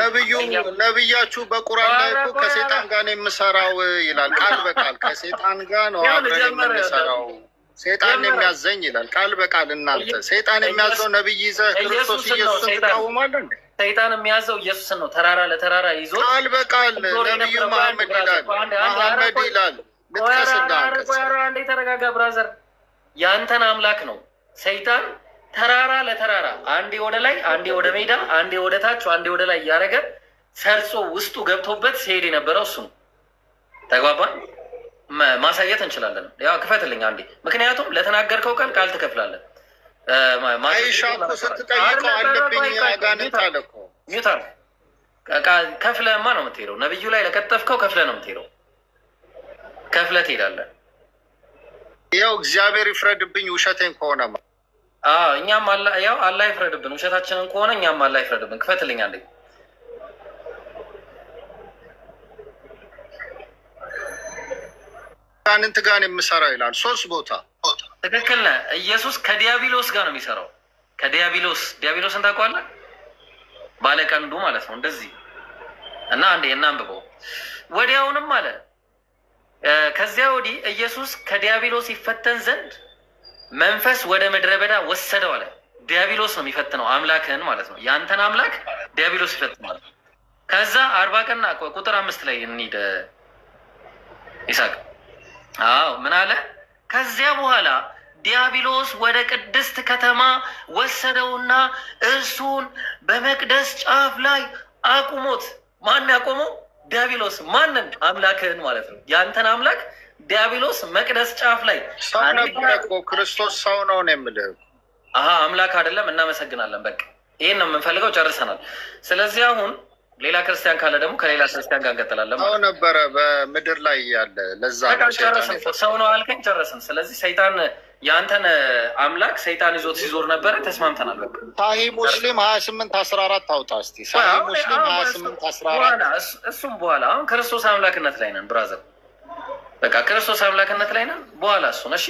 ነብያችሁ በቁርአን ላይ እኮ ከሴጣን ጋር ነው የምሰራው ይላል። ቃል በቃል ከሴጣን ጋር ነው አብረን የምንሰራው፣ ሴጣን የሚያዘኝ ይላል ቃል በቃል። እናንተ ሴጣን የሚያዘው ነብይ ይዘህ ክርስቶስ ኢየሱስን ትቃወማለህ እንዴ? ሰይጣን የሚያዘው ኢየሱስን ነው። ተራራ ለተራራ ይዞ ቃል በቃል ነብዩ መሐመድ ይላል። መሐመድ ይላል። አንዴ ተረጋጋ ብራዘር። ያንተን አምላክ ነው ሰይጣን ተራራ ለተራራ አንዴ ወደ ላይ፣ አንዴ ወደ ሜዳ፣ አንዴ ወደ ታች፣ አንዴ ወደ ላይ እያደረገ ሰርጾ ውስጡ ገብቶበት ሲሄድ የነበረው እሱ ነው። ተግባባን? ማሳየት እንችላለን። ያው ክፈትልኝ አንዴ። ምክንያቱም ለተናገርከው ቃል ትከፍላለህ። አይሻ እኮ ስትጠይቀው አለብኝ አጋንንት አለ እኮ። ሚውታል ከፍለህማ ነው የምትሄደው። ነብዩ ላይ ለቀጠፍከው ከፍለህ ነው የምትሄደው። ከፍለህ ትሄዳለህ። ያው እግዚአብሔር ይፍረድብኝ ውሸቴን ከሆነ እኛም ያው አላህ ይፍረድብን ውሸታችንን ከሆነ እኛም አላህ ይፍረድብን። ክፈትልኝ አንዴ። አጋንንት ጋር የምሰራው ይላል 3 ቦታ። ትክክል ነህ። ኢየሱስ ከዲያብሎስ ጋር ነው የሚሰራው። ዲያብሎስን ታውቀዋለህ? ባለቀንዱ ማለት ነው። እንደዚህ እና አንዴ እናንብበው። ወዲያውንም አለ ከዚያ ወዲህ ኢየሱስ ከዲያብሎስ ይፈተን ዘንድ መንፈስ ወደ ምድረ በዳ ወሰደው አለ። ዲያብሎስ ነው የሚፈትነው አምላክህን ማለት ነው። ያንተን አምላክ ዲያብሎስ ይፈትነዋል። ከዛ 40 ቀን ቁጥር 5 ላይ እንሂድ ይስሐቅ። ምን አለ? ከዚያ በኋላ ዲያብሎስ ወደ ቅድስት ከተማ ወሰደውና እርሱን በመቅደስ ጫፍ ላይ አቁሞት። ማን ያቆመው? ዲያብሎስ። ማንን? አምላክህን ማለት ነው። ያንተን አምላክ ዲያብሎስ መቅደስ ጫፍ ላይ ሰው ነበር እኮ። ክርስቶስ ሰው ነው የምልህ። አምላክ አይደለም። እናመሰግናለን። በቃ ይሄን ነው የምንፈልገው። ጨርሰናል። ስለዚህ አሁን ሌላ ክርስቲያን ካለ ደግሞ ከሌላ ክርስቲያን ጋር እንቀጥላለን። ሰው ነበረ በምድር ላይ ያለ ለዛ ጨረስን። ሰው ነው አልከኝ፣ ጨረስን። ስለዚህ ሰይጣን የአንተን አምላክ ሰይጣን ይዞት ሲዞር ነበረ። ተስማምተናል። በቃ ሳሂ ሙስሊም 28:14 አውጣ እስቲ። ሳሂ ሙስሊም 28:14 እሱም በኋላ አሁን ክርስቶስ አምላክነት ላይ ነን ብራዘር። በቃ ክርስቶስ አምላክነት ላይ ነን። በኋላ እሱን እሺ።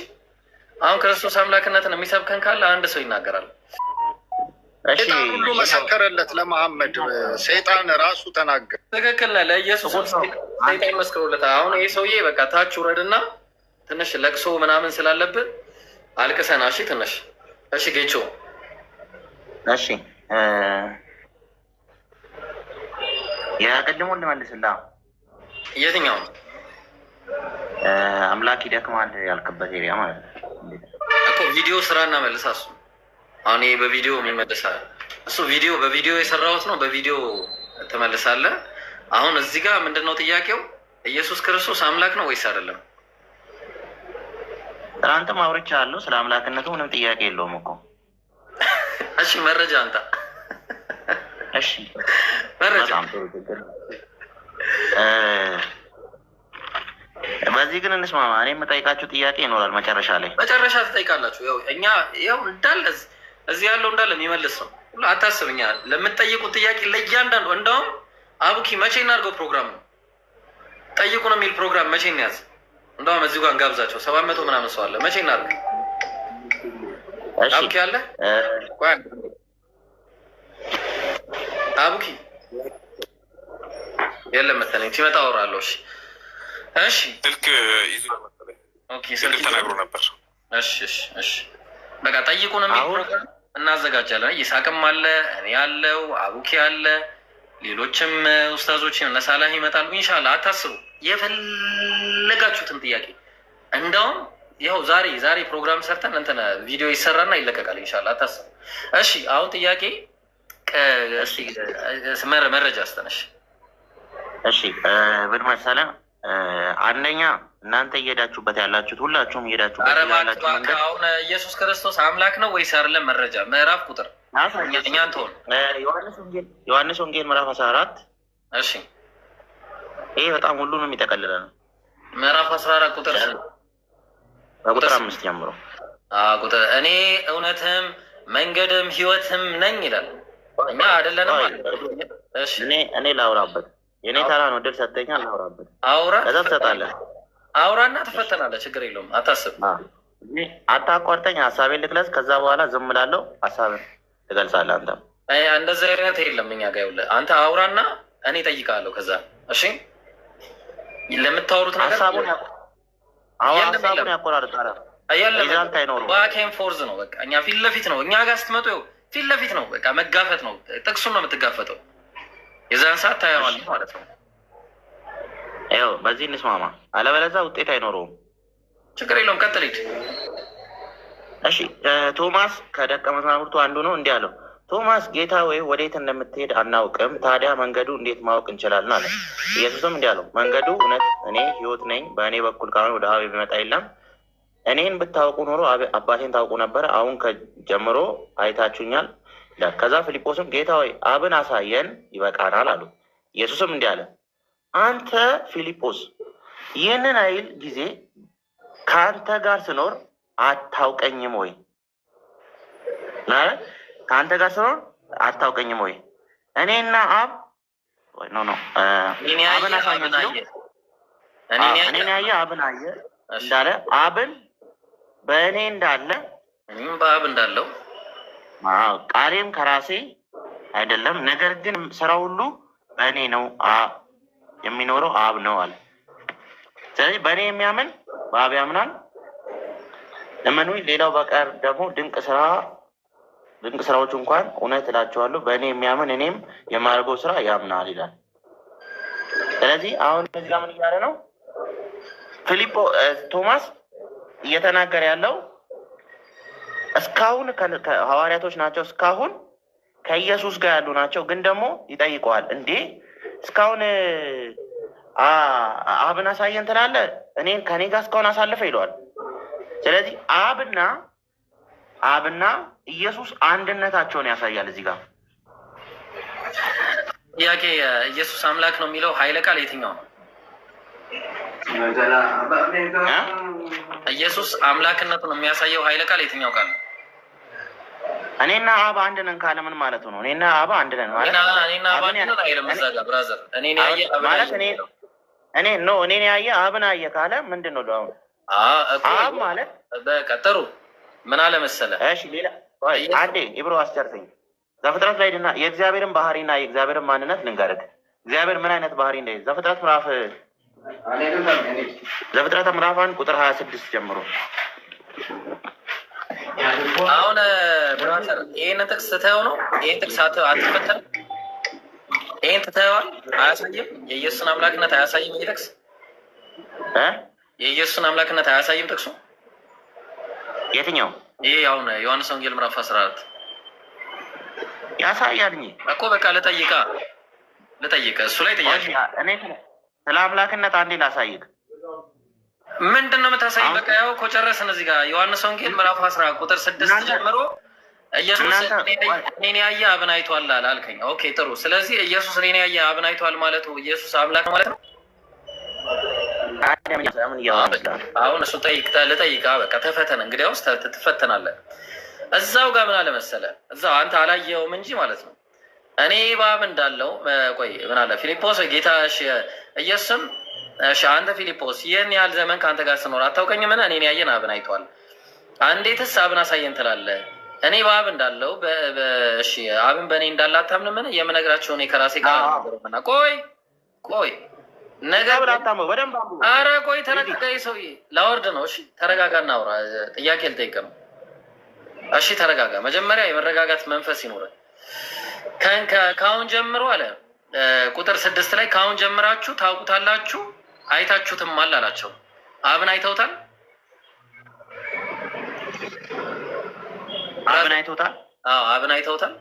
አሁን ክርስቶስ አምላክነትን የሚሰብከን ካለ አንድ ሰው ይናገራል። ሰይጣን ሁሉ መሰከረለት ለመሐመድ። ሰይጣን ራሱ ተናገረ። ትክክል ነህ። ለኢየሱስ ሰይጣን መስክሮለታል። አሁን ይህ ሰውዬ በቃ ታች ውረድና ትንሽ ለቅሶ ምናምን ስላለብን አልቅሰና። እሺ ትንሽ እሺ። ጌቾ እሺ የቅድሙን ልመልስላ። የትኛው አምላክ ይደክማል ያልክበት ኤሪያ ማለት ነው እኮ ቪዲዮ ስራ እና መልሳ። እሱ አሁን ይሄ በቪዲዮ የሚመልሳ እሱ ቪዲዮ በቪዲዮ የሰራሁት ነው። በቪዲዮ ትመልሳለህ። አሁን እዚህ ጋር ምንድን ነው ጥያቄው? ኢየሱስ ክርስቶስ አምላክ ነው ወይስ አይደለም? ትናንትም አውርቻለሁ ስለ አምላክነቱ ምንም ጥያቄ የለውም እኮ። እሺ መረጃ አንተ። እሺ መረጃ። በዚህ ግን እንስማማ። እኔ የምጠይቃችሁ ጥያቄ ይኖራል መጨረሻ ላይ። መጨረሻ ትጠይቃላችሁ። ያው እኛ ያው እንዳለ እዚህ ያለው እንዳለ የሚመልስ ነው። አታስብ። እኛ ለምትጠይቁት ጥያቄ ለእያንዳንዱ እንደውም አቡኪ መቼ እናድርገው ፕሮግራም ነው ጠይቁ ነው የሚል ፕሮግራም መቼ እንያዝ? እንደውም እዚህ ጋር እንጋብዛቸው። 700 ምናምን ሰው አለ። መቼ እናድርግ? አቡኪ አለ አቡኪ የለም መሰለኝ። ሲመጣ አወራለሁ። እሺ እሺ። ስልክ ይዞ ስልክ ተናግሮ ነበር። እሺ እሺ እሺ። በቃ ጠይቁን የሚል ፕሮግራም እናዘጋጃለን። ይሳቅም አለ፣ እኔ ያለው አቡኪ አለ፣ ሌሎችም ኡስታዞች ነሳላህ ይመጣሉ። ኢንሻላህ አታስቡ። የፈለጋችሁትን ጥያቄ እንደውም ያው ዛሬ ፕሮግራም ሰርተን እንትን ቪዲዮ ይሰራና ይለቀቃል። ኢንሻላህ አታስቡ። እሺ አሁን ጥያቄ መረጃ አስተነሽ። እሺ ምን መሰለህ፣ አንደኛ እናንተ እየሄዳችሁበት ያላችሁት ሁላችሁም እየሄዳችሁበት ያላችሁ መንገድ አሁን ኢየሱስ ክርስቶስ አምላክ ነው ወይስ አይደለም? መረጃ ምዕራፍ ቁጥር እኛን ትሆን ዮሐንስ ወንጌል ምዕራፍ 14። እሺ ይሄ በጣም ሁሉንም የሚጠቀልለ ነው። ምዕራፍ 14 ቁጥር ቁጥር 5 ጀምሮ ቁጥር እኔ እውነትም መንገድም ህይወትም ነኝ ይላል። እኛ አይደለንም ማለት እሺ እኔ ላውራበት የኔ ተራ ነው። ድል ሰጠኛል። ላውራበት አውራ ከዛ ትሰጣለህ። አውራና ትፈተናለህ። ችግር የለውም። አታስብ። አታቋርጠኝ። ሀሳቤን ልግለጽ። ከዛ በኋላ ዝም እላለሁ። ሀሳብን ትገልጻለህ። አንተም እንደዛ አይነት የለም እኛ ጋር። ይኸውልህ አንተ አውራና እኔ እጠይቅሃለሁ። ከዛ እሺ ለምታወሩት ነገር ሀሳቡን ያቆራርጣል። ሪዛልት አይኖሩም። ባኬን ፎርዝ ነው። በቃ እኛ ፊት ለፊት ነው። እኛ ጋር ስትመጡ ፊት ለፊት ነው። በቃ መጋፈጥ ነው። ጥቅሱን ነው የምትጋፈጠው። የዛን ሰዓት ታየዋለህ ማለት ነው። ይኸው በዚህ እንስማማ፣ አለበለዚያ ውጤት አይኖረውም። ችግር የለውም። ቀጥል ሂድ። እሺ ቶማስ ከደቀ መዛሙርቱ አንዱ ነው። እንዲህ አለው፣ ቶማስ ጌታ ወይ ወዴት እንደምትሄድ አናውቅም፣ ታዲያ መንገዱ እንዴት ማወቅ እንችላለን? አለ። ኢየሱስም እንዲህ አለው፣ መንገዱ እውነት፣ እኔ ህይወት ነኝ። በእኔ በኩል ካልሆነ ወደ አብ የሚመጣ የለም። እኔን ብታውቁ ኖሮ አባቴን ታውቁ ነበረ። አሁን ከጀምሮ አይታችሁኛል። ከዛ ፊልጶስም ጌታ ሆይ አብን አሳየን ይበቃናል አሉ። ኢየሱስም እንዲህ አለ፣ አንተ ፊልጶስ ይህንን አይል ጊዜ ከአንተ ጋር ስኖር አታውቀኝም ወይ? ከአንተ ጋር ስኖር አታውቀኝም ወይ? እኔና አብ አብን አሳየን ነው። እኔን ያየ አብን አየ እንዳለ አብን በእኔ እንዳለ እኔም በአብ እንዳለው ቃሌም ከራሴ አይደለም፣ ነገር ግን ስራ ሁሉ በእኔ ነው። የሚኖረው አብ ነው አለ። ስለዚህ በእኔ የሚያምን በአብ ያምናል። እመኑ። ሌላው በቀር ደግሞ ድንቅ ስራዎች እንኳን እውነት እላቸዋለሁ በእኔ የሚያምን እኔም የማደርገው ስራ ያምናል ይላል። ስለዚህ አሁን እዚህ ጋር ምን እያለ ነው? ቶማስ እየተናገረ ያለው እስካሁን ሐዋርያቶች ናቸው፣ እስካሁን ከኢየሱስ ጋር ያሉ ናቸው። ግን ደግሞ ይጠይቀዋል፣ እንዴ እስካሁን አብን አሳየን ትላለህ፣ እኔን ከኔ ጋር እስካሁን አሳልፈ ይለዋል። ስለዚህ አብና ኢየሱስ አንድነታቸውን ያሳያል። እዚህ ጋር ጥያቄ ኢየሱስ አምላክ ነው የሚለው ኃይለ ቃል የትኛው ነው? ኢየሱስ አምላክነቱን የሚያሳየው ኃይለ ቃል የትኛው ቃል ነው? እኔና አብ አንድ ነን ካለ ምን ማለት ነው? እኔና አብ አንድ ነን ማለት እኔና አብ አንድ ነን አይልም። እዛ ጋር ብራዘር እኔን ያየ ማለት እኔን ያየ አብን አየ ካለ ምንድን ነው አሁን? አብ ማለት በቃ ጥሩ ምን አለ መሰለህ? እሺ ሌላ አንዴ ኢብሮ አስጨርሰኝ። ዘፍጥረት ላይ ድና የእግዚአብሔርን ባህሪና የእግዚአብሔርን ማንነት ልንገርህ። እግዚአብሔር ምን አይነት ባህሪ እንደ ዘፍጥረት ምዕራፍ 1 ቁጥር 26 ጀምሮ አሁን ብራዘር ይሄን ጥቅስ ስትተኸው ነው። ይሄን ጥቅስ አትፈተንም። ይሄን ትተኸዋል። አያሳይም። የኢየሱስን አምላክነት አያሳይም። ይሄ ጥቅስ የኢየሱስን አምላክነት አያሳይም ጥቅሱ። የትኛው? ይሄ አሁን ዮሐንስ ወንጌል ምዕራፍ 14 ያሳያል እኮ። በቃ ልጠይቃ እሱ ላይ ጥያቄ እኔ ስለ አምላክነት አንዴ ላሳይቅ። ምንድን ነው የምታሳይ? በቃ ያው እኮ ጨረስን። እዚህ ጋር ዮሐንስ ወንጌል ምዕራፍ 10 ቁጥር 6 ጀምሮ ኢየሱስ እኔን ያየ አብን አይቷል አልከኝ። ኦኬ ጥሩ። ስለዚህ ኢየሱስ እኔን ያየ አብን አይቷል ማለቱ ኢየሱስ አምላክ ማለት ነው። አሁን እሱ ልጠይቃ። በቃ ተፈተን። እንግዲያውስ ትፈተናለህ። እዛው ጋር ምን አለ መሰለህ? እዛው አንተ አላየኸውም እንጂ ማለት ነው። እኔ በአብ እንዳለው ቆይ ምን አለ ፊልጶስ ጌታ ኢየሱስም እሺ አንተ ፊልጶስ ይህን ያህል ዘመን ከአንተ ጋር ስኖር አታውቀኝም? ምን እኔን ያየን አብን አይቷል። እንዴትስ አብን አሳየን ትላለህ? እኔ በአብ እንዳለው እሺ አብን በእኔ እንዳለ አታምንም? ምን የምነግራቸው እኔ ከራሴ ጋር ነበርምና። ቆይ ነገር ኧረ ቆይ ተረጋጋ። ሰውዬ ላወርድ ነው። እሺ ተረጋጋ፣ እናውራ። ጥያቄ ልጠይቅ ነው። እሺ ተረጋጋ። መጀመሪያ የመረጋጋት መንፈስ ይኖራል። ከአሁን ጀምሮ አለ ቁጥር 6 ላይ ከአሁን ጀምራችሁ ታውቁታላችሁ አይታችሁትም አላቸው። አብን አይተውታል? አብን አይተውታል? አዎ አብን አይተውታል።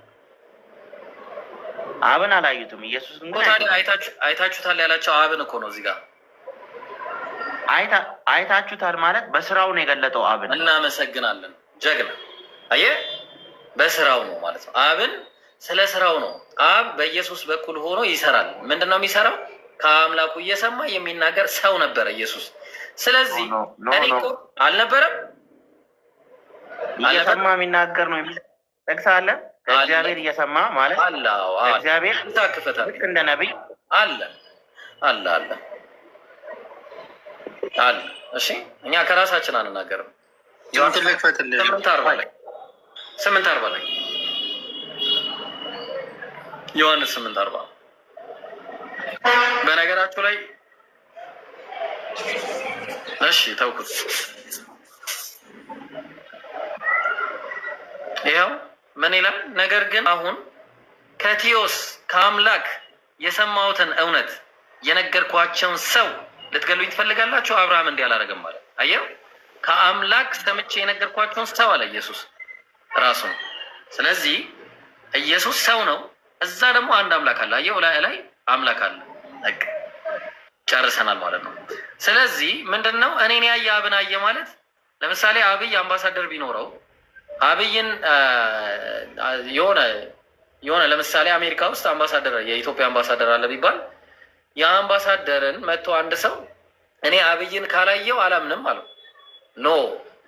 አብን አላዩትም። ኢየሱስ ግን አይታችሁታል ያላቸው አብን እኮ ነው። እዚህ ጋር አይታችሁታል ማለት በስራው ነው የገለጠው አብን። እናመሰግናለን ጀግና። አየህ በስራው ነው ማለት ነው። አብን ስለ ስራው ነው። አብ በኢየሱስ በኩል ሆኖ ይሰራል። ምንድን ነው የሚሰራው? ከአምላኩ እየሰማ የሚናገር ሰው ነበረ ኢየሱስ። ስለዚህ እኔ እኮ አልነበረም እየሰማ የሚናገር ነው የሚል ጥቅስ አለ። ከእግዚአብሔር እየሰማ ማለት እግዚአብሔር ልክ እንደ ነቢይ አለ። እሺ እኛ ከራሳችን አንናገርም። 8:40 ላይ ዮሐንስ 8:40 በነገራችሁ ላይ እሺ ተውኩት። ይኸው ምን ይላል? ነገር ግን አሁን ከቲዮስ ከአምላክ የሰማሁትን እውነት የነገርኳቸውን ሰው ልትገሉኝ ትፈልጋላችሁ? አብርሃም እንዲህ አላደረገም ማለት አየው። ከአምላክ ሰምቼ የነገርኳቸውን ሰው አለ ኢየሱስ ራሱ። ስለዚህ ኢየሱስ ሰው ነው። እዛ ደግሞ አንድ አምላክ አለ። አየው ላይ አምላክ አለ። በቃ ጨርሰናል ማለት ነው። ስለዚህ ምንድን ነው እኔን ያየ አብን አየ ማለት? ለምሳሌ አብይ አምባሳደር ቢኖረው አብይን የሆነ ለምሳሌ አሜሪካ ውስጥ አምባሳደር የኢትዮጵያ አምባሳደር አለ ቢባል የአምባሳደርን መጥቶ አንድ ሰው እኔ አብይን ካላየው አላምንም አለው። ኖ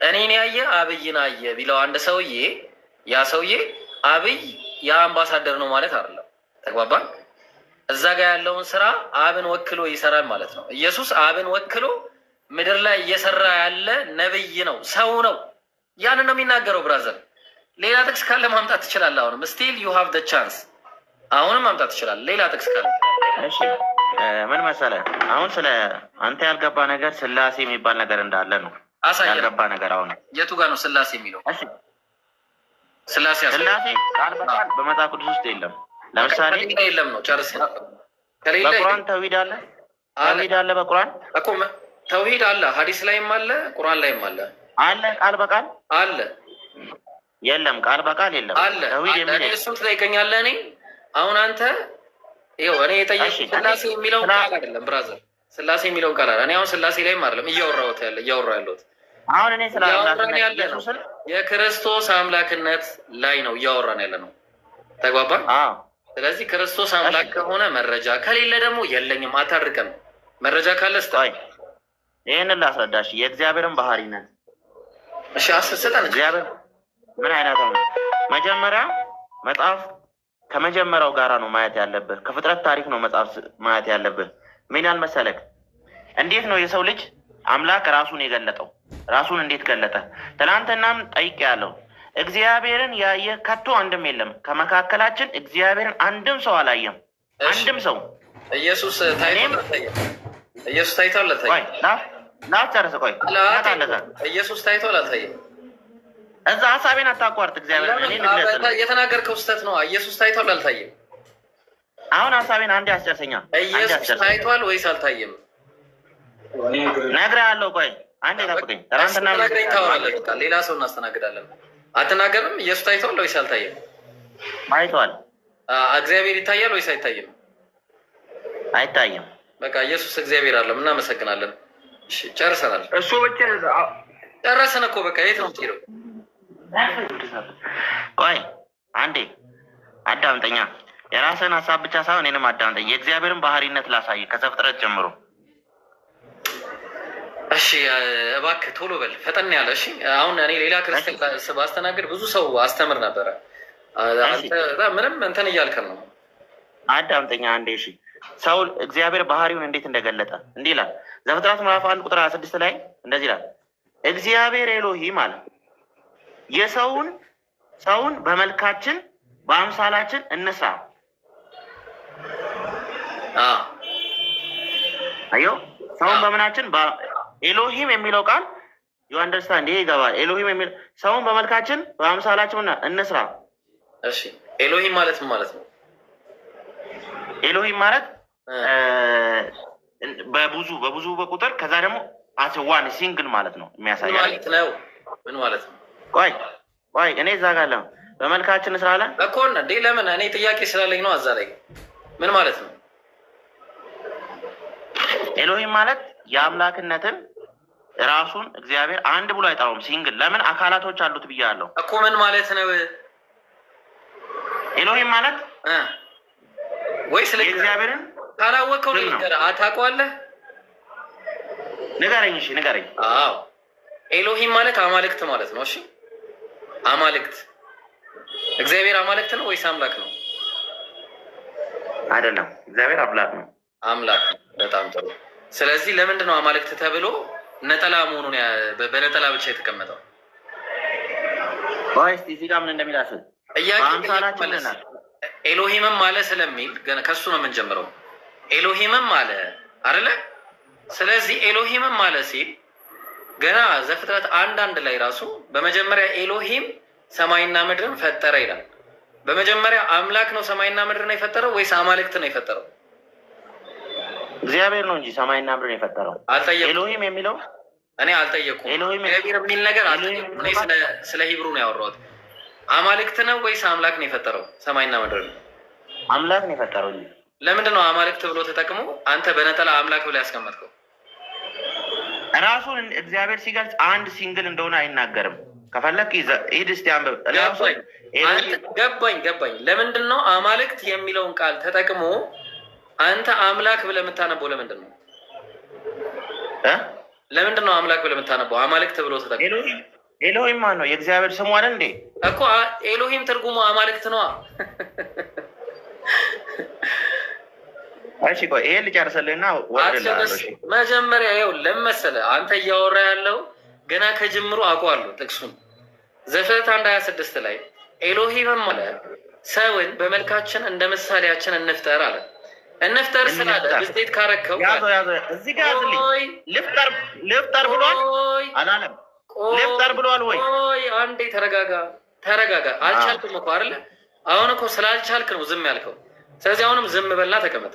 እኔን ያየ አብይን አየ ቢለው አንድ ሰውዬ ያ ሰውዬ አብይ የአምባሳደር ነው ማለት አይደለም። ተግባባን? እዛ ጋር ያለውን ስራ አብን ወክሎ ይሰራል ማለት ነው። ኢየሱስ አብን ወክሎ ምድር ላይ እየሰራ ያለ ነብይ ነው፣ ሰው ነው። ያንን ነው የሚናገረው። ብራዘር ሌላ ጥቅስ ካለ ማምጣት ትችላለህ። አሁንም ስቲል ዩ ሃቭ ደ ቻንስ። አሁንም ማምጣት ትችላለህ ሌላ ጥቅስ ካለ። እሺ ምን መሰለህ፣ አሁን ስለ አንተ ያልገባ ነገር ስላሴ የሚባል ነገር እንዳለ ነው ያልገባ ነገር። አሁን የቱ ጋር ነው ስላሴ የሚለው? እሺ ስላሴ ቃል በቃል በመጽሐፍ ቅዱስ ውስጥ የለም። ለምሳሌ የለም ነው ጨርስ። በቁርአን ተውሂድ አለ፣ ተውሂድ አለ በቁርአን እኮ ተውሂድ አለ፣ ሀዲስ ላይም አለ፣ ቁርአን ላይም አለ። ቃል በቃል አለ የለም? ቃል በቃል የለም አለ። እሱን ትጠይቀኛለህ። እኔ አሁን አንተ ይኸው እኔ የጠየኩህ ስላሴ የሚለውን ቃል አይደለም ብራዘር፣ ስላሴ የሚለውን ቃል አለ። እኔ አሁን ስላሴ ላይም አይደለም እያወራሁ ያለሁት አሁን እኔ ስለ የክርስቶስ አምላክነት ላይ ነው እያወራን ያለ ነው። ተግባባን? ስለዚህ ክርስቶስ አምላክ ከሆነ መረጃ ከሌለ ደግሞ የለኝም፣ አታርቅም። መረጃ ካለ ስጠኝ። ይህንን ላስረዳሽ የእግዚአብሔርን ባህሪነት። እሺ አስስጠን። እግዚአብሔር ምን አይነት ነው? መጀመሪያ መጽሐፍ ከመጀመሪያው ጋራ ነው ማየት ያለብህ። ከፍጥረት ታሪክ ነው መጽሐፍ ማየት ያለብህ። ምን ያህል መሰለክ? እንዴት ነው የሰው ልጅ አምላክ ራሱን የገለጠው? ራሱን እንዴት ገለጠ? ትናንትናም ጠይቄያለሁ። እግዚአብሔርን ያየ ከቶ አንድም የለም። ከመካከላችን እግዚአብሔርን አንድም ሰው አላየም። አንድም ሰው ኢየሱስ ታይቷል። ኢየሱስ ታይቷል። አልታየም። ላጨርስ። ቆይ ኢየሱስ ታይቷል። አልታየም። እዛ ሀሳቤን አታቋርጥ። እግዚአብሔር የተናገርከው ስህተት ነው። ኢየሱስ ታይቷል። አልታየም። አሁን ሀሳቤን አንዴ አስጨርሰኛ። ኢየሱስ ታይቷል ወይስ አልታየም? ነግሬሃለሁ። ቆይ አንዴ ጠብቀኝ። ትናንትና ታወራለህ። ሌላ ሰው እናስተናግዳለን። አትናገርም? ኢየሱስ ታይቷል ወይስ አልታየም? ታይቷል። እግዚአብሔር ይታያል ወይስ አይታይም? አይታይም። በቃ ኢየሱስ እግዚአብሔር አለ። እናመሰግናለን። እሺ ጨርሰናል። እሱ ብቻ ጨረስን እኮ በቃ። የት ነው የምትሄደው? ቆይ አንዴ አዳምጠኛ። የራስህን ሀሳብ ብቻ ሳይሆን እኔንም አዳምጠኝ። የእግዚአብሔርን ባህሪነት ላሳይ ከዘፍጥረት ጀምሮ። እሺ እባክህ ቶሎ በል፣ ፈጠን ያለ። እሺ አሁን እኔ ሌላ ክርስቲያን ባስተናግድ ብዙ ሰው አስተምር ነበረ። ምንም እንትን እያልከን ነው። አዳምጠኛ አንዴ። እሺ ሰው እግዚአብሔር ባህሪውን እንዴት እንደገለጠ እንዲህ ይላል። ዘፍጥረት ምዕራፍ 1 ቁጥር 26 ላይ እንደዚህ ይላል። እግዚአብሔር ኤሎሂም አለ ሰውን በመልካችን በአምሳላችን እንስራ። አዮ ሰውን በምናችን ኤሎሂም የሚለው ቃል ዩ አንደርስታንድ? ይሄ ይገባል። ኤሎሂም የሚለው ሰውን በመልካችን በአምሳላችን እንስራ። እሺ ኤሎሂም ማለት ምን ማለት ነው? ኤሎሂም ማለት በብዙ በቁጥር ከዛ ደግሞ ዋን ሲንግል ማለት ነው የሚያሳይ ማለት ነው። ምን ማለት ነው? ቆይ እኔ እዛ ጋር ለምን በመልካችን እንስራ አለ እኮ እንዴ? ለምን? እኔ ጥያቄ ስላለኝ ነው። እዛ ላይ ምን ማለት ነው? ኤሎሂም ማለት የአምላክነትን ራሱን እግዚአብሔር አንድ ብሎ አይጠራውም፣ ሲንግል። ለምን? አካላቶች አሉት ብያለሁ እኮ። ምን ማለት ነው ኤሎሂም ማለት? ወይስ እግዚአብሔርን ካላወቀው ነገር አታውቀዋለህ? ንገረኝ። እሺ ንገረኝ። አዎ ኤሎሂም ማለት አማልክት ማለት ነው። እሺ አማልክት። እግዚአብሔር አማልክት ነው ወይስ አምላክ ነው? አይደለም፣ እግዚአብሔር አምላክ ነው። አምላክ። በጣም ጥሩ። ስለዚህ ለምንድን ነው አማልክት ተብሎ ነጠላ መሆኑን በነጠላ ብቻ የተቀመጠው? ወይስ እዚህ ጋር ምን እንደሚላስል በአምሳላችን ነናል። ኤሎሂምም አለ ስለሚል ገና ከሱ ነው የምንጀምረው። ኤሎሂምም አለ አይደለ? ስለዚህ ኤሎሂምም አለ ሲል ገና ዘፍጥረት 1:1 ላይ ራሱ በመጀመሪያ ኤሎሂም ሰማይና ምድርን ፈጠረ ይላል። በመጀመሪያ አምላክ ነው ሰማይና ምድርን የፈጠረው ወይስ አማልክት ነው የፈጠረው? እግዚአብሔር ነው እንጂ ሰማይና ምድርን የፈጠረው። አልጠየኩም። ኤሎሂም የሚለው እኔ አልጠየኩም። እግዚአብሔር የሚል ነገር አልጠየኩም። እኔ ስለ ሂብሩ ነው ያወራሁት። አማልክት ነው ወይስ አምላክ ነው የፈጠረው ሰማይና ምድርን? አምላክ ነው የፈጠረው እንጂ። ለምንድን ነው አማልክት ብሎ ተጠቅሞ አንተ በነጠላ አምላክ ብሎ ያስቀመጥከው? ራሱን እግዚአብሔር ሲገልጽ አንድ ሲንግል እንደሆነ አይናገርም። ከፈለክ ሂድ እስቲ አንብብ። ገባኝ። ለምንድን ነው አማልክት የሚለውን ቃል ተጠቅሞ አንተ አምላክ ብለህ የምታነበው? ለምንድን ነው ለምንድን ነው አምላክ ብለህ የምታነበው? አማልክት ብሎ ተጠቅሞ ኤሎሂም ማን ነው? የእግዚአብሔር ስሙ አይደል እንዴ? እኮ ኤሎሂም ትርጉሙ አማልክት ነዋ። እሺ ቆይ ይሄን ልጨርስልህና መጀመሪያ ይኸው ለምን መሰለህ አንተ እያወራ ያለው ገና ከጅምሩ አውቀዋለሁ ጥቅሱን። ዘፍጥረት 1:26 ላይ ኤሎሂምም አለ ሰውን በመልካችን እንደ ምሳሌያችን እንፍጠር አለ። እንፍጠር ስላለ ብስቴት ካረከው እዚህ ጋር ልፍጠር ብሏል አላለም? ልፍጠር ብሏል ወይ? አንዴ ተረጋጋ። አልቻልኩም እኮ አይደለ? አሁን እኮ ስላልቻልክ ነው ዝም ያልከው። ስለዚህ አሁንም ዝም በልና ተቀመጥ።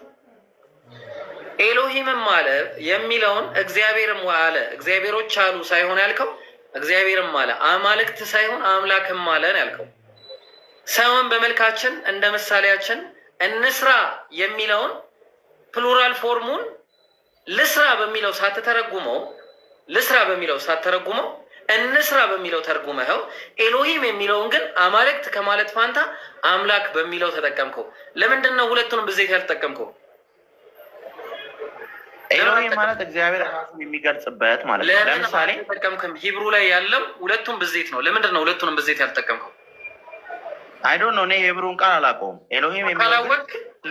ኤሎሂምም አለ የሚለውን እግዚአብሔርም አለ እግዚአብሔሮች አሉ ሳይሆን ያልከው እግዚአብሔርም አለ አማልክት ሳይሆን አምላክም አለ ነው ያልከው። ሰውን በመልካችን እንደ ምሳሌያችን እንስራ የሚለውን ፕሉራል ፎርሙን ልስራ በሚለው ሳትተረጉመው እንስራ በሚለው ተርጉመኸው ኤሎሂም የሚለውን ግን አማልክት ከማለት ፋንታ አምላክ በሚለው ተጠቀምከው። ለምንድን ነው ሁለቱንም ብዜት ያልተጠቀምከው? ኤሎሂም ማለት እግዚአብሔር ራሱን የሚገልጽበት ማለት ነው። ለምሳሌ ተጠቀምክም ሂብሩ ላይ ያለው ሁለቱም ብዜት ነው። ለምንድን ነው ሁለቱንም ብዜት ያልተጠቀምከው? አይ ዶንት ኖ እኔ ሂብሩን ቃል አላውቀውም። ኤሎሂም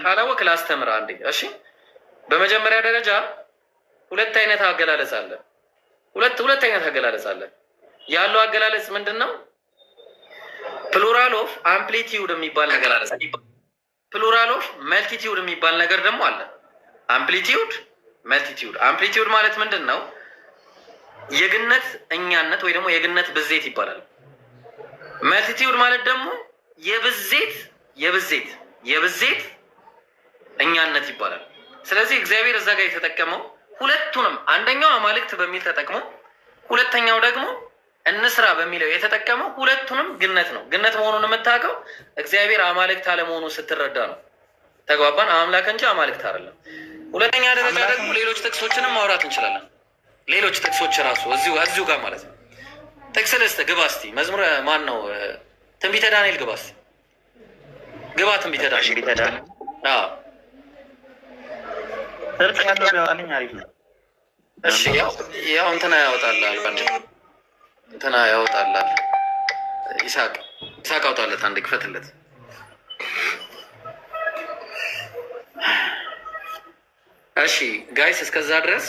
ካላወቅ ላስተምር አንዴ። እሺ፣ በመጀመሪያ ደረጃ ሁለት አይነት አገላለጽ አለ። ሁለት አይነት አገላለጽ አለ። ያለው አገላለጽ ምንድን ነው? ፕሉራል ኦፍ አምፕሊቲዩድ የሚባል ነገር አለ። ፕሉራል ኦፍ መልቲቲዩድ የሚባል ነገር ደግሞ አለ። አምፕሊቲዩድ፣ መልቲቲዩድ። አምፕሊቲዩድ ማለት ምንድን ነው? የግነት እኛነት ወይ ደግሞ የግነት ብዜት ይባላል። መልቲቲዩድ ማለት ደግሞ የብዜት እኛነት ይባላል። ስለዚህ እግዚአብሔር እዛ ጋር የተጠቀመው ሁለቱንም፣ አንደኛው አማልክት በሚል ተጠቅሞ ሁለተኛው ደግሞ እንስራ በሚለው የተጠቀመው ሁለቱንም ግነት ነው። ግነት መሆኑን የምታውቀው እግዚአብሔር አማልክት አለመሆኑ ስትረዳ ነው። ተግባባን? አምላክ እንጂ አማልክት አይደለም። ሁለተኛ ደረጃ ደግሞ ሌሎች ጥቅሶችንም ማውራት እንችላለን። ሌሎች ጥቅሶች ራሱ እዚሁ ጋር ማለት ነው። ጥቅስ ልስጥህ፣ ግባ እስኪ። መዝሙር ማን ነው? ትንቢተ ዳንኤል ግባ እስኪ፣ ግባ ትንቢተ ዳንኤል። ስርቅ ያለው ቢያወጣልኝ አሪፍ ነው። እሺ፣ ያው እንትና ያወጣልሃል፣ እንትና ያወጣልሃል። ይስሐቅ አውጣለት፣ አንድ ክፈትለት። እሺ ጋይስ፣ እስከዛ ድረስ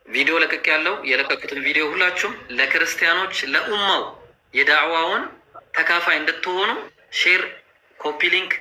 ቪዲዮ ለቅቅ ያለው የለቀቁትን ቪዲዮ ሁላችሁም ለክርስቲያኖች ለኡማው የዳዕዋውን ተካፋይ እንድትሆኑ ሼር፣ ኮፒ ሊንክ